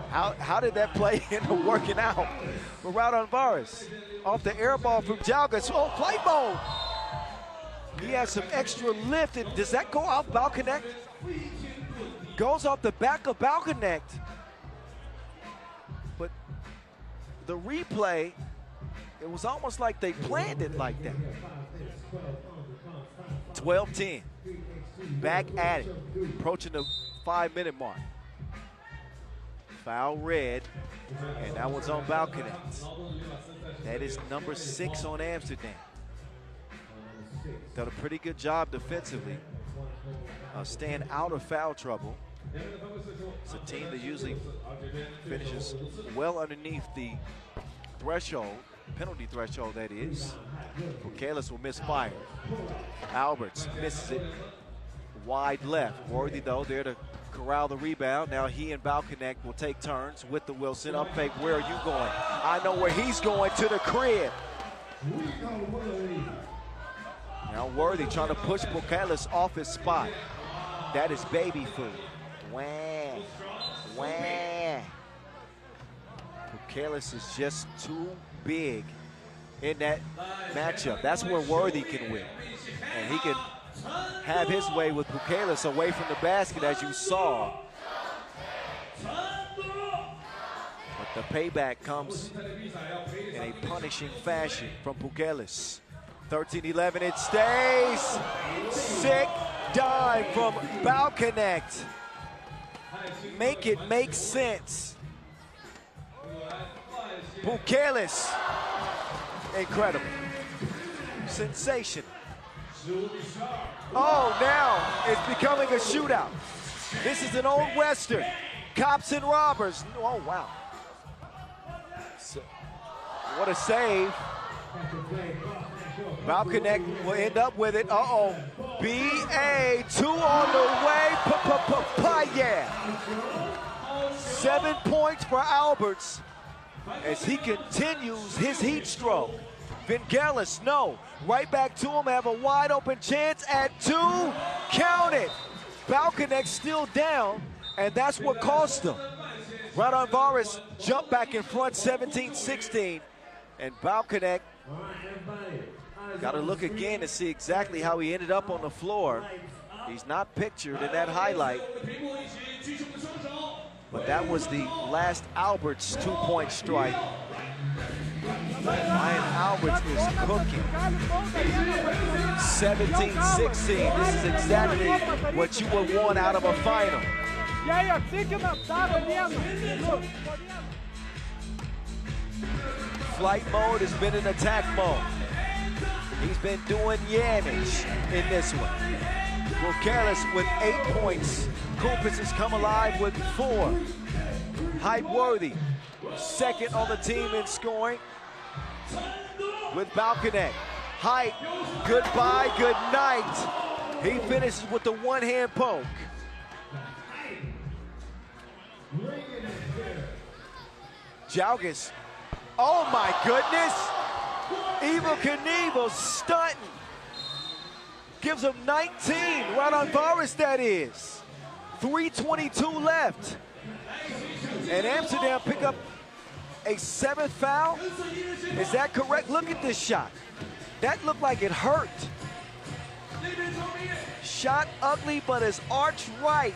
How did that play end up working out for Raudondvaris? Off the air ball from Jalgis. Oh, flight mode. He has some extra lift, and does that go off bow connect? Goes off the back of bow connect. But the replay, it was almost like they planned it like that. 12-10. Back at it. Approaching the 5-minute mark. Foul red, and that one's on bow connect. That is number 6 on Amsterdam. Done a pretty good job defensively, staying out of foul trouble. It's a team that usually finishes well underneath the threshold, penalty threshold that is. Pukelis will misfire. Alberts misses it wide left. Worthy though there to corral the rebound. Now he and Bow Connect will take turns with the Wilson. Up fake, where are you going? I know where he's going, to the crib. Now Worthy trying to push Pukelis off his spot. That is baby food. Wah, wah. Pukelis is just too big in that matchup. That's where Worthy can win. And he can have his way with Pukelis away from the basket, as you saw. But the payback comes in a punishing fashion from Pukelis. 13-11, it stays. Sick dive from Bow Connect. Make it make sense. Pukelis, incredible. Sensation. Oh, now it's becoming a shootout. This is an old Western. Cops and robbers. Oh, wow. So, what a save. Bow Connect will end up with it. Uh-oh. B.A. 2 on the way. Yeah. 7 points for Alberts as he continues his heat stroke. Vingelis, no. Right back to him, have a wide open chance at 2. Count it. Bow Connect still down, and that's what cost them. Raudondvaris jumped back in front 17-16, and Bow Connect got to look again to see exactly how he ended up on the floor. He's not pictured in that highlight. But that was the last Alberts 2-point strike. Ryan Alberts is cooking. 17-16. This is exactly what you would want out of a final. Flight mode has been in attack mode. He's been doing yamage in this one. Pukelis with 8 points Kupis has come alive with 4. Hype Worthy, second on the team in scoring with Balkanek. Hype, goodbye, good night. He finishes with the one-hand poke. Jalgis, oh my goodness. Evel Knievel stunting. Gives him 19, Raudondvaris that is. 3:22 left. And Amsterdam pick up a 7th foul. Is that correct? Look at this shot. That looked like it hurt. Shot ugly, but is arched right.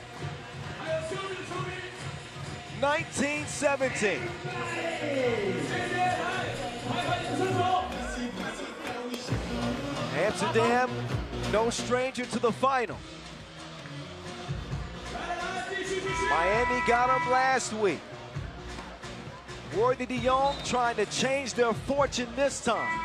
19-17. Amsterdam, no stranger to the final. Miami got them last week. Worthy de Jong trying to change their fortune this time.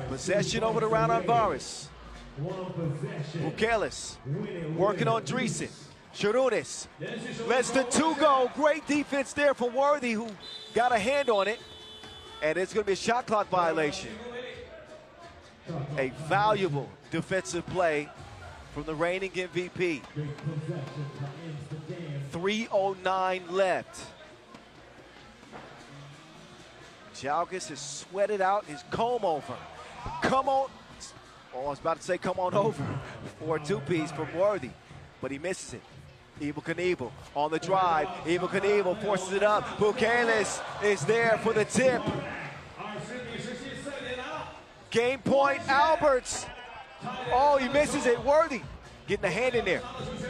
Possession over to Raudondvaris. Bukelis working on Dreesen. Sharunis lets the 2 go. Great defense there for Worthy, who got a hand on it. And it's going to be a shot clock violation. A valuable defensive play from the reigning MVP. 3:09 left. Jalgis has sweated out his comb over. Come on. Oh, I was about to say come on over for a 2-piece from Worthy, but he misses it. Evel Knievel on the drive. Evel Knievel forces it up. Bukelis is there for the tip. Game point, Alberts. Oh, he misses it. Worthy getting a hand in there.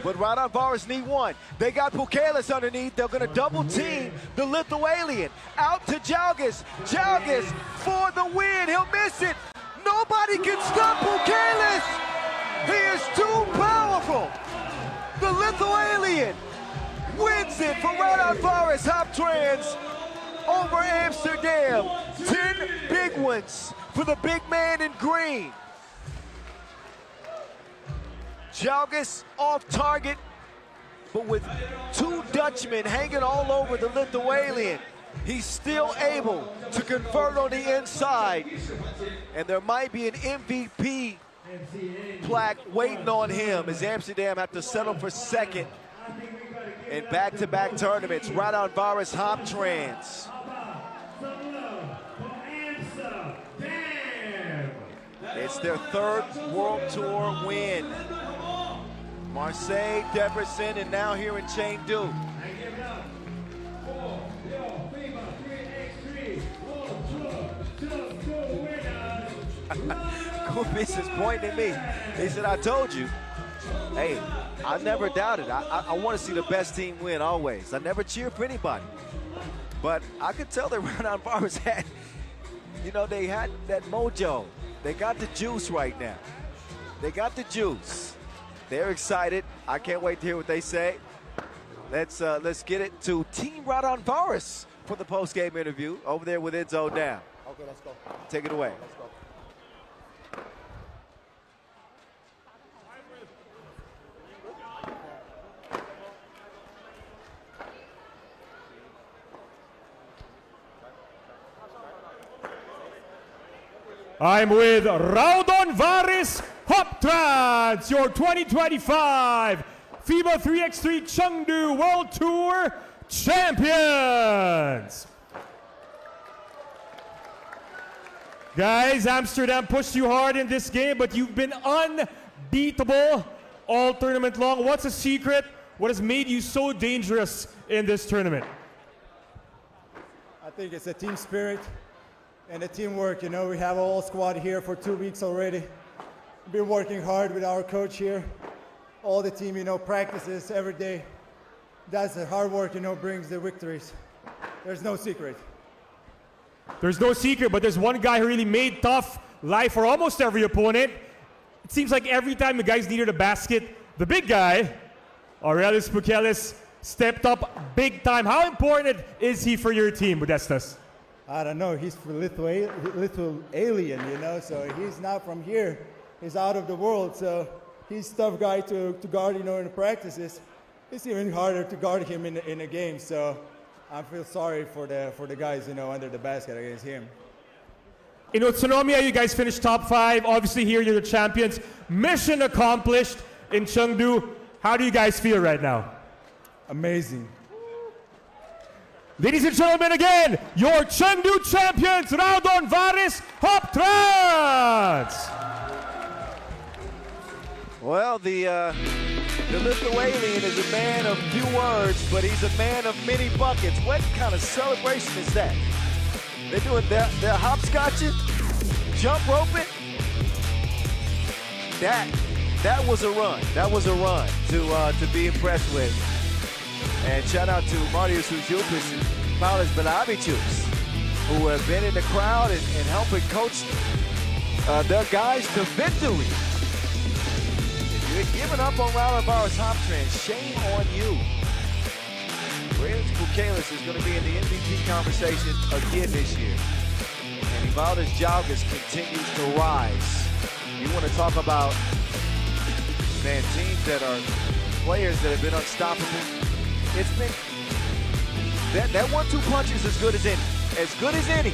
But Raudondvaris need one. They got Bukelis underneath. They're going to double team the Lithuanian. Out to Jalgis. Jalgis for the win. He'll miss it. Nobody can stop Bukelis. He is too powerful. The Lithuanian wins it for RaudondvarisHoptrans over Amsterdam. 10 big ones for the big man in green. Jalgis off target, but with 2 Dutchmen hanging all over the Lithuanian, he's still able to convert on the inside. And there might be an MVP plaque waiting on him as Amsterdam have to settle for second in back-to-back tournaments. RaudondvarisHoptrans. It's their 3rd World Tour win. Marseille, Debrecen, and now here in Chengdu. Kupis is pointing at me. He said, I told you. Hey, I never doubted. I want to see the best team win always. I never cheer for anybody. But I could tell that Raudondvaris had, they had that mojo. They got the juice right now. They got the juice. They're excited. I can't wait to hear what they say. Let's get it to Team Raudondvaris for the post-game interview over there with Enzo now. Okay, let's go. Take it away. Let's go. I'm with RaudondvarisHoptrans, your 2025 FIBA 3x3 Chengdu World Tour champions. Guys, Amsterdam pushed you hard in this game, but you've been unbeatable all tournament long. What's the secret? What has made you so dangerous in this tournament? I think it's a team spirit and the teamwork. We have a whole squad here for 2 weeks already. We've been working hard with our coach here. All the team, practices every day. That's the hard work, brings the victories. There's no secret. There's no secret, but there's one guy who really made tough life for almost every opponent. It seems like every time the guys needed a basket, the big guy, Aurelius Bukelis, stepped up big time. How important is he for your team, Modestas? I don't know. He's from Lithuanian, you know, so he's not from here. He's out of the world, so he's a tough guy to guard, you know, in the practices. It's even harder to guard him in a game, so I feel sorry for the guys, you know, under the basket against him. In Utsunomiya, you guys finished top 5. Obviously here you're the champions. Mission accomplished in Chengdu. How do you guys feel right now? Amazing. Ladies and gentlemen, again, your Chengdu champions, RaudondvarisHoptrans! Well, the Lithuanian is a man of few words, but he's a man of many buckets. What kind of celebration is that? They're doing their hopscotching, jump roping. That was a run. That was a run to be impressed with. And shout out to Marius Hujupis and Paulis Belavichus, who have been in the crowd and helping coach their guys to victory. If you're giving up on RaudondvarisHoptrans, shame on you. Reyes Bukalis is going to be in the MVP conversation again this year. And Ivaldas Jalgas continues to rise. You want to talk about, man, teams that are players that have been unstoppable. It's been, that 1-2 punch is as good as any. As good as any.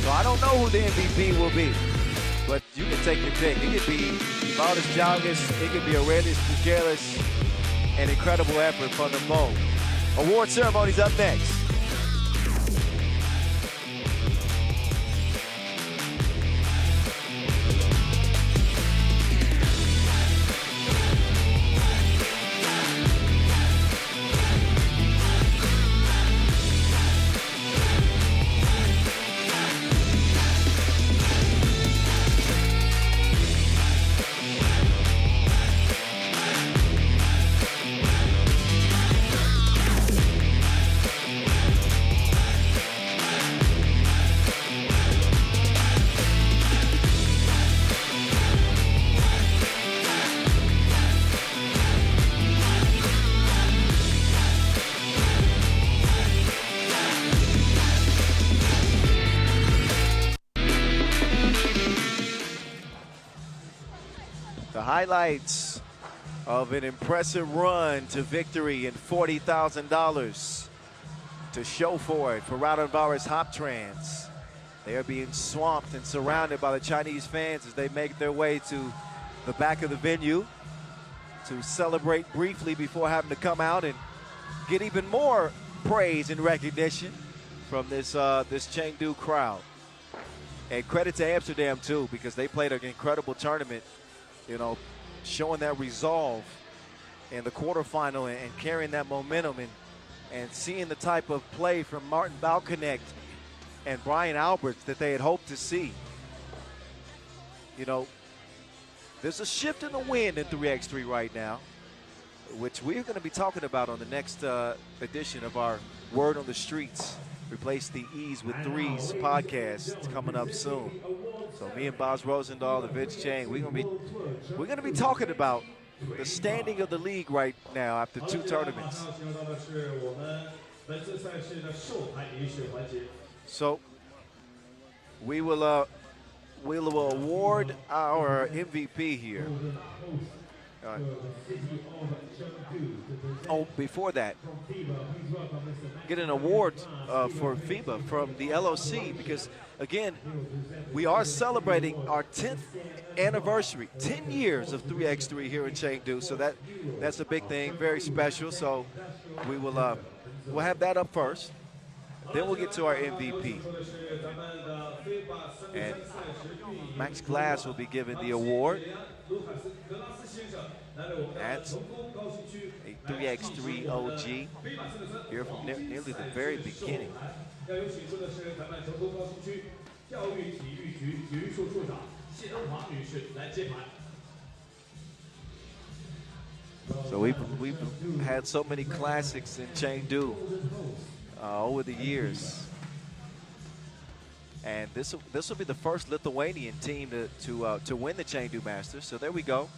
So I don't know who the MVP will be. But you can take your pick. It could be Ivaldas Jalgas. It could be Reyes Bukalis. An incredible effort from them both. Award ceremony's up next. Highlights of an impressive run to victory and $40,000 to show for it for RaudondvarisHoptrans. They are being swamped and surrounded by the Chinese fans as they make their way to the back of the venue to celebrate briefly before having to come out and get even more praise and recognition from this Chengdu crowd. And credit to Amsterdam too, because they played an incredible tournament, you know, showing that resolve in the quarterfinal and carrying that momentum and seeing the type of play from Martin Balconnect and Brian Alberts that they had hoped to see. You know, there's a shift in the wind in 3x3 right now, which we're going to be talking about on the next edition of our Word on the Streets. Replace the E's with Threes podcast. It's coming up soon. So me and Boz Rosendahl and Vince Chang, we're gonna be talking about the standing of the league right now after 2 tournaments. So we will award our MVP here. Oh, before that, get an award for FIBA from the LOC because, again, we are celebrating our 10th anniversary, 10 years of 3x3 here in Chengdu. So that's a big thing, very special. So we will we'll have that up first. Then we'll get to our MVP. And Max Glass will be given the award. That's a 3x3 OG here from nearly the very beginning. So we've had so many classics in Chengdu over the years. And this will be the first Lithuanian team to win the Chengdu Masters. So there we go.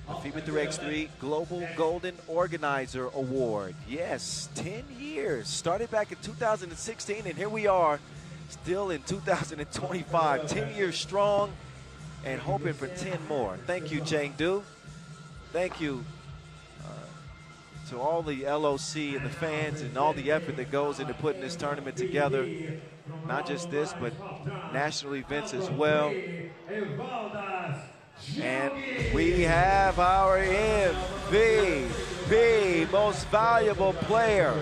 the FIBA 3x3 Global Golden Organizer Award. Yes, 10 years. Started back in 2016, and here we are, still in 2025. 10 years strong and hoping for 10 more. Thank you, Chengdu. Thank you to all the LOC and the fans and all the effort that goes into putting this tournament together. Not just this, but national events as well. And we have our MVP, most valuable player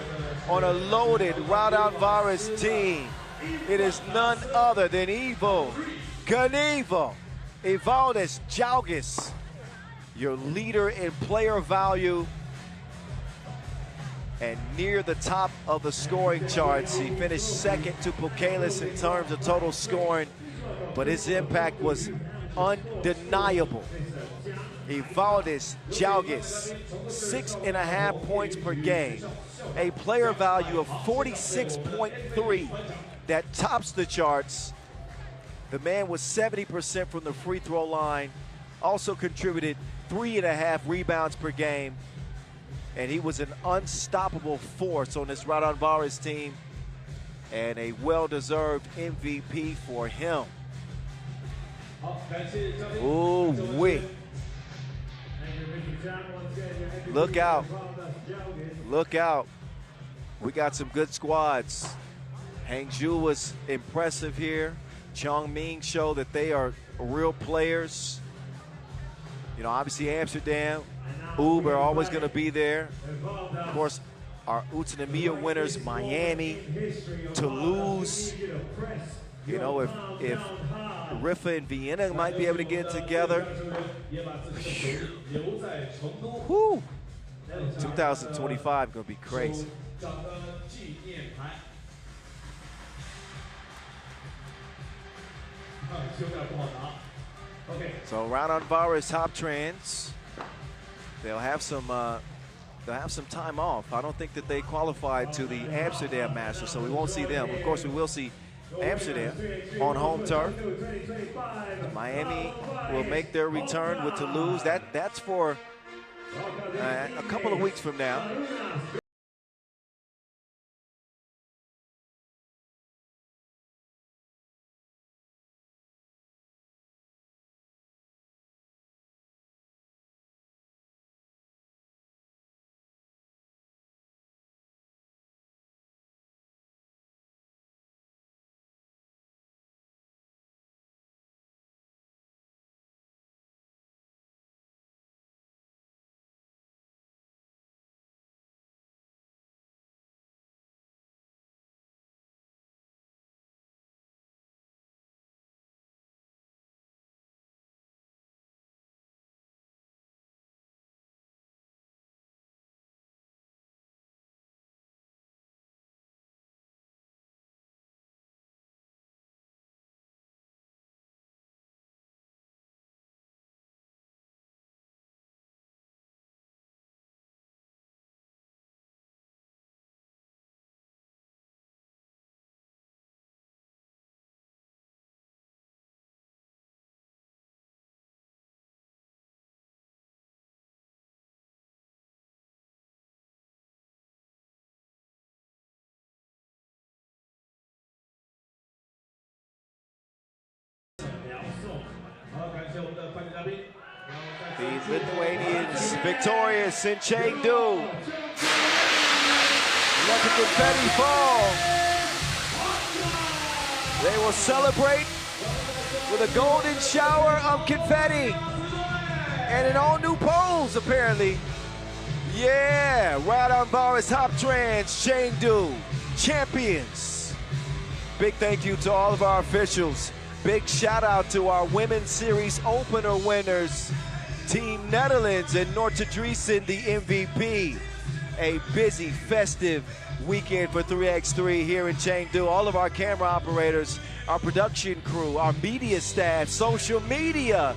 on a loaded Raudondvaris team. It is none other than Evaldas Jalgis, your leader in player value and near the top of the scoring charts. He finished second to Pukelis in terms of total scoring, but his impact was undeniable. Evaldas Jalgis, 6.5 points per game, a player value of 46.3 that tops the charts. The man was 70% from the free throw line, also contributed 3.5 rebounds per game, and he was an unstoppable force on this Raudondvaris team, and a well-deserved MVP for him. Ooh, wee. Look out. Look out. We got some good squads. Hangzhou was impressive here. Chongming showed that they are real players. You know, obviously Amsterdam, UB are always going to be there. Of course, our Utsunomiya winners, Miami, Toulouse. You know, if Rifa and Vienna might be able to get together. Whew. 2025 going to be crazy. So RaudondvarisHoptrans, they'll have some time off. I don't think that they qualified to the Amsterdam Masters, so we won't see them. Of course, we will see Amsterdam on home turf. Miami will make their return with Toulouse. That's for a couple of weeks from now. The Lithuanians victorious in Chengdu. Let the confetti fall. They will celebrate with a golden shower of confetti and an all-new pose, apparently. Yeah, RaudondvarisHoptrans Chengdu champions. Big thank you to all of our officials. Big shout out to our Women's Series opener winners, Team Netherlands and Norte Driesen, the MVP. A busy, festive weekend for 3x3 here in Chengdu. All of our camera operators, our production crew, our media staff, social media,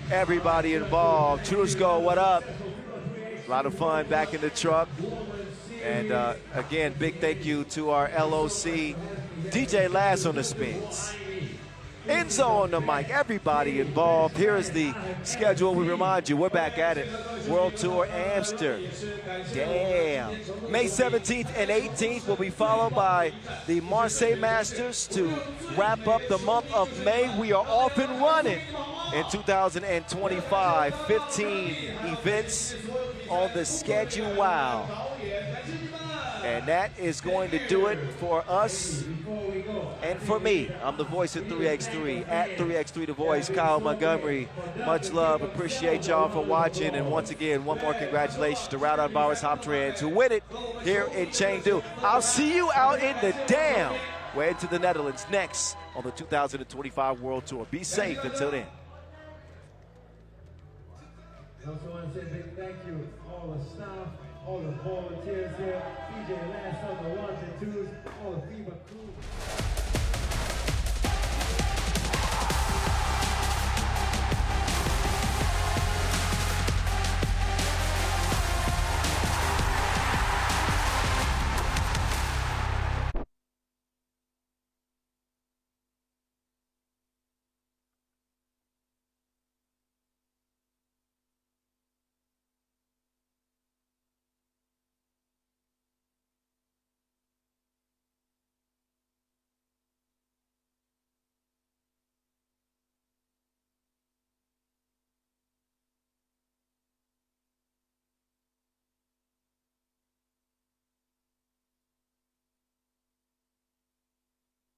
everybody involved. Trusko, what up? A lot of fun back in the truck. And again, big thank you to our LOC, DJ Lass on the spins. Enzo on the mic, everybody involved. Here is the schedule. We remind you, we're back at it. World Tour Amsterdam. May 17th and 18th will be followed by the Marseille Masters to wrap up the month of May. We are off and running in 2025. 15 events on the schedule. Wow. And that is going to do it for us and for me. I'm the voice of 3x3, at 3x3 The Voice, Kyle Montgomery. Much love, appreciate y'all for watching. And once again, one more congratulations to RaudondvarisHoptrans who win it here in Chengdu. I'll see you out in the Dam. We're heading to the Netherlands next on the 2025 World Tour. Be safe until then. I also want to say a big thank you to all the staff, all the volunteers here, DJ Last on the ones and twos, all the FIBA crew.